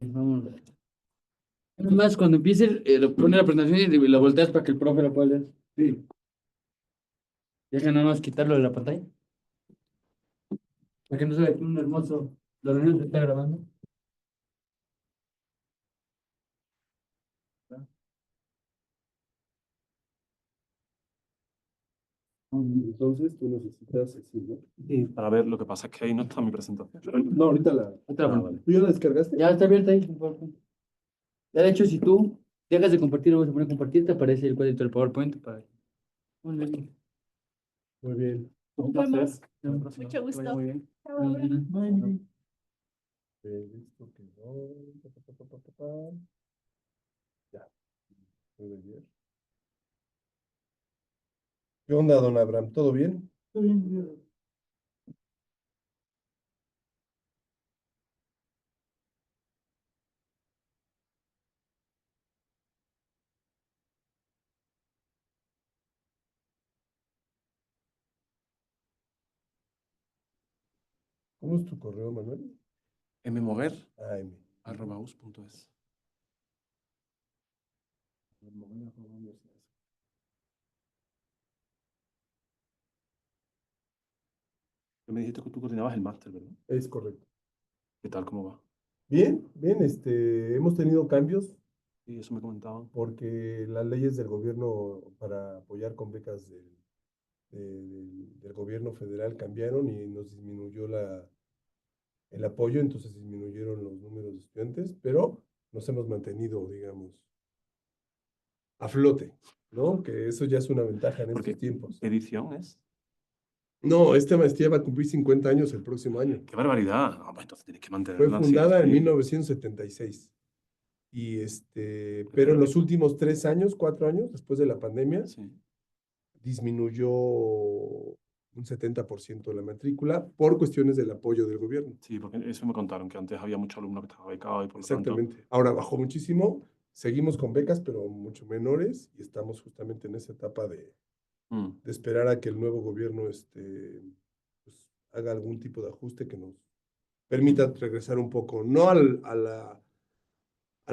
Vamos. Nada más cuando empiece, lo pone la presentación y lo volteas para que el profe lo pueda leer. Sí. Deja nada más quitarlo de la pantalla. Para que no se vea aquí un hermoso. La reunión se está grabando. Entonces tú necesitas así, ¿no? Y para ver, lo que pasa es que ahí no está mi presentación. No, ahorita Otra Ah, vez. vale. ¿Tú ya la descargaste? Ya está abierta ahí. Ya de hecho, si tú dejas de compartir, vas a poner compartir, te aparece el cuadrito del PowerPoint para. Muy bien. Muy bien. Un Nos placer. vemos. Mucho Mucho gusto. Muy bien. Chao. Muy bien. Listo, quedó. Pa. Ya. Muy bien. ¿Qué onda, don Abraham? ¿Todo bien? Muy bien. ¿Cómo es tu correo, Manuel? mmoguer, Ah, M. @us.es. Tú me dijiste que tú coordinabas el máster, ¿verdad? Es correcto. ¿Qué tal? ¿Cómo va? Bien, bien, hemos tenido cambios Sí, eso me comentaban. porque las leyes del gobierno para apoyar con becas del gobierno federal cambiaron y nos disminuyó el apoyo, entonces disminuyeron los números de estudiantes, pero nos hemos mantenido, digamos, a flote, ¿no? Que eso ya es una ventaja en Porque, estos tiempos. ¿qué edición es? No, esta maestría va a cumplir 50 años el próximo año. ¡Qué barbaridad! Ah, pues entonces tienes que Fue mantenerla así. fundada en Sí. 1976. Y pero en Pero- los últimos 3 años, 4 años, después de la pandemia, Sí. disminuyó un 70% la matrícula por cuestiones del apoyo del gobierno. Sí, porque eso me contaron, que antes había muchos alumnos que estaban becados y por lo tanto... Exactamente. Ahora bajó muchísimo, seguimos con becas, pero mucho menores, y estamos justamente en esa etapa de esperar a que el nuevo gobierno pues, haga algún tipo de ajuste que nos permita regresar un poco, no a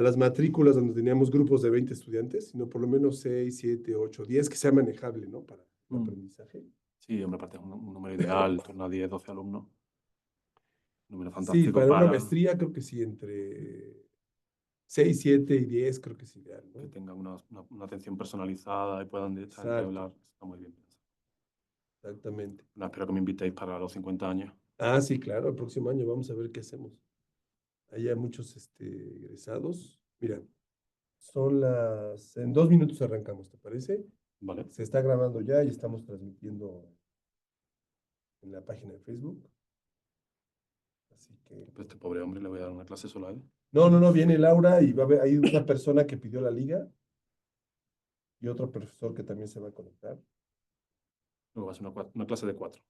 las matrículas donde teníamos grupos de 20 estudiantes, sino por lo menos 6, 7, 8, 10, que sea manejable, ¿no? Para el aprendizaje. Sí, hombre, aparte es un número ideal, en torno a 10, 12 alumnos. Número Sí, fantástico para una para maestría creo que sí, entre 6, 7 y 10 creo que es ideal, que ¿no? tengan una atención personalizada y puedan directamente Exacto, hablar. Está muy bien pensado. exactamente. No, espero que me invitéis para los 50 años. Ah, sí, claro, el próximo año vamos a ver qué hacemos. Hay muchos egresados. Mira, en 2 minutos arrancamos, ¿te parece? ¿Vale? Se está grabando ya y estamos transmitiendo en la página de Facebook. Así que, Pues este pobre hombre le voy a dar una clase solo a él. no, no, no, viene Laura y va a haber, hay una persona que pidió la liga y otro profesor que también se va a conectar. Luego va a ser una clase de 4.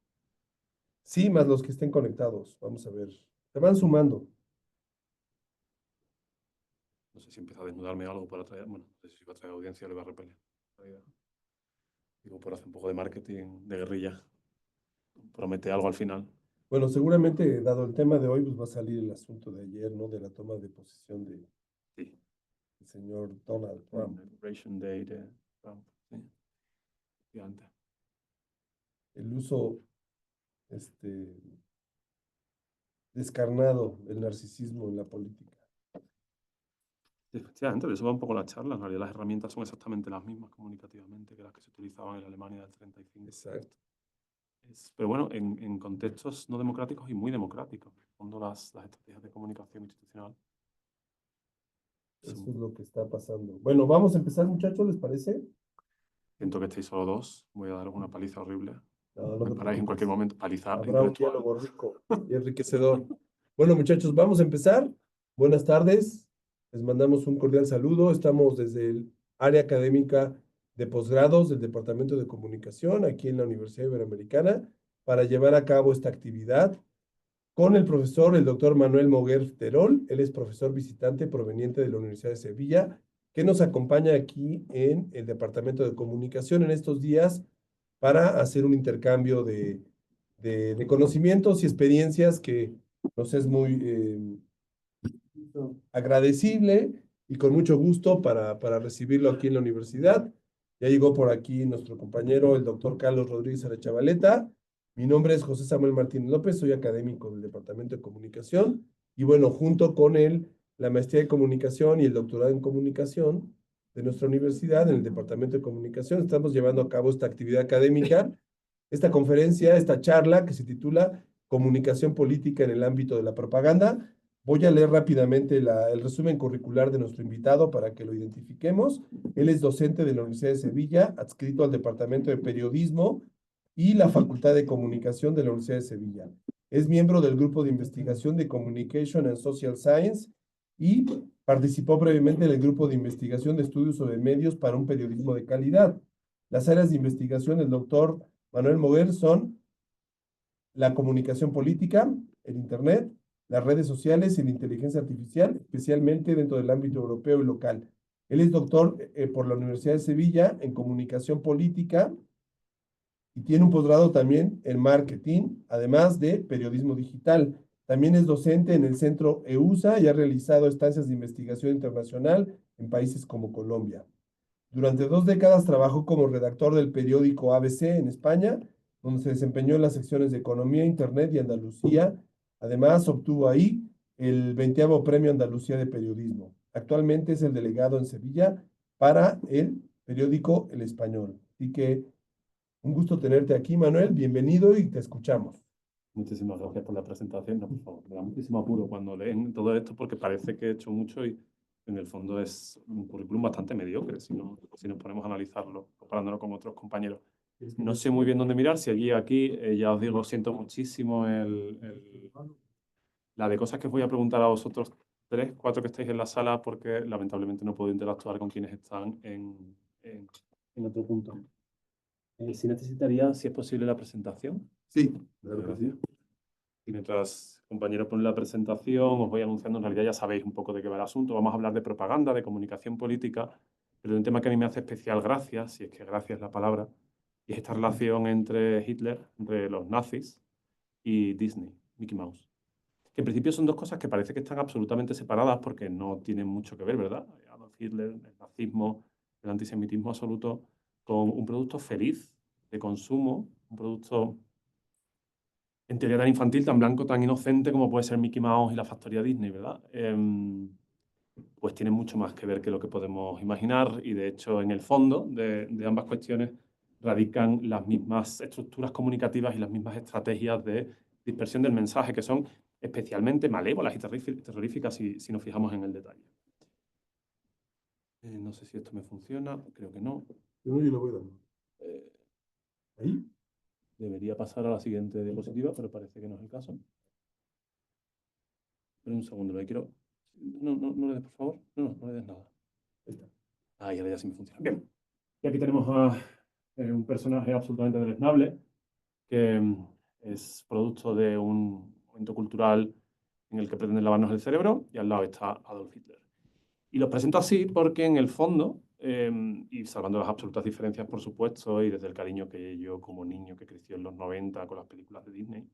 Sí, más los que estén conectados. Vamos a ver. Se van sumando. No sé si empieza a desnudarme algo para atraer. Bueno, no sé si va a traer audiencia o le va a repeler. Digo, por hacer un poco de marketing de guerrilla. Promete algo al final. Bueno, seguramente, dado el tema de hoy, pues va a salir el asunto de ayer, ¿no? De la toma de posesión Sí. del señor Donald Trump. Inauguration Day de Trump. Sí. Efectivamente. El uso, este, descarnado del narcisismo en la política. Efectivamente, pero eso va un poco la charla. En realidad las herramientas son exactamente las mismas comunicativamente que las que se utilizaban en la Alemania del 35. Exacto. Pero bueno, en contextos no democráticos y muy democráticos. En el fondo, las estrategias de comunicación institucional Eso son... es lo que está pasando. Bueno, vamos a empezar, muchachos, ¿les parece? Siento que estáis solo dos. Voy a daros una paliza horrible. No, no Me te paráis en cualquier preocupes. momento. Paliza Habrá un intelectual. diálogo rico y enriquecedor. Bueno, muchachos, vamos a empezar. Buenas tardes. Les mandamos un cordial saludo. Estamos desde el área académica de posgrados del Departamento de Comunicación aquí en la Universidad Iberoamericana para llevar a cabo esta actividad con el profesor, el doctor Manuel Moguer Terol. Él es profesor visitante proveniente de la Universidad de Sevilla, que nos acompaña aquí en el Departamento de Comunicación en estos días para hacer un intercambio de conocimientos y experiencias que nos es muy agradecible y con mucho gusto para recibirlo aquí en la universidad. Ya llegó por aquí nuestro compañero, el doctor Carlos Rodríguez Arechavaleta. Mi nombre es José Samuel Martínez López, soy académico del Departamento de Comunicación y bueno, junto con él, la maestría de comunicación y el doctorado en comunicación de nuestra universidad, en el Departamento de Comunicación, estamos llevando a cabo esta actividad académica, esta conferencia, esta charla que se titula Comunicación Política en el ámbito de la propaganda. Voy a leer rápidamente el resumen curricular de nuestro invitado para que lo identifiquemos. Él es docente de la Universidad de Sevilla, adscrito al Departamento de Periodismo y la Facultad de Comunicación de la Universidad de Sevilla. Es miembro del Grupo de Investigación de Communication and Social Science y participó brevemente en el Grupo de Investigación de Estudios sobre Medios para un Periodismo de Calidad. Las áreas de investigación del doctor Manuel Moguer son la comunicación política, el Internet, las redes sociales y la inteligencia artificial, especialmente dentro del ámbito europeo y local. Él es doctor por la Universidad de Sevilla en comunicación política y tiene un posgrado también en marketing, además de periodismo digital. También es docente en el centro EUSA y ha realizado estancias de investigación internacional en países como Colombia. Durante 2 décadas trabajó como redactor del periódico ABC en España, donde se desempeñó en las secciones de Economía, Internet y Andalucía. Además, obtuvo ahí el 20º Premio Andalucía de Periodismo. Actualmente es el delegado en Sevilla para el periódico El Español. Así que un gusto tenerte aquí, Manuel. Bienvenido y te escuchamos. Muchísimas gracias por la presentación. No, por favor, me da muchísimo apuro cuando leen todo esto porque parece que he hecho mucho y en el fondo es un currículum bastante mediocre si nos ponemos a analizarlo, comparándolo con otros compañeros. No sé muy bien dónde mirar, si allí aquí, ya os digo, siento muchísimo la de cosas que os voy a preguntar a vosotros 3, 4 que estáis en la sala porque lamentablemente no puedo interactuar con quienes están en otro punto. Sí necesitaría, si es posible, la presentación. Sí, Gracias. Y mientras compañeros ponen la presentación, os voy anunciando, en realidad ya sabéis un poco de qué va el asunto. Vamos a hablar de propaganda, de comunicación política, pero de un tema que a mí me hace especial gracia, si es que gracia es la palabra, y es esta relación entre Hitler, entre los nazis y Disney, Mickey Mouse. Que en principio son dos cosas que parece que están absolutamente separadas porque no tienen mucho que ver, ¿verdad? Adolf Hitler, el nazismo, el antisemitismo absoluto, con un producto feliz de consumo, un producto en teoría tan infantil, tan blanco, tan inocente como puede ser Mickey Mouse y la factoría Disney, ¿verdad? Pues tiene mucho más que ver que lo que podemos imaginar y de hecho en el fondo de ambas cuestiones radican las mismas estructuras comunicativas y las mismas estrategias de dispersión del mensaje que son especialmente malévolas y terroríficas si nos fijamos en el detalle. No sé si esto me funciona, creo que no. yo lo voy dando. ¿Ahí? Debería pasar a la siguiente diapositiva, pero parece que no es el caso. Pero un segundo, lo quiero... No le des, por favor. No le des nada. Ahí está. Ahí ahora ya sí me funciona. Bien. Y aquí tenemos a un personaje absolutamente deleznable, que es producto de un momento cultural en el que pretenden lavarnos el cerebro, y al lado está Adolf Hitler. Y los presento así porque en el fondo, y salvando las absolutas diferencias, por supuesto, y desde el cariño que yo como niño que creció en los 90 con las películas de Disney,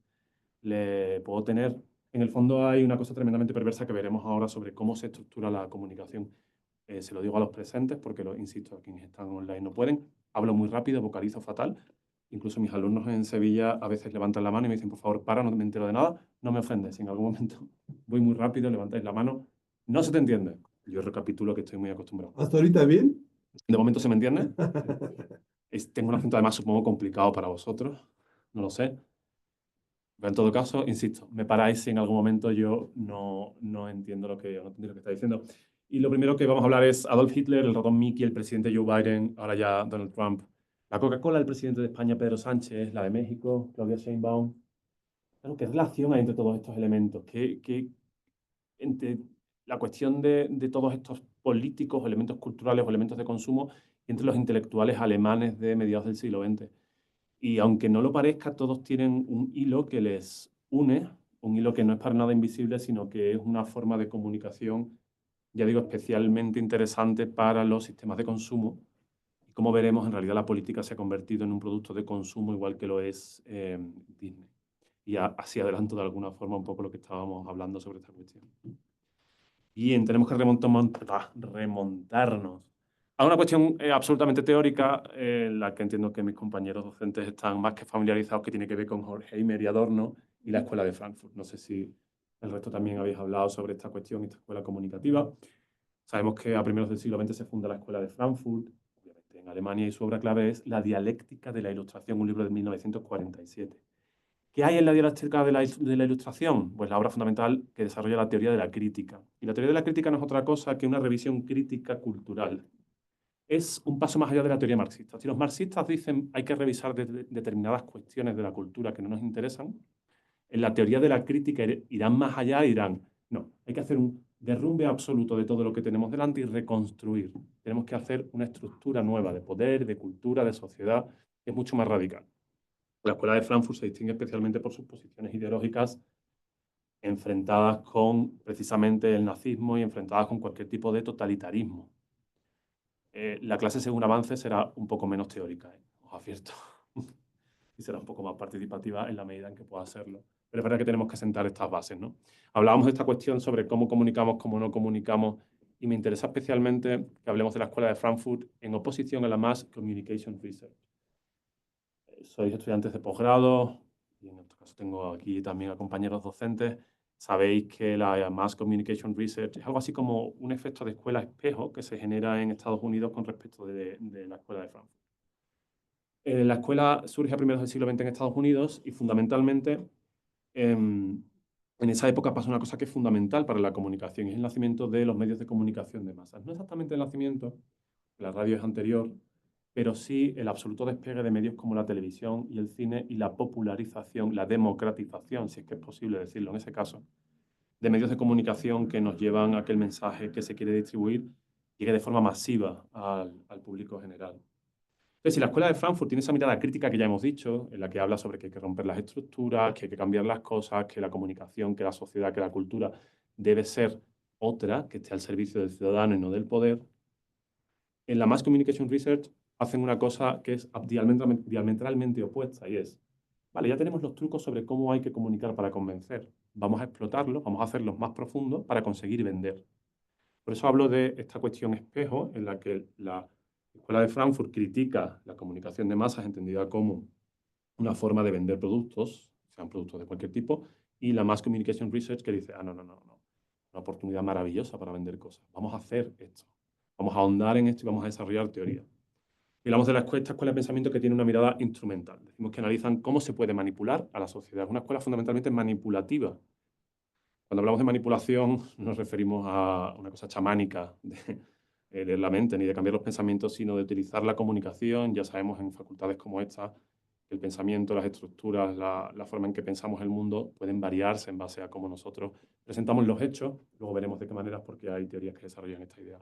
le puedo tener. En el fondo hay una cosa tremendamente perversa que veremos ahora sobre cómo se estructura la comunicación. Se lo digo a los presentes porque, insisto, a quienes están online no pueden. Hablo muy rápido, vocalizo fatal. Incluso mis alumnos en Sevilla a veces levantan la mano y me dicen, por favor, para, no me entero de nada. No me ofendes. Si en algún momento voy muy rápido, levantáis la mano, no se te entiende. Yo recapitulo que estoy muy acostumbrado. ¿Hasta ahorita bien? ¿De momento se me entiende? Tengo un acento además supongo complicado para vosotros. No lo sé. Pero en todo caso, insisto, me paráis si en algún momento yo no entiendo lo que está diciendo. Y lo primero que vamos a hablar es Adolf Hitler, el ratón Mickey, el presidente Joe Biden, ahora ya Donald Trump, la Coca-Cola, el presidente de España Pedro Sánchez, la de México, Claudia Sheinbaum. Claro, ¿qué relación hay entre todos estos elementos? Entre la cuestión de todos estos políticos, elementos culturales o elementos de consumo y entre los intelectuales alemanes de mediados del siglo XX? Y aunque no lo parezca, todos tienen un hilo que les une, un hilo que no es para nada invisible, sino que es una forma de comunicación, ya digo, especialmente interesante para los sistemas de consumo. Y como veremos, en realidad la política se ha convertido en un producto de consumo igual que lo es Disney. Y así adelanto de alguna forma un poco lo que estábamos hablando sobre esta cuestión. Bien, tenemos que remontarnos a una cuestión absolutamente teórica, en la que entiendo que mis compañeros docentes están más que familiarizados, que tiene que ver con Horkheimer y Adorno y la Escuela de Frankfurt. No sé si el resto también habéis hablado sobre esta cuestión, esta escuela comunicativa. Sabemos que a primeros del siglo XX se funda la Escuela de Frankfurt, obviamente en Alemania, y su obra clave es La dialéctica de la ilustración, un libro de 1947. ¿Qué hay en la dialéctica de la ilustración? Pues la obra fundamental que desarrolla la teoría de la crítica. Y la teoría de la crítica no es otra cosa que una revisión crítica cultural. Es un paso más allá de la teoría marxista. Si los marxistas dicen hay que revisar determinadas cuestiones de la cultura que no nos interesan, en la teoría de la crítica irán más allá y dirán, no, hay que hacer un derrumbe absoluto de todo lo que tenemos delante y reconstruir. Tenemos que hacer una estructura nueva de poder, de cultura, de sociedad, que es mucho más radical. La Escuela de Frankfurt se distingue especialmente por sus posiciones ideológicas enfrentadas con precisamente el nazismo y enfrentadas con cualquier tipo de totalitarismo. La clase, según avance, será un poco menos teórica, os advierto. Y será un poco más participativa en la medida en que pueda serlo. Pero es verdad que tenemos que sentar estas bases, ¿no? Hablábamos de esta cuestión sobre cómo comunicamos, cómo no comunicamos, y me interesa especialmente que hablemos de la Escuela de Frankfurt en oposición a la Mass Communication Research. Sois estudiantes de posgrado, y en este caso tengo aquí también a compañeros docentes. Sabéis que la Mass Communication Research es algo así como un efecto de escuela espejo que se genera en Estados Unidos con respecto de la Escuela de Frankfurt. La escuela surge a primeros del siglo XX en Estados Unidos y fundamentalmente en esa época pasa una cosa que es fundamental para la comunicación, y es el nacimiento de los medios de comunicación de masas. No exactamente el nacimiento, la radio es anterior, pero sí el absoluto despegue de medios como la televisión y el cine y la popularización, la democratización, si es que es posible decirlo en ese caso, de medios de comunicación que nos llevan a que el mensaje que se quiere distribuir llegue de forma masiva al público general. Entonces, si la Escuela de Frankfurt tiene esa mirada crítica que ya hemos dicho, en la que habla sobre que hay que romper las estructuras, que hay que cambiar las cosas, que la comunicación, que la sociedad, que la cultura debe ser otra, que esté al servicio del ciudadano y no del poder, en la Mass Communication Research hacen una cosa que es diametralmente opuesta, y es, vale, ya tenemos los trucos sobre cómo hay que comunicar para convencer. Vamos a explotarlos, vamos a hacerlos más profundos para conseguir vender. Por eso hablo de esta cuestión espejo, en la que la Escuela de Frankfurt critica la comunicación de masas entendida como una forma de vender productos, sean productos de cualquier tipo, y la Mass Communication Research que dice, no, una oportunidad maravillosa para vender cosas. Vamos a hacer esto, vamos a ahondar en esto y vamos a desarrollar teoría. Y hablamos de esta escuela de pensamiento que tiene una mirada instrumental. Decimos que analizan cómo se puede manipular a la sociedad. Es una escuela fundamentalmente manipulativa. Cuando hablamos de manipulación, no nos referimos a una cosa chamánica de leer la mente ni de cambiar los pensamientos, sino de utilizar la comunicación. Ya sabemos en facultades como esta que el pensamiento, las estructuras, la forma en que pensamos el mundo pueden variarse en base a cómo nosotros presentamos los hechos. Luego veremos de qué maneras, porque hay teorías que desarrollan esta idea.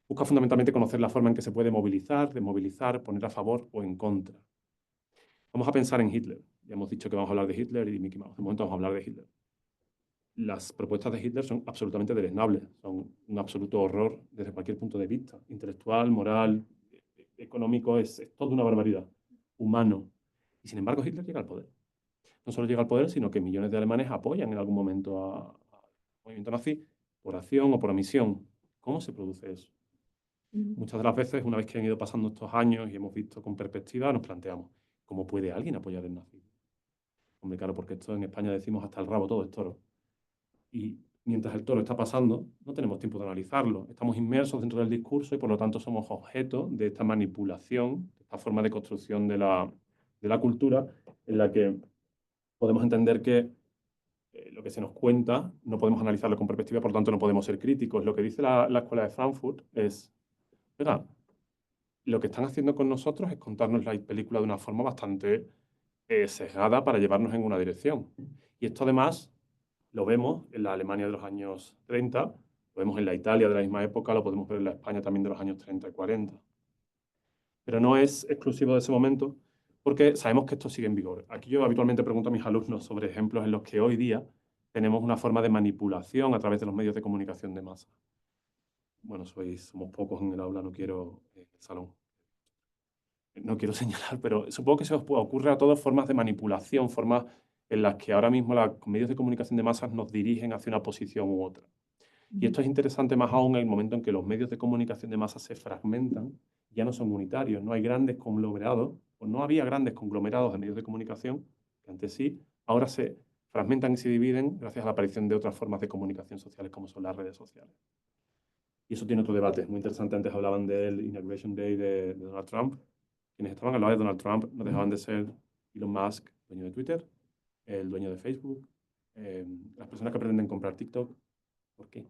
Busca fundamentalmente conocer la forma en que se puede movilizar, desmovilizar, poner a favor o en contra. Vamos a pensar en Hitler. Ya hemos dicho que vamos a hablar de Hitler y Mickey Mouse. De momento vamos a hablar de Hitler. Las propuestas de Hitler son absolutamente deleznables, son un absoluto horror desde cualquier punto de vista, intelectual, moral, económico, es toda una barbaridad, humano. Y sin embargo Hitler llega al poder. No solo llega al poder, sino que millones de alemanes apoyan en algún momento al movimiento nazi por acción o por omisión. ¿Cómo se produce eso? Muchas de las veces, una vez que han ido pasando estos años y hemos visto con perspectiva, nos planteamos, ¿cómo puede alguien apoyar el nazismo? Hombre, claro, porque esto en España decimos hasta el rabo todo es toro. Y mientras el toro está pasando, no tenemos tiempo de analizarlo. Estamos inmersos dentro del discurso y por lo tanto somos objeto de esta manipulación, de esta forma de construcción de la cultura, en la que podemos entender que lo que se nos cuenta no podemos analizarlo con perspectiva, por lo tanto no podemos ser críticos. Lo que dice la Escuela de Frankfurt es, oiga, lo que están haciendo con nosotros es contarnos la película de una forma bastante sesgada para llevarnos en una dirección. Y esto además lo vemos en la Alemania de los años 30, lo vemos en la Italia de la misma época, lo podemos ver en la España también de los años 30 y 40. Pero no es exclusivo de ese momento, porque sabemos que esto sigue en vigor. Aquí yo habitualmente pregunto a mis alumnos sobre ejemplos en los que hoy día tenemos una forma de manipulación a través de los medios de comunicación de masa. Bueno, somos pocos en el aula, no quiero salón. No quiero señalar, pero supongo que se os ocurre a todos formas de manipulación, formas en las que ahora mismo los medios de comunicación de masas nos dirigen hacia una posición u otra. Y esto es interesante más aún en el momento en que los medios de comunicación de masa se fragmentan, ya no son unitarios, no hay grandes conglomerados, o no había grandes conglomerados de medios de comunicación, que antes sí, ahora se fragmentan y se dividen gracias a la aparición de otras formas de comunicación sociales como son las redes sociales. Y eso tiene otro debate muy interesante. Antes hablaban del Inauguration Day de Donald Trump. Quienes estaban al lado de Donald Trump no dejaban de ser Elon Musk, dueño de Twitter, el dueño de Facebook, las personas que pretenden comprar TikTok. ¿Por qué?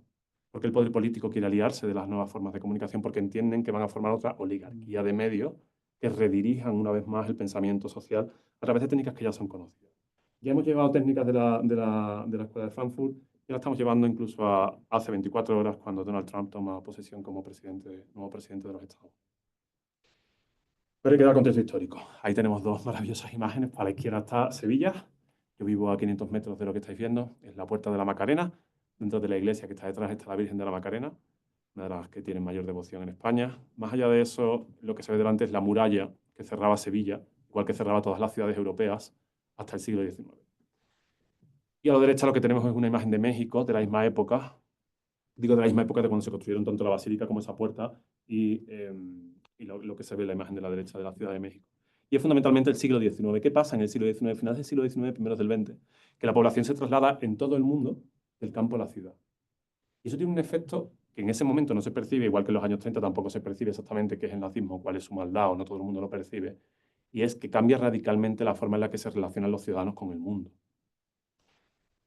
Porque el poder político quiere aliarse de las nuevas formas de comunicación porque entienden que van a formar otra oligarquía de medios que redirijan una vez más el pensamiento social a través de técnicas que ya son conocidas. Ya hemos llevado técnicas de la Escuela de Frankfurt y la estamos llevando incluso a hace 24 horas cuando Donald Trump toma posesión como nuevo presidente de los Estados Unidos. Pero hay que dar contexto histórico. Ahí tenemos dos maravillosas imágenes. Para la izquierda está Sevilla. Yo vivo a 500 metros de lo que estáis viendo. Es la Puerta de la Macarena. Dentro de la iglesia que está detrás está la Virgen de la Macarena, una de las que tienen mayor devoción en España. Más allá de eso, lo que se ve delante es la muralla que cerraba Sevilla, igual que cerraba todas las ciudades europeas hasta el siglo XIX. Y a la derecha lo que tenemos es una imagen de México de la misma época. Digo de la misma época de cuando se construyeron tanto la basílica como esa puerta y lo que se ve en la imagen de la derecha de la Ciudad de México. Y es fundamentalmente el siglo XIX. ¿Qué pasa en el siglo XIX, finales del siglo XIX, primeros del XX? Que la población se traslada en todo el mundo del campo a la ciudad. Y eso tiene un efecto que en ese momento no se percibe, igual que en los años 30 tampoco se percibe exactamente qué es el nazismo, cuál es su maldad, o no todo el mundo lo percibe, y es que cambia radicalmente la forma en la que se relacionan los ciudadanos con el mundo.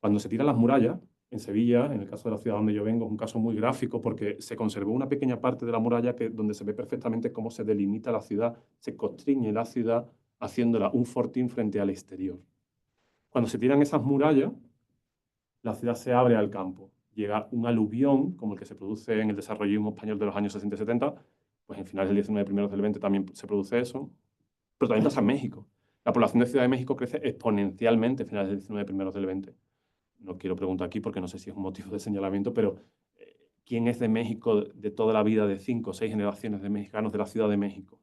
Cuando se tiran las murallas, en Sevilla, en el caso de la ciudad donde yo vengo, es un caso muy gráfico porque se conservó una pequeña parte de la muralla donde se ve perfectamente cómo se delimita la ciudad, se constriñe la ciudad haciéndola un fortín frente al exterior. Cuando se tiran esas murallas, la ciudad se abre al campo. Llega un aluvión, como el que se produce en el desarrollismo español de los años 60 y 70, pues en finales del 19, primeros del 20 también se produce eso, pero también pasa en México. La población de Ciudad de México crece exponencialmente a finales del 19, primeros del 20. No quiero preguntar aquí porque no sé si es un motivo de señalamiento, pero ¿quién es de México de toda la vida de 5 o 6 generaciones de mexicanos de la Ciudad de México?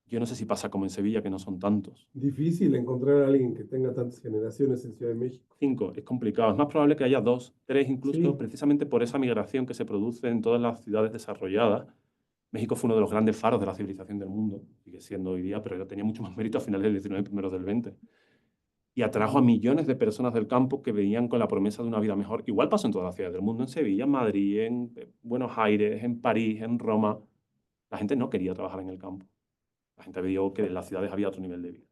Yo no sé si pasa como en Sevilla, que no son tantos. Difícil encontrar a alguien que tenga tantas generaciones en Ciudad de México. 5, es complicado. Es más probable que haya 2, 3 incluso, Sí. precisamente por esa migración que se produce en todas las ciudades desarrolladas. México fue uno de los grandes faros de la civilización del mundo, sigue siendo hoy día, pero ya tenía mucho más mérito a finales del 19, primeros del 20. Y atrajo a millones de personas del campo que venían con la promesa de una vida mejor. Igual pasó en todas las ciudades del mundo, en Sevilla, en Madrid, en Buenos Aires, en París, en Roma. La gente no quería trabajar en el campo. La gente vio que en las ciudades había otro nivel de vida.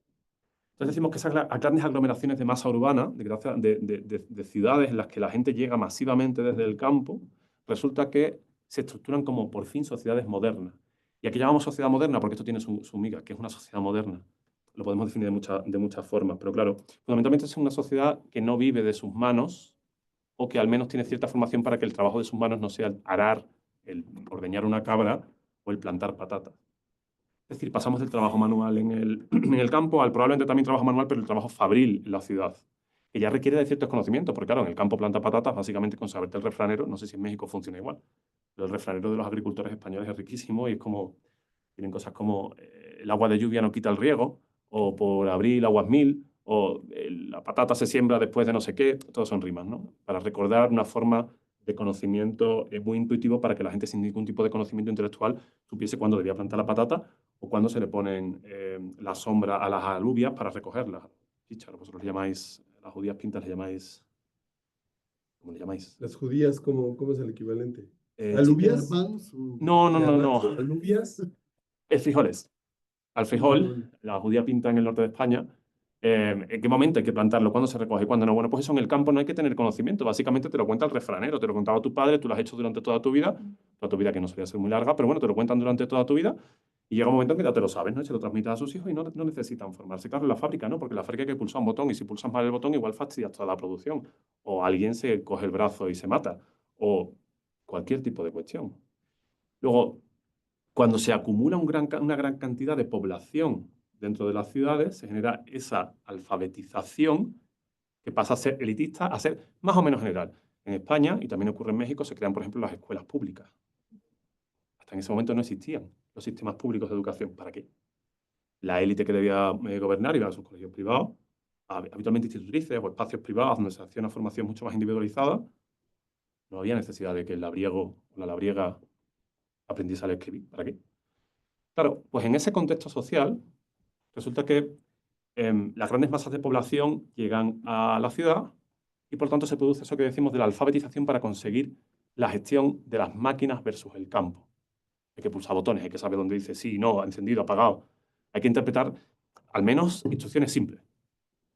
Entonces decimos que esas grandes aglomeraciones de masa urbana, de ciudades en las que la gente llega masivamente desde el campo, resulta que se estructuran como por fin sociedades modernas. Y aquí llamamos sociedad moderna porque esto tiene su miga, que es una sociedad moderna. Lo podemos definir de muchas formas, pero claro, fundamentalmente es una sociedad que no vive de sus manos o que al menos tiene cierta formación para que el trabajo de sus manos no sea el arar, el ordeñar una cabra o el plantar patatas. Es decir, pasamos del trabajo manual en el campo al probablemente también trabajo manual, pero el trabajo fabril en la ciudad, que ya requiere de ciertos conocimientos, porque claro, en el campo planta patatas, básicamente con saberte el refranero, no sé si en México funciona igual, pero el refranero de los agricultores españoles es riquísimo y es como, tienen cosas como el agua de lluvia no quita el riego, o por abril aguas mil, o la patata se siembra después de no sé qué, todos son rimas, ¿no? Para recordar una forma de conocimiento muy intuitivo para que la gente sin ningún tipo de conocimiento intelectual supiese cuándo debía plantar la patata o cuándo se le ponen la sombra a las alubias para recogerlas. Chícharo, vosotros le llamáis, las judías pintas le llamáis, ¿cómo le llamáis? Las judías, ¿cómo es el equivalente? Eh, ¿Alubias? No. ¿Alubias? Es frijoles. Al frijol, la judía pinta en el norte de España, ¿en qué momento hay que plantarlo? ¿Cuándo se recoge? ¿Cuándo no? Bueno, pues eso en el campo no hay que tener conocimiento. Básicamente te lo cuenta el refranero, te lo contaba tu padre, tú lo has hecho durante toda tu vida que no solía ser muy larga, pero bueno, te lo cuentan durante toda tu vida y llega un momento en que ya te lo sabes, ¿no? Y se lo transmites a sus hijos y no necesitan formarse. Claro, en la fábrica, ¿no? Porque en la fábrica hay que pulsar un botón y si pulsas mal el botón igual fastidias toda la producción. O alguien se coge el brazo y se mata. O cualquier tipo de cuestión. Luego, cuando se acumula una gran cantidad de población dentro de las ciudades, se genera esa alfabetización que pasa a ser elitista a ser más o menos general. En España, y también ocurre en México, se crean, por ejemplo, las escuelas públicas. Hasta en ese momento no existían los sistemas públicos de educación. ¿Para qué? La élite que debía gobernar iba a sus colegios privados, habitualmente institutrices o espacios privados donde se hacía una formación mucho más individualizada, No había necesidad de que el labriego o la labriega aprendiese a escribir. ¿Para qué? Claro, pues en ese contexto social, resulta que las grandes masas de población llegan a la ciudad y por tanto se produce eso que decimos de la alfabetización para conseguir la gestión de las máquinas versus el campo. Hay que pulsar botones, hay que saber dónde dice sí, no, encendido, apagado. Hay que interpretar al menos instrucciones simples.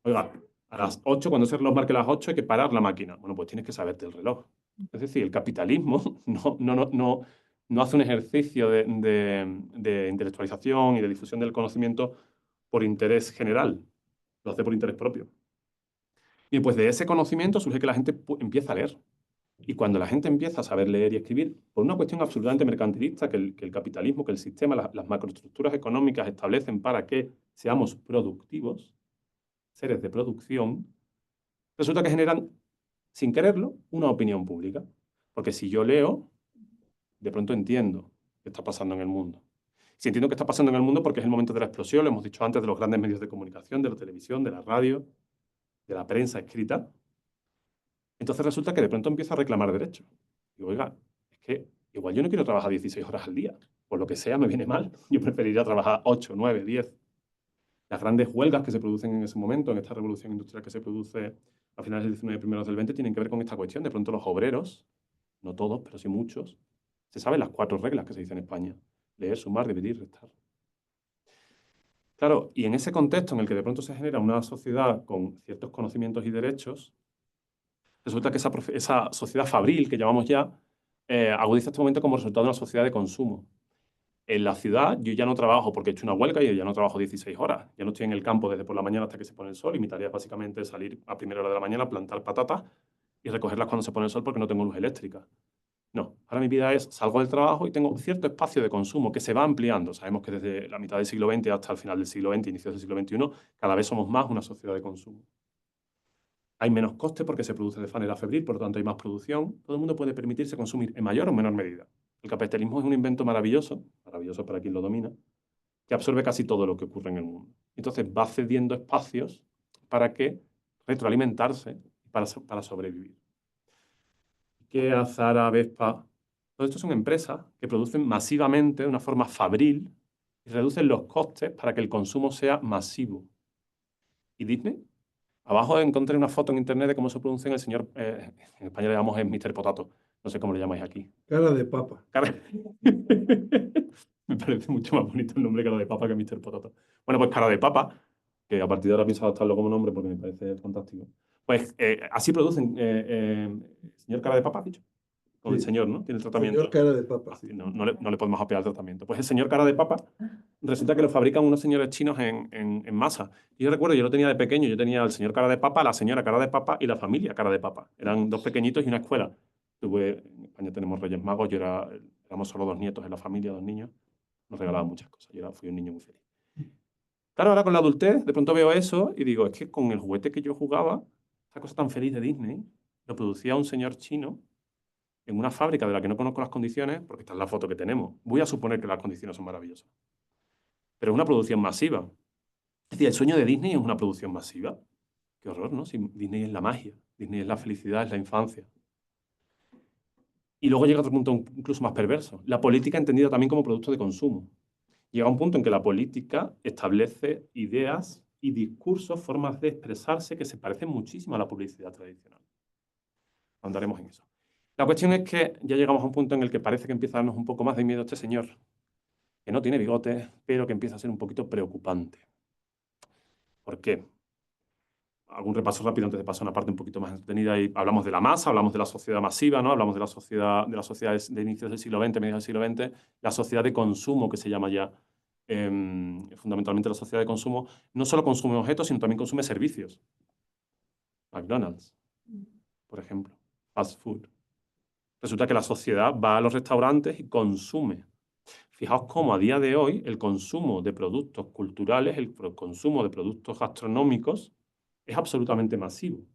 Oiga, a las 8, cuando ese reloj marque las 8, hay que parar la máquina. Bueno, pues tienes que saberte el reloj. Es decir, el capitalismo no hace un ejercicio de intelectualización y de difusión del conocimiento por interés general, lo hace por interés propio. Y pues de ese conocimiento surge que la gente empieza a leer. Y cuando la gente empieza a saber leer y escribir, por una cuestión absolutamente mercantilista que el capitalismo, que el sistema, las macroestructuras económicas establecen para que seamos productivos, seres de producción, resulta que generan, sin quererlo, una opinión pública. Porque si yo leo, de pronto entiendo qué está pasando en el mundo. Si entiendo qué está pasando en el mundo porque es el momento de la explosión, lo hemos dicho antes, de los grandes medios de comunicación, de la televisión, de la radio, de la prensa escrita, entonces resulta que de pronto empiezo a reclamar derechos. Digo, oiga, es que igual yo no quiero trabajar 16 horas al día. Por lo que sea, me viene mal. Yo preferiría trabajar 8, 9, 10. Las grandes huelgas que se producen en ese momento, en esta revolución industrial que se produce a finales del 19 y primeros del 20, tienen que ver con esta cuestión. De pronto los obreros, no todos, pero sí muchos, se saben las 4 reglas que se dicen en España. Leer, sumar, dividir, restar. Claro, y en ese contexto en el que de pronto se genera una sociedad con ciertos conocimientos y derechos, resulta que esa sociedad fabril que llamamos ya, agudiza este momento como resultado de una sociedad de consumo. En la ciudad yo ya no trabajo porque he hecho una huelga y ya no trabajo 16 horas. Ya no estoy en el campo desde por la mañana hasta que se pone el sol y mi tarea es básicamente salir a primera hora de la mañana, plantar patatas y recogerlas cuando se pone el sol porque no tengo luz eléctrica. No, ahora mi vida es, salgo del trabajo y tengo cierto espacio de consumo que se va ampliando. Sabemos que desde la mitad del siglo XX hasta el final del siglo XX, inicios del siglo XXI, cada vez somos más una sociedad de consumo. Hay menos coste porque se produce de manera febril, por lo tanto hay más producción. Todo el mundo puede permitirse consumir en mayor o menor medida. El capitalismo es un invento maravilloso, maravilloso para quien lo domina, que absorbe casi todo lo que ocurre en el mundo. Entonces va cediendo espacios para que retroalimentarse para sobrevivir. IKEA, Zara, Vespa, todo esto son empresas que producen masivamente de una forma fabril y reducen los costes para que el consumo sea masivo. ¿Y Disney? Abajo encontré una foto en internet de cómo se pronuncia el señor, en España le llamamos el Mr. Potato, no sé cómo le llamáis aquí. Cara de papa. Me parece mucho más bonito el nombre cara de papa que Mr. Potato. Bueno, pues cara de papa, que a partir de ahora pienso adaptarlo como nombre porque me parece fantástico. Pues así producen, señor cara de papa, ¿has dicho? Con el Sí. señor, ¿no? Tiene el tratamiento. Señor cara de papa. Así, no le podemos apelar el tratamiento. Pues el señor cara de papa, resulta que lo fabrican unos señores chinos en masa. Y yo recuerdo, yo lo tenía de pequeño, yo tenía al señor cara de papa, la señora cara de papa y la familia cara de papa. Eran 2 pequeñitos y una escuela. En España tenemos Reyes Magos, éramos solo 2 nietos en la familia, 2 niños. Nos regalaban muchas cosas, fui un niño muy feliz. Claro, ahora con la adultez, de pronto veo eso y digo, es que con el juguete que yo jugaba, esa cosa tan feliz de Disney, lo producía un señor chino en una fábrica de la que no conozco las condiciones, porque esta es la foto que tenemos. Voy a suponer que las condiciones son maravillosas. Pero es una producción masiva. Es decir, el sueño de Disney es una producción masiva. Qué horror, ¿no? Si Disney es la magia, Disney es la felicidad, es la infancia. Y luego llega otro punto incluso más perverso. La política entendida también como producto de consumo. Llega un punto en que la política establece ideas y discursos, formas de expresarse que se parecen muchísimo a la publicidad tradicional. Andaremos en eso. La cuestión es que ya llegamos a un punto en el que parece que empieza a darnos un poco más de miedo este señor, que no tiene bigote, pero que empieza a ser un poquito preocupante. ¿Por qué? Algún repaso rápido antes de pasar a una parte un poquito más entretenida. Y hablamos de la masa, hablamos de la sociedad masiva, ¿no? Hablamos de las sociedades de inicios del siglo XX, mediados del siglo XX, la sociedad de consumo que se llama ya, fundamentalmente la sociedad de consumo, no solo consume objetos, sino también consume servicios. McDonald's, por ejemplo, fast food. Resulta que la sociedad va a los restaurantes y consume. Fijaos cómo a día de hoy el consumo de productos culturales, el consumo de productos gastronómicos es absolutamente masivo.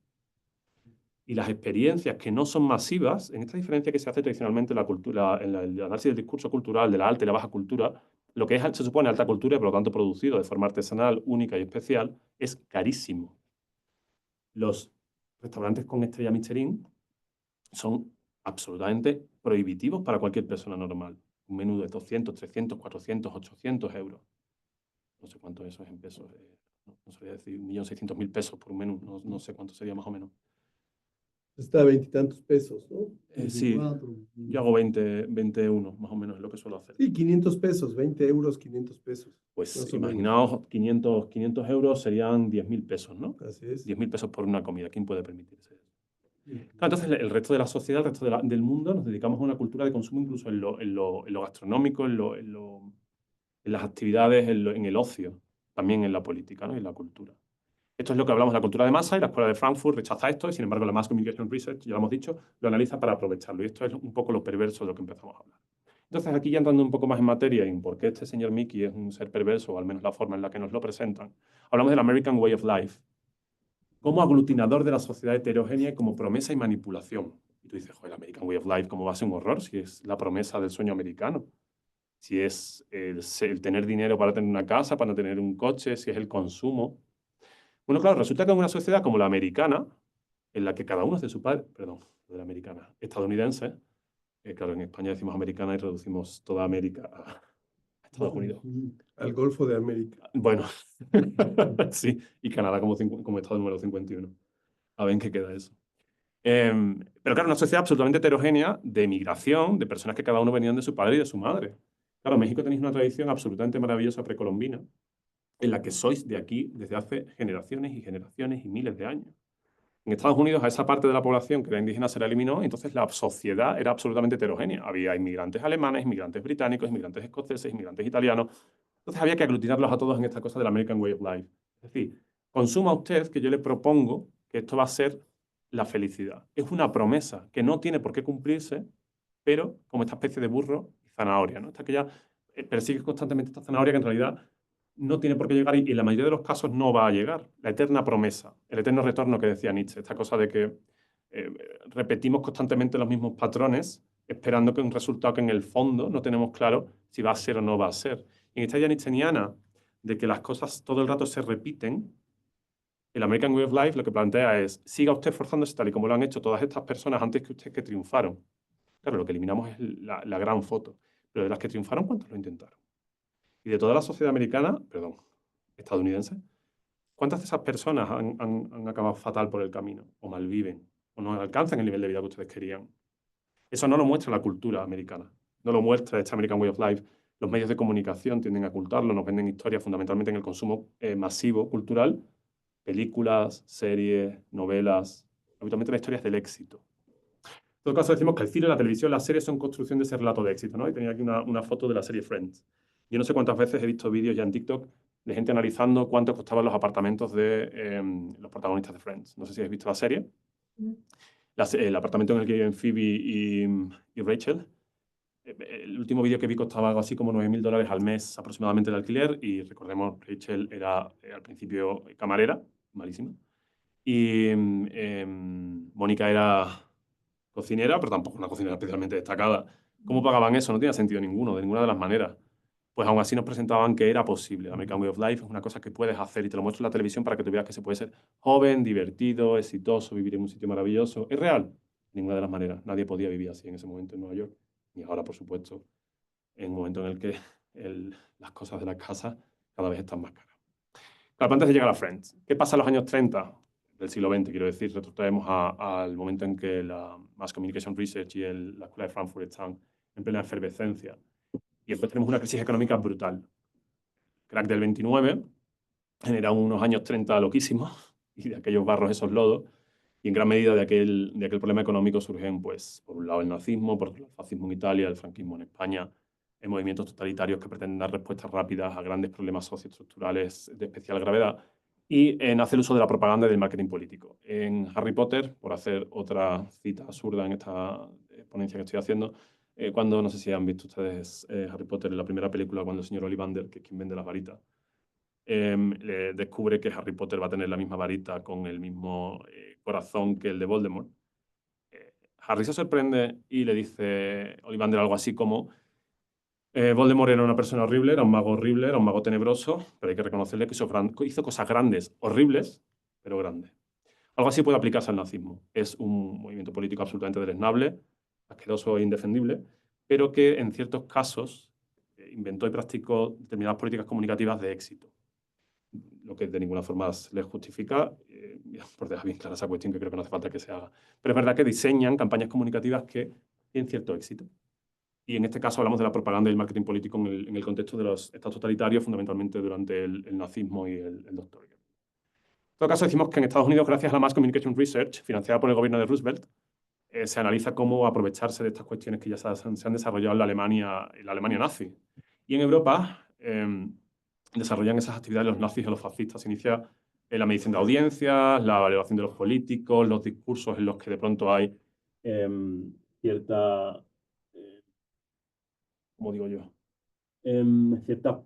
Y las experiencias que no son masivas, en esta diferencia que se hace tradicionalmente en la cultura, en el análisis del discurso cultural de la alta y la baja cultura, lo que se supone alta cultura y por lo tanto producido de forma artesanal, única y especial, es carísimo. Los restaurantes con estrella Michelin son absolutamente prohibitivos para cualquier persona normal. Un menú de 200, 300, 400, 800 euros. No sé cuánto eso es en pesos. No sabría decir, 1.600.000 pesos por un menú. No sé cuánto sería más o menos. Está a veintitantos pesos, ¿no? Sí, 24. yo hago 21, más o menos, es lo que suelo hacer. Sí, 500 pesos, 20 euros, 500 pesos. Pues más o menos. imaginaos, 500 euros serían 10.000 pesos, ¿no? Así es. 10.000 pesos por una comida. ¿Quién puede permitirse eso? Claro, entonces, el resto de la sociedad, el resto del mundo, nos dedicamos a una cultura de consumo incluso en lo gastronómico, en las actividades, en el ocio, también en la política, ¿no? Y en la cultura. Esto es lo que hablamos de la cultura de masa y la Escuela de Frankfurt rechaza esto y, sin embargo, la Mass Communication Research, ya lo hemos dicho, lo analiza para aprovecharlo. Y esto es un poco lo perverso de lo que empezamos a hablar. Entonces, aquí ya entrando un poco más en materia y en por qué este señor Mickey es un ser perverso, o al menos la forma en la que nos lo presentan, hablamos del American Way of Life como aglutinador de la sociedad heterogénea y como promesa y manipulación. Y tú dices, joder, el American Way of Life, ¿cómo va a ser un horror si es la promesa del sueño americano? Si es el tener dinero para tener una casa, para tener un coche, si es el consumo. Bueno, claro, resulta que en una sociedad como la americana, en la que cada uno es de su padre, perdón, de la americana, estadounidense, claro, en España decimos americana y reducimos toda América a Estados Unidos. Al Golfo de América. Bueno, sí, y Canadá como estado número 51. A ver en qué queda eso. Pero claro, una sociedad absolutamente heterogénea de migración, de personas que cada uno venían de su padre y de su madre. Claro, en México tenéis una tradición absolutamente maravillosa precolombina, en la que sois de aquí desde hace generaciones y generaciones y miles de años. En Estados Unidos, a esa parte de la población que era indígena se la eliminó, y entonces la sociedad era absolutamente heterogénea. Había inmigrantes alemanes, inmigrantes británicos, inmigrantes escoceses, inmigrantes italianos. Entonces había que aglutinarlos a todos en esta cosa del American Way of Life. Es decir, consuma usted que yo le propongo que esto va a ser la felicidad. Es una promesa que no tiene por qué cumplirse, pero como esta especie de burro y zanahoria, ¿no? Esta que ya persigue constantemente esta zanahoria que en realidad no tiene por qué llegar y en la mayoría de los casos no va a llegar. La eterna promesa, el eterno retorno que decía Nietzsche, esta cosa de que repetimos constantemente los mismos patrones esperando que un resultado que en el fondo no tenemos claro si va a ser o no va a ser. Y en esta idea nietzscheana de que las cosas todo el rato se repiten, el American Way of Life lo que plantea es, siga usted esforzándose tal y como lo han hecho todas estas personas antes que usted que triunfaron. Claro, lo que eliminamos es la gran foto. Pero de las que triunfaron, ¿cuántos lo intentaron? Y de toda la sociedad americana, perdón, estadounidense, ¿cuántas de esas personas han acabado fatal por el camino? O malviven, o no alcanzan el nivel de vida que ustedes querían. Eso no lo muestra la cultura americana, no lo muestra este American Way of Life. Los medios de comunicación tienden a ocultarlo, nos venden historias fundamentalmente en el consumo masivo cultural, películas, series, novelas, habitualmente las historias del éxito. En todo caso, decimos que el cine, la televisión, las series son construcción de ese relato de éxito, ¿no? Y tenía aquí una foto de la serie Friends. Yo no sé cuántas veces he visto vídeos ya en TikTok de gente analizando cuánto costaban los apartamentos de los protagonistas de Friends. No sé si habéis visto la serie. El apartamento en el que viven Phoebe y Rachel. El último vídeo que vi costaba algo así como $9.000 al mes aproximadamente de alquiler. Y recordemos, Rachel era al principio camarera, malísima. Y Mónica era cocinera, pero tampoco una cocinera especialmente destacada. ¿Cómo pagaban eso? No tenía sentido ninguno, de ninguna de las maneras. Pues aún así nos presentaban que era posible. American Way of Life es una cosa que puedes hacer y te lo muestro en la televisión para que tú veas que se puede ser joven, divertido, exitoso, vivir en un sitio maravilloso. ¿Es real? De ninguna de las maneras. Nadie podía vivir así en ese momento en Nueva York. Ni ahora, por supuesto, en un momento en el que las cosas de la casa cada vez están más caras. Claro, antes de llegar a Friends, ¿qué pasa en los años 30 del siglo XX? Quiero decir, retrotraemos al momento en que la Mass Communication Research y la Escuela de Frankfurt están en plena efervescencia. Y después tenemos una crisis económica brutal. Crack del 29 genera unos años 30 loquísimos y de aquellos barros esos lodos. Y en gran medida de aquel problema económico surgen, pues, por un lado el nazismo, por otro lado el fascismo en Italia, el franquismo en España, en movimientos totalitarios que pretenden dar respuestas rápidas a grandes problemas socioestructurales de especial gravedad, y nace el uso de la propaganda y del marketing político. En Harry Potter, por hacer otra cita absurda en esta ponencia que estoy haciendo, cuando, no sé si han visto ustedes Harry Potter en la primera película, cuando el señor Ollivander, que es quien vende las varitas, le descubre que Harry Potter va a tener la misma varita con el mismo corazón que el de Voldemort. Harry se sorprende y le dice Ollivander algo así como Voldemort era una persona horrible, era un mago horrible, era un mago tenebroso, pero hay que reconocerle que hizo cosas grandes, horribles, pero grandes. Algo así puede aplicarse al nazismo. Es un movimiento político absolutamente deleznable, asqueroso e indefendible, pero que en ciertos casos inventó y practicó determinadas políticas comunicativas de éxito. Lo que de ninguna forma les justifica, por dejar bien clara esa cuestión, que creo que no hace falta que se haga. Pero es verdad que diseñan campañas comunicativas que tienen cierto éxito. Y en este caso hablamos de la propaganda y el marketing político en el contexto de los estados totalitarios, fundamentalmente durante el nazismo y el doctorado. En todo caso, decimos que en Estados Unidos, gracias a la Mass Communication Research, financiada por el gobierno de Roosevelt, se analiza cómo aprovecharse de estas cuestiones que ya se han desarrollado en la Alemania nazi. Y en Europa desarrollan esas actividades los nazis y los fascistas. Se inicia la medición de audiencias, la evaluación de los políticos, los discursos en los que de pronto hay cierta, ¿cómo digo yo? Cierta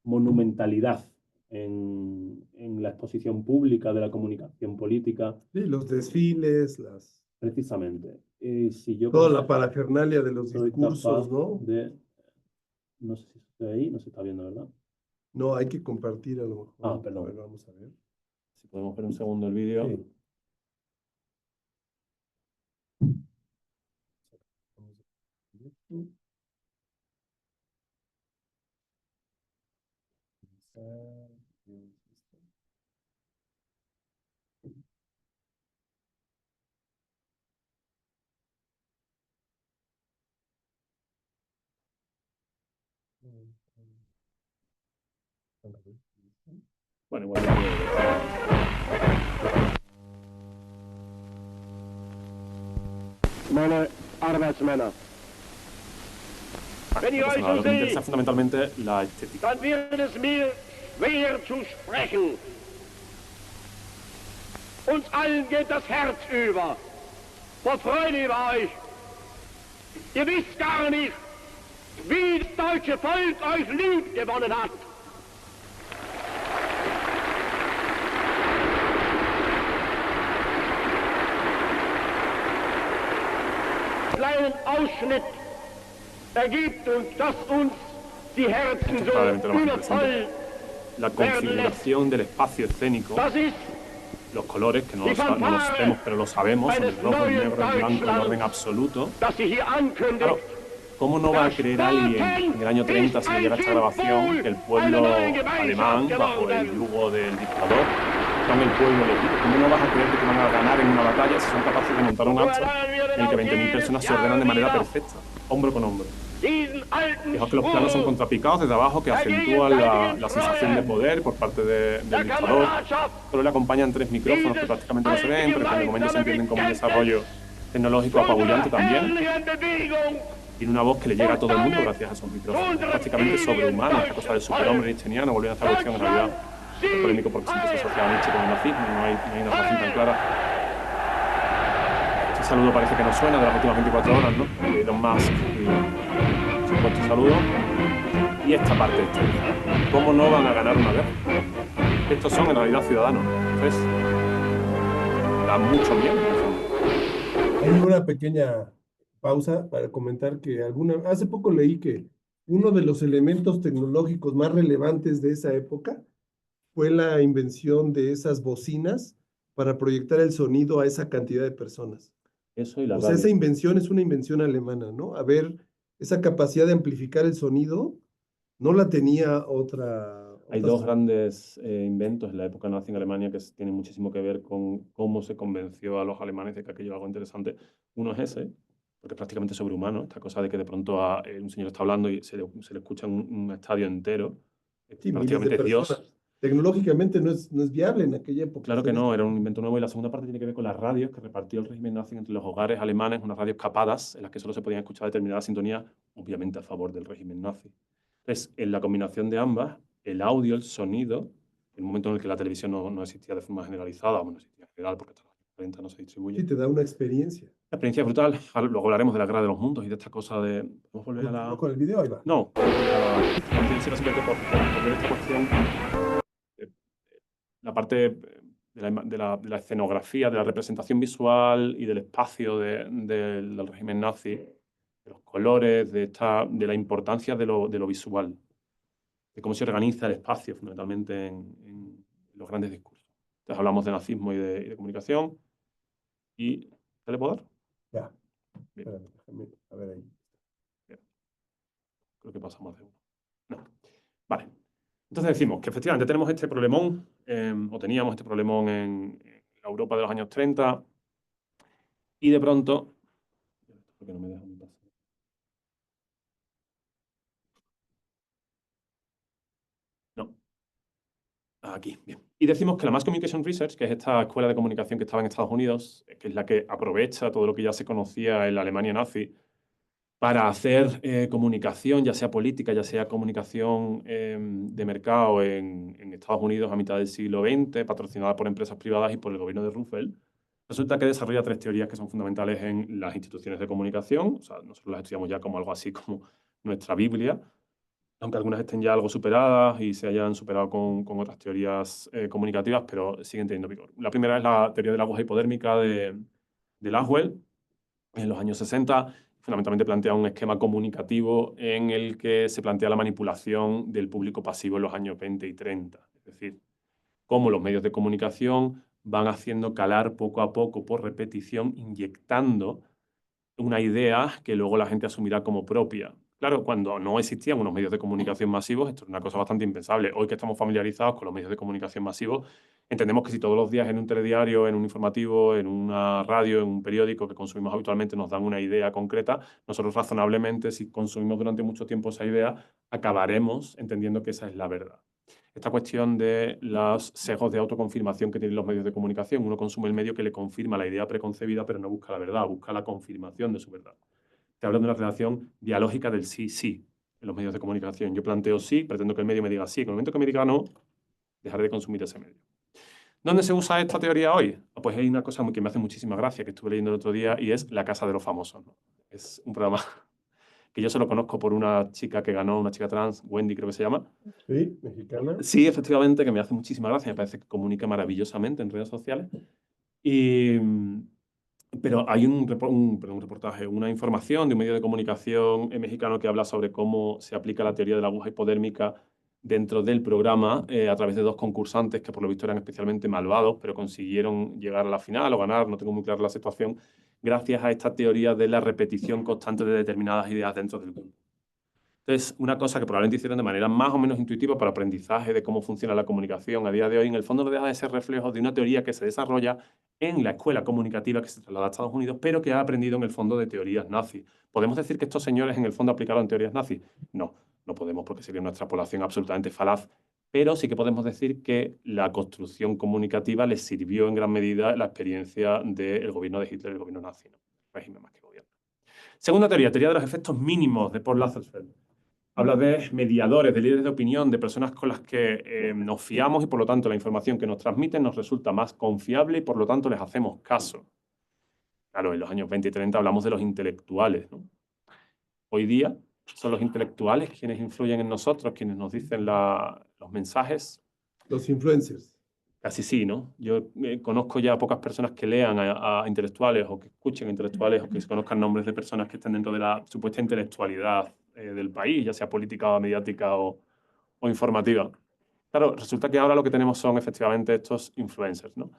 monumentalidad en la exposición pública de la comunicación política. Sí, los desfiles, Precisamente. toda la parafernalia de los soy discursos, capaz ¿no? No sé si estoy ahí, no se está viendo, ¿verdad? No, hay que compartir a lo mejor. Ah, perdón. A ver, vamos a ver. Si podemos ver un segundo el vídeo. Sí. Bueno, igual ya Meine Arbeitsmänner, wenn ihr euch lo so que me interesa seht, fundamentalmente la estética. dann wird es mir schwer zu sprechen. Uns allen geht das Herz über, vor Freude über euch. Ihr wisst gar nicht, wie das deutsche Volk euch lieb gewonnen hat. Kleinen Ausschnitt ergibt uns, dass uns die Herzen so Probablemente lo más übervoll. La configuración del espacio escénico, Das ist los colores, que no los vemos, pero lo sabemos, son el rojo, el negro, el blanco, en orden absoluto. dass sie hier ankündigt. Claro, ¿cómo no va a creer alguien en el año 30, si llega esta grabación, que el pueblo alemán, bajo el yugo del dictador, son el pueblo elegido? ¿Cómo no vas a creer que te van a ganar en una batalla si son capaces de montar un acto en el que 20.000 personas se ordenan de manera perfecta, hombro con hombro? Fijaos que los planos son contrapicados desde abajo, que acentúan la sensación de poder por parte del dictador. Solo le acompañan 3 micrófonos que prácticamente no se ven, pero que en el momento se entienden como un desarrollo tecnológico apabullante también. Tiene una voz que le llega a todo el mundo gracias a esos micrófonos. Es prácticamente sobrehumana, esta cosa del superhombre nietzscheano. Volviendo a esta cuestión, en realidad es polémico porque siempre se asocia a Nietzsche con el nazismo, no hay una relación tan clara. Este saludo parece que no suena de las últimas 24 horas, ¿no? Elon Musk y supuesto saludo. Y esta parte histórica. ¿Cómo no van a ganar una guerra? Estos son en realidad ciudadanos. Entonces, da mucho miedo. Hay una pequeña pausa para comentar que hace poco leí que uno de los elementos tecnológicos más relevantes de esa época fue la invención de esas bocinas para proyectar el sonido a esa cantidad de personas. Eso y la O sea, radio. esa invención es una invención alemana, ¿no? A ver, esa capacidad de amplificar el sonido no la tenía otra. Hay dos grandes inventos en la época nazi en Alemania que tienen muchísimo que ver con cómo se convenció a los alemanes de que aquello era algo interesante. Uno es ese, porque es prácticamente sobrehumano, esta cosa de que de pronto un señor está hablando y se le escucha un estadio entero. Sí, Prácticamente es Dios. Tecnológicamente no es viable en aquella época. Claro que no, era un invento nuevo. Y la segunda parte tiene que ver con las radios que repartió el régimen nazi entre los hogares alemanes, unas radios capadas en las que solo se podían escuchar determinadas sintonías, obviamente a favor del régimen nazi. Entonces, en la combinación de ambas, el audio, el sonido, en el momento en el que la televisión no existía de forma generalizada, bueno, existía en general porque hasta los 40 no se distribuye. Sí, te da una experiencia. La experiencia es brutal. Luego hablaremos de la guerra de los mundos y de esta cosa de... ¿Podemos volver a la...? Con el video, ahí va. No, simplemente por ver esta cuestión. La parte de la escenografía, de la representación visual y del espacio del régimen nazi, de los colores, de la importancia de lo visual, de cómo se organiza el espacio fundamentalmente en los grandes discursos. Entonces hablamos de nazismo y de comunicación. ¿Y qué le puedo dar? Ya. Espérame, déjame, a ver ahí. Creo que pasa más de uno. No. Vale. Entonces decimos que efectivamente tenemos este problemón, o teníamos este problemón en la Europa de los años 30, y de pronto... Porque no me deja ni pasar. No. Aquí, bien. Y decimos que la Mass Communication Research, que es esta escuela de comunicación que estaba en Estados Unidos, que es la que aprovecha todo lo que ya se conocía en la Alemania nazi, para hacer comunicación, ya sea política, ya sea comunicación de mercado en Estados Unidos a mitad del siglo XX, patrocinada por empresas privadas y por el gobierno de Roosevelt, resulta que desarrolla tres teorías que son fundamentales en las instituciones de comunicación. O sea, nosotros las estudiamos ya como algo así como nuestra Biblia, aunque algunas estén ya algo superadas y se hayan superado con otras teorías comunicativas, pero siguen teniendo vigor. La primera es la teoría de la aguja hipodérmica de Laswell, en los años 60. Fundamentalmente plantea un esquema comunicativo en el que se plantea la manipulación del público pasivo en los años 20 y 30. Es decir, cómo los medios de comunicación van haciendo calar poco a poco, por repetición, inyectando una idea que luego la gente asumirá como propia. Claro, cuando no existían unos medios de comunicación masivos, esto es una cosa bastante impensable. Hoy que estamos familiarizados con los medios de comunicación masivos, entendemos que si todos los días en un telediario, en un informativo, en una radio, en un periódico que consumimos habitualmente nos dan una idea concreta, nosotros razonablemente, si consumimos durante mucho tiempo esa idea, acabaremos entendiendo que esa es la verdad. Esta cuestión de los sesgos de autoconfirmación que tienen los medios de comunicación. Uno consume el medio que le confirma la idea preconcebida, pero no busca la verdad, busca la confirmación de su verdad. Te hablo de una relación dialógica del sí-sí en los medios de comunicación. Yo planteo sí, pretendo que el medio me diga sí. En el momento que me diga no, dejaré de consumir ese medio. ¿Dónde se usa esta teoría hoy? Pues hay una cosa que me hace muchísima gracia, que estuve leyendo el otro día, y es La Casa de los Famosos, ¿no? Es un programa que yo solo conozco por una chica que ganó, una chica trans, Wendy creo que se llama. Sí, mexicana. Sí, efectivamente, que me hace muchísima gracia, me parece que comunica maravillosamente en redes sociales. Pero hay un reportaje, una información de un medio de comunicación mexicano que habla sobre cómo se aplica la teoría de la aguja hipodérmica dentro del programa a través de dos concursantes que por lo visto eran especialmente malvados, pero consiguieron llegar a la final o ganar, no tengo muy clara la situación, gracias a esta teoría de la repetición constante de determinadas ideas dentro del grupo. Entonces, una cosa que probablemente hicieron de manera más o menos intuitiva para aprendizaje de cómo funciona la comunicación a día de hoy, en el fondo no deja de ser reflejo de una teoría que se desarrolla en la escuela comunicativa que se traslada a Estados Unidos, pero que ha aprendido en el fondo de teorías nazis. ¿Podemos decir que estos señores en el fondo aplicaron teorías nazis? No, no podemos porque sería una extrapolación absolutamente falaz, pero sí que podemos decir que la construcción comunicativa les sirvió en gran medida la experiencia del gobierno de Hitler, el gobierno nazi, ¿no? Régimen más que gobierno. Segunda teoría, teoría de los efectos mínimos de Paul Lazarsfeld. Habla de mediadores, de líderes de opinión, de personas con las que nos fiamos y por lo tanto la información que nos transmiten nos resulta más confiable y por lo tanto les hacemos caso. Claro, en los años 20 y 30 hablamos de los intelectuales, ¿no? Hoy día son los intelectuales quienes influyen en nosotros, quienes nos dicen los mensajes. Los influencers. Casi sí, ¿no? Yo conozco ya pocas personas que lean a intelectuales o que escuchen a intelectuales o que conozcan nombres de personas que estén dentro de la supuesta intelectualidad del país, ya sea política, mediática o informativa. Claro, resulta que ahora lo que tenemos son efectivamente estos influencers, ¿no?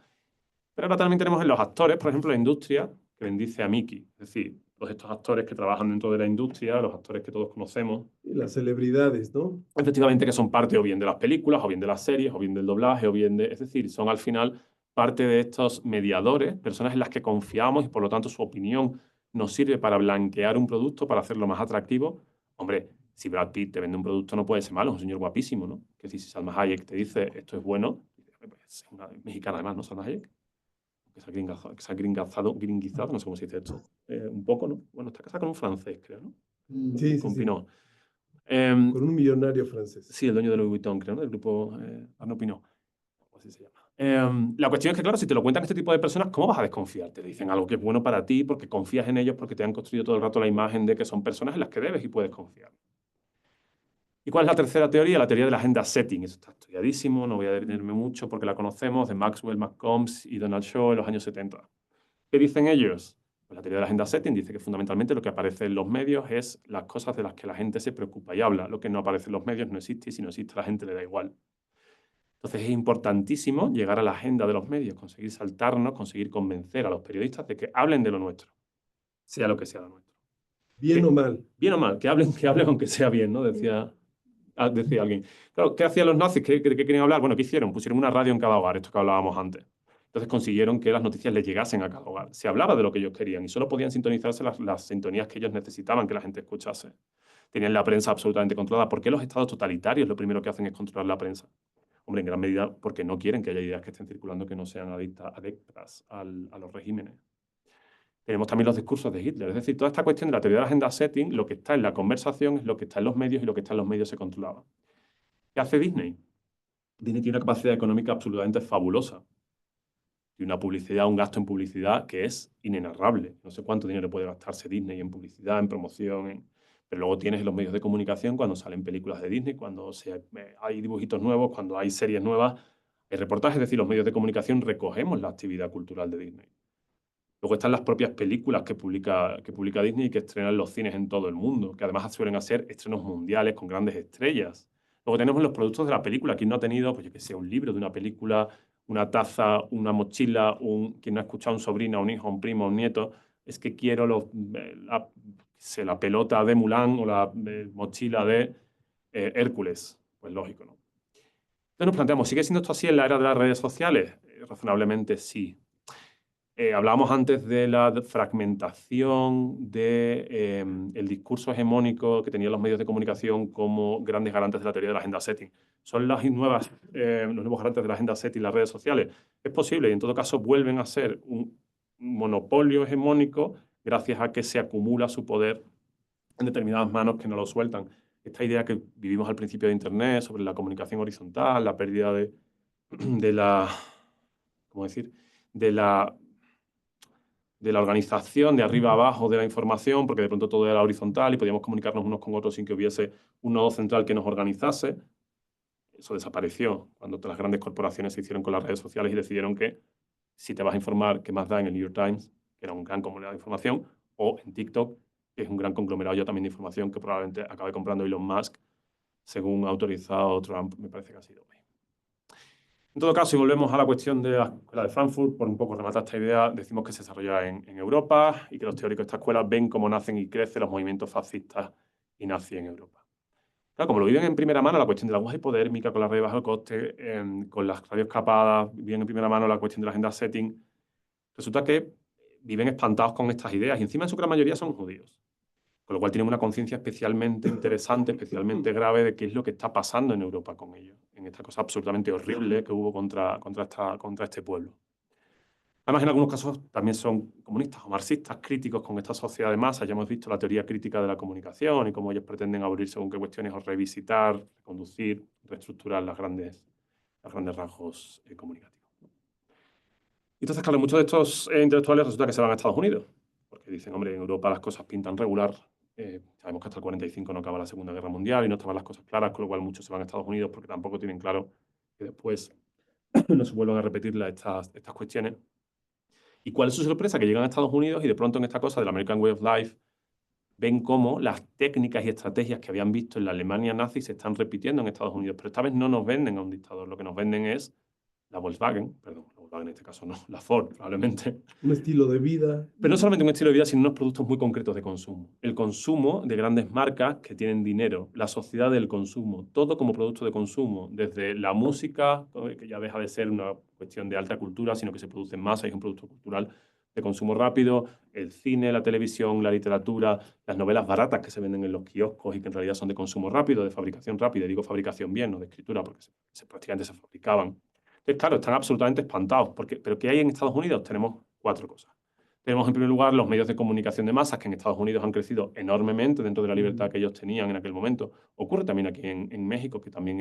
Pero ahora también tenemos en los actores, por ejemplo, la industria que bendice a Mickey. Es decir, todos estos actores que trabajan dentro de la industria, los actores que todos conocemos, Y las celebridades, ¿no? efectivamente que son parte o bien de las películas, o bien de las series, o bien del doblaje, o bien de... Es decir, son al final parte de estos mediadores, personas en las que confiamos y por lo tanto su opinión nos sirve para blanquear un producto, para hacerlo más atractivo. Hombre, si Brad Pitt te vende un producto no puede ser malo, es un señor guapísimo, ¿no? Que si Salma Hayek te dice esto es bueno, es una mexicana además, ¿no? Salma Hayek, que se ha gringuizado, no sé cómo se dice esto, un poco, ¿no? Bueno, está casada con un francés, creo, ¿no? Sí, Con sí, sí. Pinot. Con un millonario francés. Sí, el dueño de Louis Vuitton, creo, ¿no? Del grupo Arnaud Pinot. Así se llama. La cuestión es que, claro, si te lo cuentan este tipo de personas, ¿cómo vas a desconfiar? Te dicen algo que es bueno para ti porque confías en ellos, porque te han construido todo el rato la imagen de que son personas en las que debes y puedes confiar. ¿Y cuál es la tercera teoría? La teoría de la agenda setting. Eso está estudiadísimo, no voy a detenerme mucho porque la conocemos, de Maxwell, McCombs y Donald Shaw en los años 70. ¿Qué dicen ellos? Pues la teoría de la agenda setting dice que fundamentalmente lo que aparece en los medios es las cosas de las que la gente se preocupa y habla. Lo que no aparece en los medios no existe y si no existe la gente le da igual. Entonces es importantísimo llegar a la agenda de los medios, conseguir saltarnos, conseguir convencer a los periodistas de que hablen de lo nuestro. sea lo que sea lo nuestro. Bien o mal. Bien o mal, que hablen aunque sea bien, ¿no? Decía alguien. Claro, ¿qué hacían los nazis? ¿Qué querían hablar? Bueno, ¿qué hicieron? Pusieron una radio en cada hogar, esto que hablábamos antes. Entonces consiguieron que las noticias les llegasen a cada hogar. Se hablaba de lo que ellos querían y solo podían sintonizarse las sintonías que ellos necesitaban que la gente escuchase. Tenían la prensa absolutamente controlada. ¿Por qué los estados totalitarios lo primero que hacen es controlar la prensa? Hombre, en gran medida porque no quieren que haya ideas que estén circulando que no sean adeptas a los regímenes. Tenemos también los discursos de Hitler. Es decir, toda esta cuestión de la teoría de la agenda setting, lo que está en la conversación es lo que está en los medios y lo que está en los medios se controlaba. ¿Qué hace Disney? Disney tiene una capacidad económica absolutamente fabulosa. Y una publicidad, un gasto en publicidad que es inenarrable. No sé cuánto dinero puede gastarse Disney en publicidad, en promoción, pero luego tienes en los medios de comunicación cuando salen películas de Disney, cuando hay dibujitos nuevos, cuando hay series nuevas, hay reportajes, es decir, los medios de comunicación recogemos la actividad cultural de Disney. Luego están las propias películas que publica Disney y que estrenan los cines en todo el mundo, que además suelen ser estrenos mundiales con grandes estrellas. Luego tenemos los productos de la película. ¿Quién no ha tenido, pues yo que sé, un libro de una película, una taza, una mochila, quien no ha escuchado a un sobrino, a un hijo, a un primo, a un nieto? Es que quiero la pelota de Mulan o la mochila de Hércules. Pues lógico, ¿no? Entonces nos planteamos, ¿sigue siendo esto así en la era de las redes sociales? Razonablemente sí. Hablábamos antes de la fragmentación del discurso hegemónico que tenían los medios de comunicación como grandes garantes de la teoría de la agenda setting. ¿Son los nuevos garantes de la agenda setting las redes sociales? Es posible y en todo caso vuelven a ser un monopolio hegemónico gracias a que se acumula su poder en determinadas manos que no lo sueltan. Esta idea que vivimos al principio de Internet sobre la comunicación horizontal, la pérdida de la... ¿cómo decir? De la organización de arriba a abajo de la información, porque de pronto todo era horizontal y podíamos comunicarnos unos con otros sin que hubiese un nodo central que nos organizase. Eso desapareció cuando las grandes corporaciones se hicieron con las redes sociales y decidieron que si te vas a informar, ¿qué más da en el New York Times, que era un gran conglomerado de información, o en TikTok, que es un gran conglomerado ya también de información que probablemente acabe comprando Elon Musk, según ha autorizado Trump, me parece que ha sido hoy. En todo caso, si volvemos a la cuestión de la escuela de Frankfurt, por un poco rematar esta idea, decimos que se desarrolla en Europa y que los teóricos de esta escuela ven cómo nacen y crecen los movimientos fascistas y nazis en Europa. Claro, como lo viven en primera mano, la cuestión de la aguja hipodérmica, con las redes bajo coste, con las radioescapadas, viven en primera mano la cuestión de la agenda setting, resulta que viven espantados con estas ideas y encima en su gran mayoría son judíos. Con lo cual tienen una conciencia especialmente interesante, especialmente grave de qué es lo que está pasando en Europa con ellos, en esta cosa absolutamente horrible que hubo contra este pueblo. Además, en algunos casos también son comunistas o marxistas críticos con esta sociedad de masas. Ya hemos visto la teoría crítica de la comunicación y cómo ellos pretenden abrir según qué cuestiones o revisitar, reconducir, reestructurar los grandes rasgos comunicativos. Entonces, claro, muchos de estos intelectuales resulta que se van a Estados Unidos, porque dicen, hombre, en Europa las cosas pintan regular. Sabemos que hasta el 45 no acaba la Segunda Guerra Mundial y no estaban las cosas claras, con lo cual muchos se van a Estados Unidos porque tampoco tienen claro que después no se vuelvan a repetir estas cuestiones. ¿Y cuál es su sorpresa? Que llegan a Estados Unidos y de pronto en esta cosa del American Way of Life ven cómo las técnicas y estrategias que habían visto en la Alemania nazi se están repitiendo en Estados Unidos. Pero esta vez no nos venden a un dictador, lo que nos venden es la Volkswagen en este caso no, la Ford probablemente. Un estilo de vida. Pero no solamente un estilo de vida, sino unos productos muy concretos de consumo. El consumo de grandes marcas que tienen dinero, la sociedad del consumo, todo como producto de consumo, desde la música, que ya deja de ser una cuestión de alta cultura, sino que se produce en masa y es un producto cultural de consumo rápido, el cine, la televisión, la literatura, las novelas baratas que se venden en los kioscos y que en realidad son de consumo rápido, de fabricación rápida, y digo fabricación bien, no de escritura, porque prácticamente se fabricaban. Entonces, claro, están absolutamente espantados. ¿Pero qué hay en Estados Unidos? Tenemos 4 cosas. Tenemos, en primer lugar, los medios de comunicación de masas, que en Estados Unidos han crecido enormemente dentro de la libertad que ellos tenían en aquel momento. Ocurre también aquí en México, que también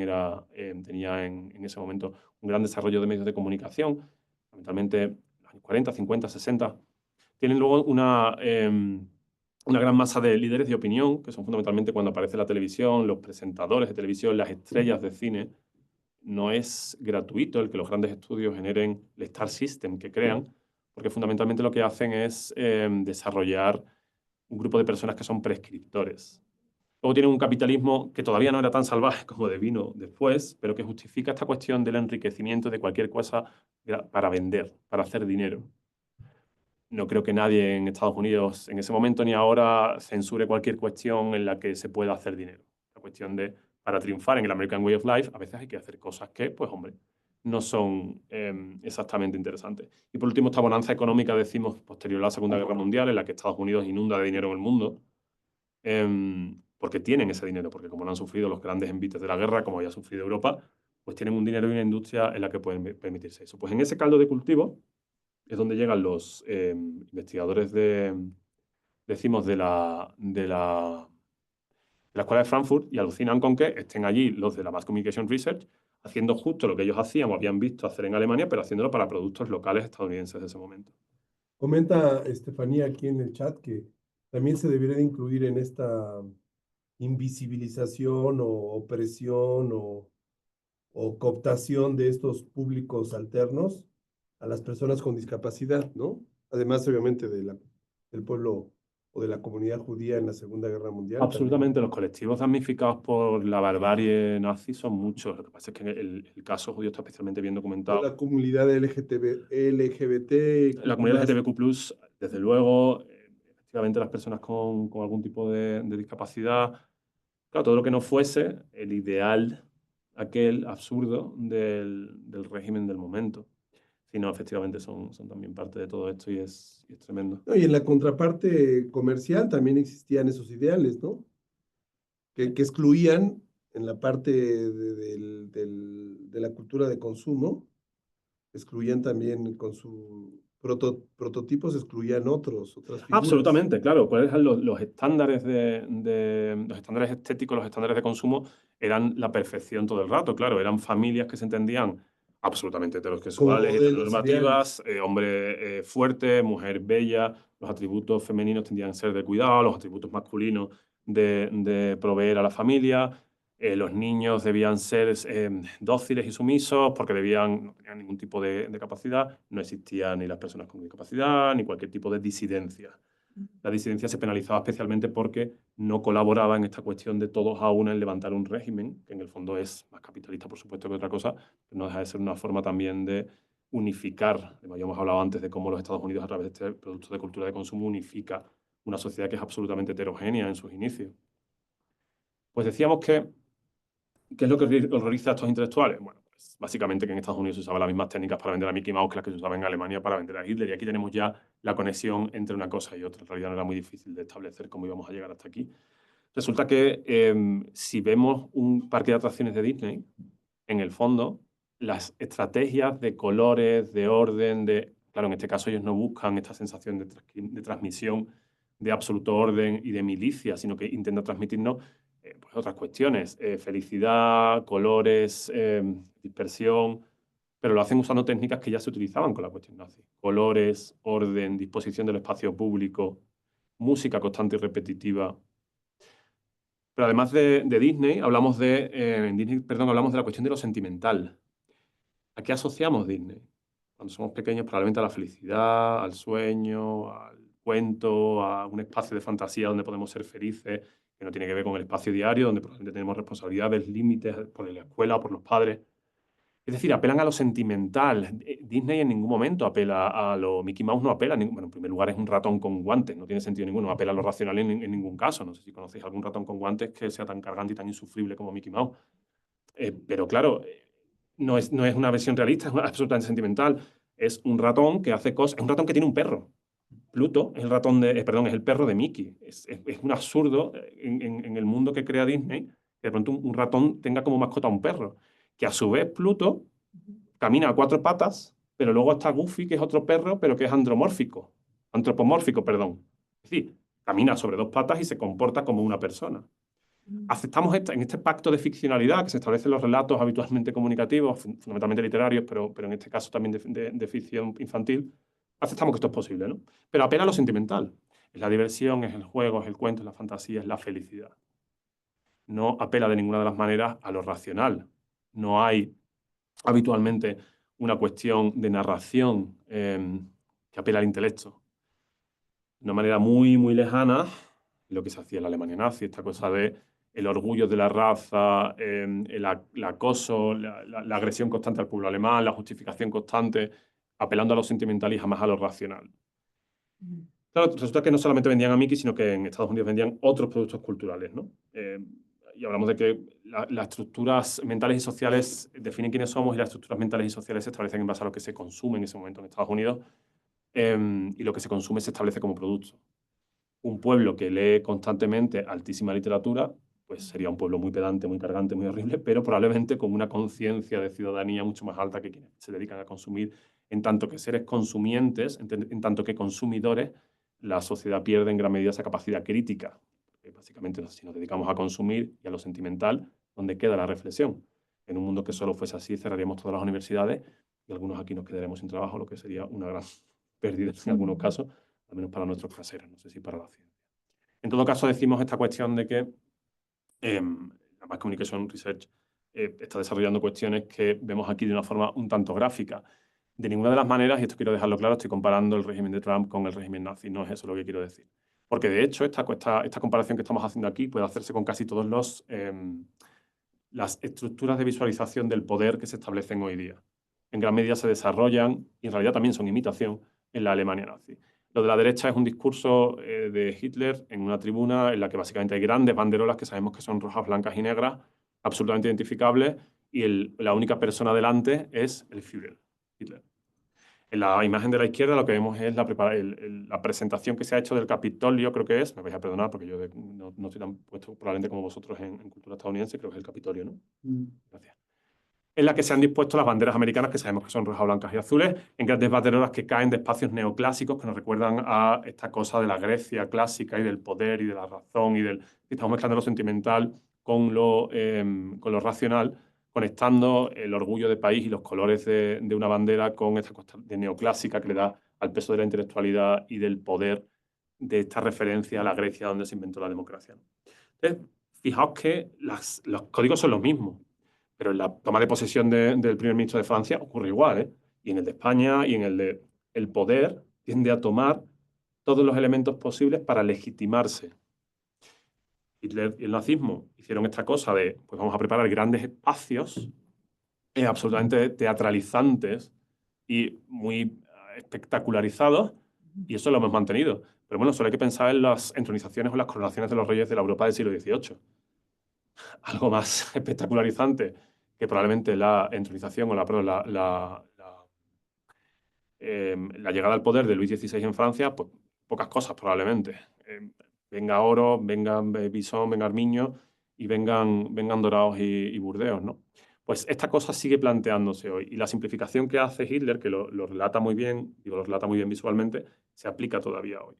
tenía en ese momento un gran desarrollo de medios de comunicación, fundamentalmente en los años 40, 50, 60. Tienen luego una gran masa de líderes de opinión, que son fundamentalmente cuando aparece la televisión, los presentadores de televisión, las estrellas de cine. No es gratuito el que los grandes estudios generen el Star System que crean, porque fundamentalmente lo que hacen es desarrollar un grupo de personas que son prescriptores. Luego tienen un capitalismo que todavía no era tan salvaje como devino después, pero que justifica esta cuestión del enriquecimiento de cualquier cosa para vender, para hacer dinero. no creo que nadie en Estados Unidos en ese momento ni ahora censure cualquier cuestión en la que se pueda hacer dinero. La cuestión de, para triunfar en el American Way of Life, a veces hay que hacer cosas que, pues hombre, no son exactamente interesantes. Y por último, esta bonanza económica, decimos, posterior a la Segunda Guerra Mundial, en la que Estados Unidos inunda de dinero en el mundo, porque tienen ese dinero, porque como no han sufrido los grandes envites de la guerra, como haya sufrido Europa, pues tienen un dinero y una industria en la que pueden permitirse eso. Pues en ese caldo de cultivo es donde llegan los investigadores decimos, de la Escuela de Frankfurt y alucinan con que estén allí los de la Mass Communication Research haciendo justo lo que ellos hacían o habían visto hacer en Alemania, pero haciéndolo para productos locales estadounidenses de ese momento. Comenta Estefanía aquí en el chat que también se debería de incluir en esta invisibilización o opresión o cooptación de estos públicos alternos a las personas con discapacidad, ¿no? Además, obviamente, del pueblo o de la comunidad judía en la Segunda Guerra Mundial. Absolutamente, los colectivos damnificados por la barbarie nazi son muchos. Lo que pasa es que el caso judío está especialmente bien documentado. La comunidad LGBT. La comunidad LGTBQ+, desde luego, efectivamente las personas con algún tipo de discapacidad, claro, todo lo que no fuese el ideal, aquel absurdo del régimen del momento, sino efectivamente son también parte de todo esto y es tremendo. No, y en la contraparte comercial también existían esos ideales, ¿no? Que excluían en la parte de la cultura de consumo, excluían también con sus prototipos, excluían otras figuras. Absolutamente, claro. ¿Cuáles eran los estándares los estándares estéticos, los estándares de consumo? Eran la perfección todo el rato, claro. Eran familias que se entendían absolutamente heterosexuales, heteronormativas, hombre fuerte, mujer bella, los atributos femeninos tendían a ser de cuidado, los atributos masculinos de proveer a la familia. Los niños debían ser dóciles y sumisos porque no tenían ningún tipo de capacidad. No existían ni las personas con discapacidad ni cualquier tipo de disidencia. La disidencia se penalizaba especialmente porque no colaboraba en esta cuestión de todos a una en levantar un régimen, que en el fondo es más capitalista, por supuesto, que otra cosa, pero no deja de ser una forma también de unificar. Ya hemos hablado antes de cómo los Estados Unidos, a través de este producto de cultura de consumo, unifica una sociedad que es absolutamente heterogénea en sus inicios. Pues decíamos que ¿qué es lo que horroriza a estos intelectuales? Bueno, pues básicamente que en Estados Unidos se usaban las mismas técnicas para vender a Mickey Mouse que las que se usaban en Alemania para vender a Hitler. Y aquí tenemos ya la conexión entre una cosa y otra. En realidad no era muy difícil de establecer cómo íbamos a llegar hasta aquí. Resulta que si vemos un parque de atracciones de Disney, en el fondo, las estrategias de colores, de orden, claro, en este caso ellos no buscan esta sensación de transmisión de absoluto orden y de milicia, sino que intentan transmitirnos pues otras cuestiones, felicidad, colores, dispersión, pero lo hacen usando técnicas que ya se utilizaban con la cuestión nazi. Colores, orden, disposición del espacio público, música constante y repetitiva. Pero además de Disney, hablamos hablamos de la cuestión de lo sentimental. ¿A qué asociamos Disney? Cuando somos pequeños, probablemente a la felicidad, al sueño, al cuento, a un espacio de fantasía donde podemos ser felices, que no tiene que ver con el espacio diario, donde probablemente tenemos responsabilidades, límites por la escuela o por los padres. Es decir, apelan a lo sentimental. Disney en ningún momento apela a lo... Mickey Mouse no apela, bueno, en primer lugar es un ratón con guantes, no tiene sentido ninguno, no apela a lo racional en ningún caso. No sé si conocéis algún ratón con guantes que sea tan cargante y tan insufrible como Mickey Mouse. Pero claro, no es una versión realista, es absolutamente sentimental. Es un ratón que hace cosas... Es un ratón que tiene un perro. Pluto es es el perro de Mickey. Es un absurdo en el mundo que crea Disney que de pronto un ratón tenga como mascota un perro. Que a su vez Pluto camina a 4 patas, pero luego está Goofy, que es otro perro, pero que es antropomórfico, perdón. Es decir, camina sobre 2 patas y se comporta como una persona. Aceptamos en este pacto de ficcionalidad que se establece en los relatos habitualmente comunicativos, fundamentalmente literarios, pero en este caso también de ficción infantil, aceptamos que esto es posible, ¿no? Pero apela a lo sentimental. Es la diversión, es el juego, es el cuento, es la fantasía, es la felicidad. No apela de ninguna de las maneras a lo racional. No hay habitualmente una cuestión de narración que apela al intelecto. De una manera muy, muy lejana, lo que se hacía en la Alemania nazi, esta cosa de el orgullo de la raza, el acoso, la agresión constante al pueblo alemán, la justificación constante, apelando a lo sentimental y jamás a lo racional. Claro, resulta que no solamente vendían a Mickey, sino que en Estados Unidos vendían otros productos culturales, ¿no? Y hablamos de que las estructuras mentales y sociales definen quiénes somos y las estructuras mentales y sociales se establecen en base a lo que se consume en ese momento en Estados Unidos, y lo que se consume se establece como producto. Un pueblo que lee constantemente altísima literatura, pues sería un pueblo muy pedante, muy cargante, muy horrible, pero probablemente con una conciencia de ciudadanía mucho más alta que quienes se dedican a consumir. En tanto que seres consumientes, en tanto que consumidores, la sociedad pierde en gran medida esa capacidad crítica. Básicamente, si nos dedicamos a consumir y a lo sentimental, ¿dónde queda la reflexión? En un mundo que solo fuese así, cerraríamos todas las universidades y algunos aquí nos quedaremos sin trabajo, lo que sería una gran pérdida en algunos casos, al menos para nuestros caseros, no sé si para la ciencia. En todo caso, decimos esta cuestión de que la Mass Communication Research está desarrollando cuestiones que vemos aquí de una forma un tanto gráfica. De ninguna de las maneras, y esto quiero dejarlo claro, estoy comparando el régimen de Trump con el régimen nazi, no es eso lo que quiero decir. Porque de hecho, esta comparación que estamos haciendo aquí puede hacerse con casi todas las estructuras de visualización del poder que se establecen hoy día. En gran medida se desarrollan, y en realidad también son imitación, en la Alemania nazi. Lo de la derecha es un discurso de Hitler en una tribuna en la que básicamente hay grandes banderolas que sabemos que son rojas, blancas y negras, absolutamente identificables, y la única persona delante es el Führer, Hitler. En la imagen de la izquierda lo que vemos es la presentación que se ha hecho del Capitolio, creo que es, me vais a perdonar porque yo no estoy tan puesto probablemente como vosotros en cultura estadounidense, creo que es el Capitolio, ¿no? Gracias. En la que se han dispuesto las banderas americanas, que sabemos que son rojas, blancas y azules, en grandes banderolas que caen de espacios neoclásicos que nos recuerdan a esta cosa de la Grecia clásica y del poder y de la razón y estamos mezclando lo sentimental con lo racional, conectando el orgullo de país y los colores de una bandera con esta cosa de neoclásica que le da al peso de la intelectualidad y del poder de esta referencia a la Grecia donde se inventó la democracia. Entonces, fijaos que los códigos son los mismos. Pero en la toma de posesión del primer ministro de Francia ocurre igual, ¿eh? Y en el de España y en el de el poder tiende a tomar todos los elementos posibles para legitimarse. Hitler y el nazismo hicieron esta cosa de, pues vamos a preparar grandes espacios absolutamente teatralizantes y muy espectacularizados, y eso lo hemos mantenido. Pero bueno, solo hay que pensar en las entronizaciones o las coronaciones de los reyes de la Europa del siglo XVIII. Algo más espectacularizante que probablemente la entronización o la llegada al poder de Luis XVI en Francia, pues pocas cosas probablemente. Venga oro, vengan Bisón, venga Armiño y vengan Dorados y Burdeos, ¿no? Pues esta cosa sigue planteándose hoy. Y la simplificación que hace Hitler, que lo relata muy bien, digo, lo relata muy bien visualmente, se aplica todavía hoy.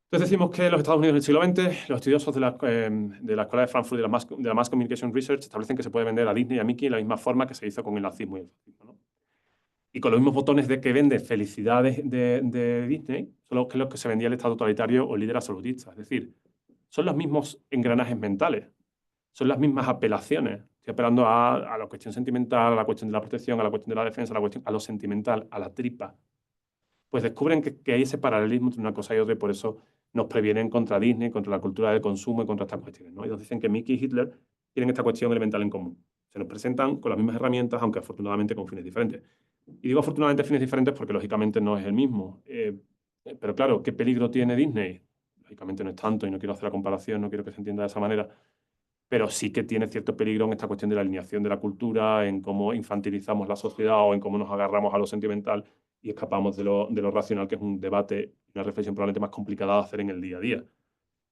Entonces decimos que los Estados Unidos del siglo XX, los estudiosos de la Escuela de Frankfurt de la Mass Communication Research establecen que se puede vender a Disney y a Mickey de la misma forma que se hizo con el nazismo y el fascismo, ¿no? Y con los mismos botones de que vende felicidades de Disney, son los que se vendía el Estado totalitario o el líder absolutista. Es decir, son los mismos engranajes mentales, son las mismas apelaciones. Estoy apelando a la cuestión sentimental, a la cuestión de la protección, a la cuestión de la defensa, a lo sentimental, a la tripa. Pues descubren que hay ese paralelismo entre una cosa y otra y por eso nos previenen contra Disney, contra la cultura del consumo y contra estas cuestiones, ¿no? Y nos dicen que Mickey y Hitler tienen esta cuestión elemental en común. Se nos presentan con las mismas herramientas, aunque afortunadamente con fines diferentes. Y digo afortunadamente fines diferentes porque lógicamente no es el mismo. Pero claro, ¿qué peligro tiene Disney? Lógicamente no es tanto y no quiero hacer la comparación, no quiero que se entienda de esa manera, pero sí que tiene cierto peligro en esta cuestión de la alineación de la cultura, en cómo infantilizamos la sociedad o en cómo nos agarramos a lo sentimental y escapamos de lo racional, que es un debate, una reflexión probablemente más complicada de hacer en el día a día.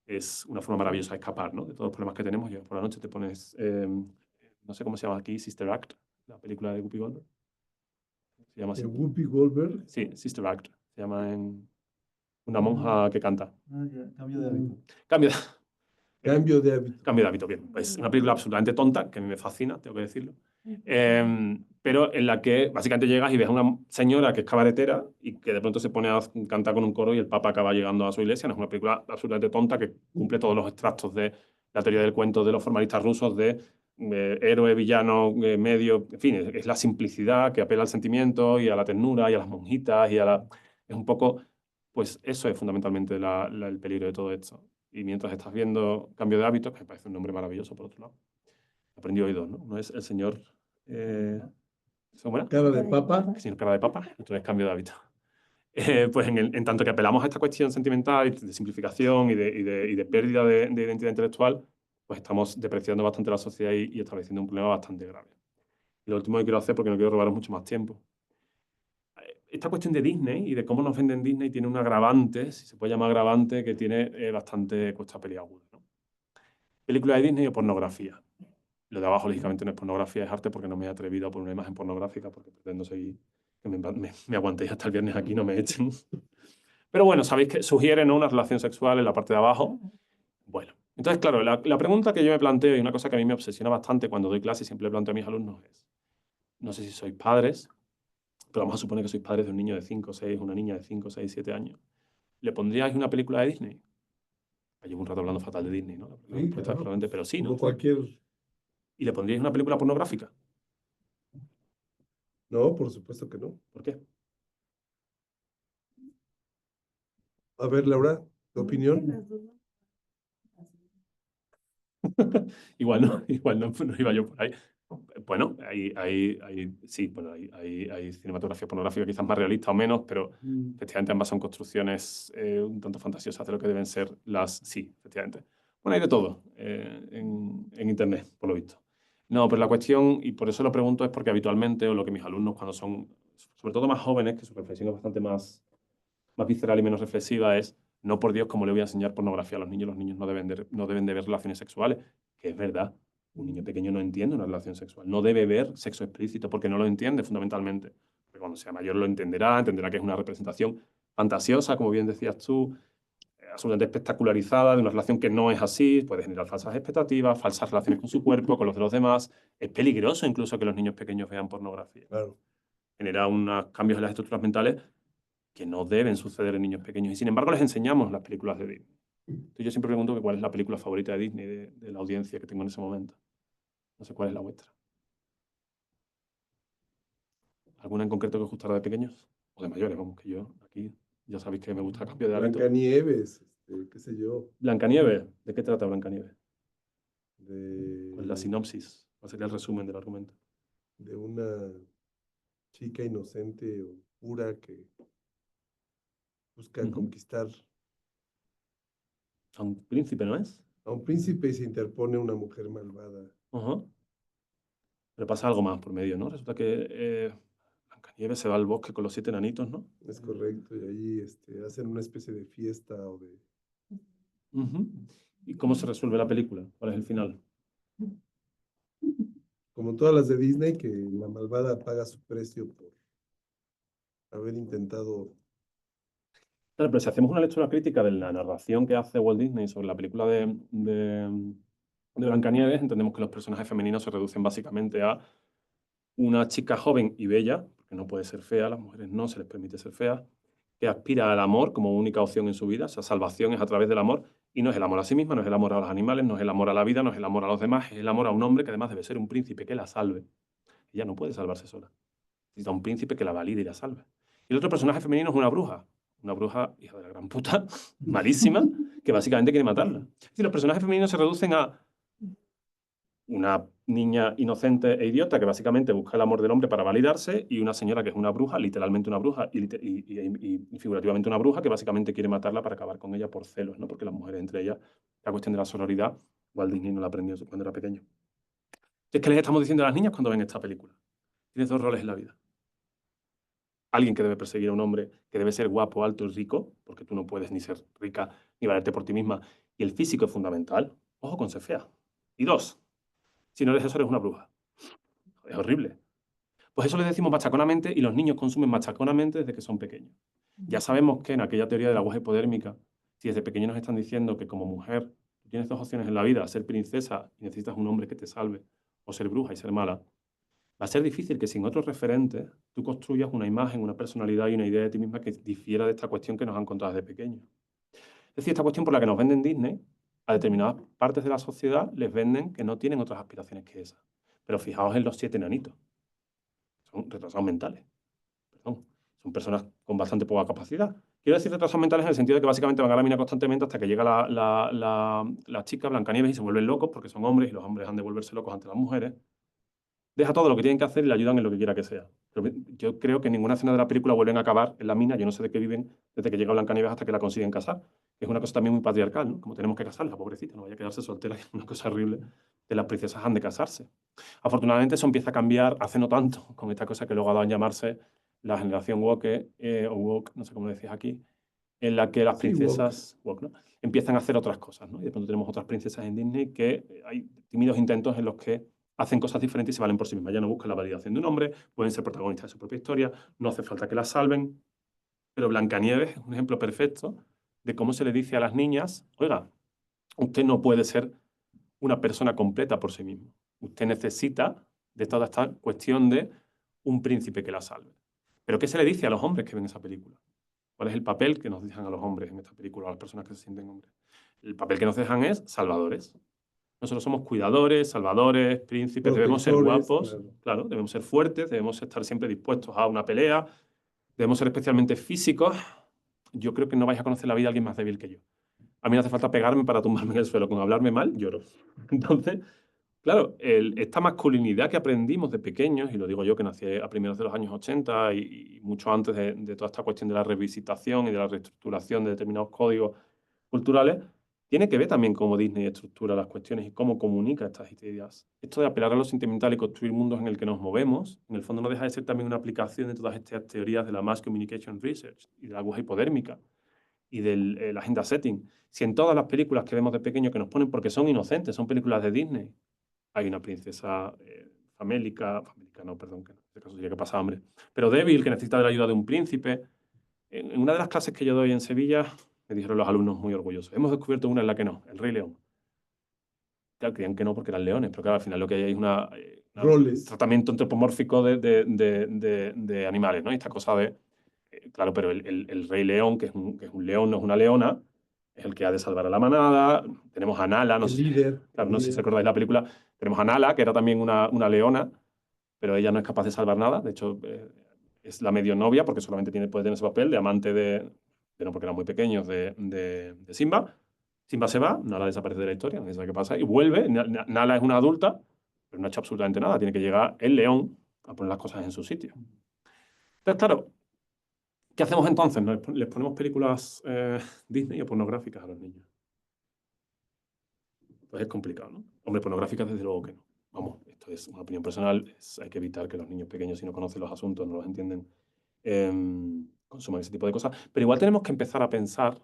Es una forma maravillosa de escapar, ¿no? De todos los problemas que tenemos. Y por la noche te pones, no sé cómo se llama aquí, Sister Act, la película de Whoopi Goldberg. Se llama así. ¿De Whoopi Goldberg? Sí, Sister Act. Se llama en una monja que canta. Cambio de hábito. Cambio de hábito. Cambio de hábito, bien. Es una película absolutamente tonta, que a mí me fascina, tengo que decirlo. Pero en la que básicamente llegas y ves a una señora que es cabaretera y que de pronto se pone a cantar con un coro y el Papa acaba llegando a su iglesia. No es una película absolutamente tonta que cumple todos los extractos de la teoría del cuento de los formalistas rusos de héroe, villano, medio, en fin, es la simplicidad que apela al sentimiento y a la ternura y a las monjitas y a la... Es un poco, pues eso es fundamentalmente el peligro de todo esto. Y mientras estás viendo Cambio de Hábitos, que me parece un nombre maravilloso por otro lado, aprendí hoy dos, ¿no? Uno es el señor... Cara de papa. El señor Cara de Papa, y otro es Cambio de Hábitos. Pues en tanto que apelamos a esta cuestión sentimental y de simplificación y de pérdida de identidad intelectual, pues estamos depreciando bastante la sociedad y estableciendo un problema bastante grave. Y lo último que quiero hacer, porque no quiero robaros mucho más tiempo, esta cuestión de Disney y de cómo nos venden Disney tiene un agravante, si se puede llamar agravante, que tiene bastante cuesta peliaguda, ¿no? ¿Película de Disney o pornografía? Lo de abajo, lógicamente, no es pornografía, es arte, porque no me he atrevido a poner una imagen pornográfica, porque pretendo seguir, que me aguantéis hasta el viernes aquí, no me echen. Pero bueno, sabéis que sugiere, ¿no?, una relación sexual en la parte de abajo. Bueno, entonces, claro, la pregunta que yo me planteo, y una cosa que a mí me obsesiona bastante cuando doy clase y siempre le planteo a mis alumnos es, no sé si sois padres, pero vamos a suponer que sois padres de un niño de 5, 6, una niña de 5, 6, 7 años. ¿Le pondríais una película de Disney? Llevo un rato hablando fatal de Disney, ¿no? La Sí, respuesta es claro. probablemente, pero sí, ¿no? Como cualquier... ¿Y le pondríais una película pornográfica? No, por supuesto que no. ¿Por qué? A ver, Laura, ¿tu opinión? Igual no iba yo por ahí. Bueno, sí, bueno, hay cinematografía pornográfica quizás más realista o menos, pero efectivamente ambas son construcciones un tanto fantasiosas de lo que deben ser las... Sí, efectivamente. Bueno, hay de todo en Internet, por lo visto. No, pero la cuestión, y por eso lo pregunto, es porque habitualmente, o lo que mis alumnos cuando son, sobre todo más jóvenes, que su reflexión es bastante más visceral y menos reflexiva, es, no por Dios, ¿cómo le voy a enseñar pornografía a los niños no deben de ver relaciones sexuales, que es verdad. Un niño pequeño no entiende una relación sexual, no debe ver sexo explícito porque no lo entiende fundamentalmente. Porque cuando sea mayor lo entenderá que es una representación fantasiosa, como bien decías tú, absolutamente espectacularizada de una relación que no es así, puede generar falsas expectativas, falsas relaciones con su cuerpo, con los de los demás. Es peligroso incluso que los niños pequeños vean pornografía. Claro. Genera unos cambios en las estructuras mentales que no deben suceder en niños pequeños. Y sin embargo les enseñamos las películas de Disney. Entonces yo siempre pregunto que cuál es la película favorita de Disney de la audiencia que tengo en ese momento. No sé cuál es la vuestra. ¿Alguna en concreto que os gustara de pequeños? O de mayores, vamos, que yo aquí ya sabéis que me gusta cambiar de hábito. Blancanieves, qué sé yo, Blancanieves. ¿De qué trata Blancanieves? ¿Cuál es la de, sinopsis? ¿Cuál sería el resumen del argumento? de una chica inocente o pura que busca Ujú. conquistar A un príncipe, ¿no es? a un príncipe y se interpone una mujer malvada. Ajá. Pero pasa algo más por medio, ¿no? Resulta que Blancanieves se va al bosque con los 7 enanitos, ¿no? Es correcto, y ahí hacen una especie de fiesta o de... Ujú. ¿Y cómo se resuelve la película? ¿Cuál es el final? Como todas las de Disney, que la malvada paga su precio por haber intentado... Claro, pero si hacemos una lectura crítica de la narración que hace Walt Disney sobre la película de Blancanieves, entendemos que los personajes femeninos se reducen básicamente a una chica joven y bella, porque no puede ser fea, a las mujeres no se les permite ser feas, que aspira al amor como única opción en su vida, o sea, salvación es a través del amor, y no es el amor a sí misma, no es el amor a los animales, no es el amor a la vida, no es el amor a los demás, es el amor a un hombre que además debe ser un príncipe que la salve. Ella no puede salvarse sola. Necesita un príncipe que la valide y la salve. Y el otro personaje femenino es una bruja hija de la gran puta, malísima, que básicamente quiere matarla. Es decir, los personajes femeninos se reducen a una niña inocente e idiota que básicamente busca el amor del hombre para validarse y una señora que es una bruja, literalmente una bruja y figurativamente una bruja que básicamente quiere matarla para acabar con ella por celos, ¿no? Porque las mujeres entre ellas, la cuestión de la sororidad, Walt Disney no la aprendió cuando era pequeño. ¿Qué es que les estamos diciendo a las niñas cuando ven esta película? Tienes dos roles en la vida. Alguien que debe perseguir a un hombre que debe ser guapo, alto y rico, porque tú no puedes ni ser rica ni valerte por ti misma. Y el físico es fundamental. Ojo con ser fea. Y dos, si no eres eso, eres una bruja. Es horrible. Pues eso le decimos machaconamente y los niños consumen machaconamente desde que son pequeños. Ya sabemos que en aquella teoría de la aguja hipodérmica, si desde pequeños nos están diciendo que como mujer tú tienes dos opciones en la vida, ser princesa y necesitas un hombre que te salve, o ser bruja y ser mala, va a ser difícil que sin otros referentes tú construyas una imagen, una personalidad y una idea de ti misma que difiera de esta cuestión que nos han contado desde pequeños. Es decir, esta cuestión por la que nos venden Disney, a determinadas partes de la sociedad les venden que no tienen otras aspiraciones que esas. Pero fijaos en los 7 enanitos. Son retrasados mentales. Perdón. Son personas con bastante poca capacidad. Quiero decir retrasados mentales en el sentido de que básicamente van a la mina constantemente hasta que llega la chica Blancanieves y se vuelven locos porque son hombres y los hombres han de volverse locos ante las mujeres. deja todo lo que tienen que hacer y le ayudan en lo que quiera que sea. Pero yo creo que en ninguna escena de la película vuelven a acabar en la mina. Yo no sé de qué viven desde que llega Blancanieves hasta que la consiguen casar. Es una cosa también muy patriarcal, ¿no? Como tenemos que casarla, pobrecita, no vaya a quedarse soltera, que es una cosa horrible. De las princesas han de casarse. Afortunadamente eso empieza a cambiar hace no tanto, con esta cosa que luego ha dado en llamarse la generación woke, o woke, no sé cómo lo decís aquí, en la que las Sí, woke. princesas woke, ¿no? Empiezan a hacer otras cosas, ¿no? Y de pronto tenemos otras princesas en Disney que hay tímidos intentos en los que hacen cosas diferentes y se valen por sí mismas. Ya no buscan la validación de un hombre, pueden ser protagonistas de su propia historia, no hace falta que las salven. Pero Blancanieves es un ejemplo perfecto de cómo se le dice a las niñas, oiga, usted no puede ser una persona completa por sí mismo. Usted necesita de toda esta cuestión de un príncipe que la salve. Pero ¿qué se le dice a los hombres que ven esa película? ¿Cuál es el papel que nos dejan a los hombres en esta película, a las personas que se sienten hombres? El papel que nos dejan es salvadores. Nosotros somos cuidadores, salvadores, príncipes, debemos ser Protectores, guapos, claro. claro, debemos ser fuertes, debemos estar siempre dispuestos a una pelea, debemos ser especialmente físicos. Yo creo que no vais a conocer la vida de alguien más débil que yo. A mí no hace falta pegarme para tumbarme en el suelo. Con hablarme mal, lloro. Entonces, claro, esta masculinidad que aprendimos de pequeños, y lo digo yo que nací a primeros de los años 80 y mucho antes de toda esta cuestión de la revisitación y de la reestructuración de determinados códigos culturales, tiene que ver también cómo Disney estructura las cuestiones y cómo comunica estas ideas. Esto de apelar a lo sentimental y construir mundos en el que nos movemos, en el fondo no deja de ser también una aplicación de todas estas teorías de la Mass Communication Research y de la aguja hipodérmica y del agenda setting. Si en todas las películas que vemos de pequeño que nos ponen porque son inocentes, son películas de Disney, hay una princesa famélica no, perdón, que en este caso sería que pasa hambre, pero débil, que necesita de la ayuda de un príncipe. En una de las clases que yo doy en Sevilla, me dijeron los alumnos muy orgullosos, hemos descubierto una en la que no, el Rey León. Claro, creían que no porque eran leones, pero claro, al final lo que hay es un Roles. tratamiento antropomórfico de animales, ¿no? Y esta cosa de, claro, pero el Rey León, que es un león, no es una leona, es el que ha de salvar a la manada. Tenemos a Nala, no El sé, líder. claro, el no sé si líder. recordáis la película. Tenemos a Nala, que era también una leona, pero ella no es capaz de salvar nada. De hecho, es la medio novia, porque solamente puede tener ese papel de amante no porque eran muy pequeños, de Simba. Simba se va, Nala desaparece de la historia, no sabe qué pasa, y vuelve. Nala es una adulta, pero no ha hecho absolutamente nada. Tiene que llegar el león a poner las cosas en su sitio. Entonces, claro, ¿qué hacemos entonces? ¿Les ponemos películas Disney o pornográficas a los niños? Pues es complicado, ¿no? Hombre, pornográficas desde luego que no. Vamos, esto es una opinión personal. Hay que evitar que los niños pequeños, si no conocen los asuntos, no los entienden, consuman ese tipo de cosas. Pero igual tenemos que empezar a pensar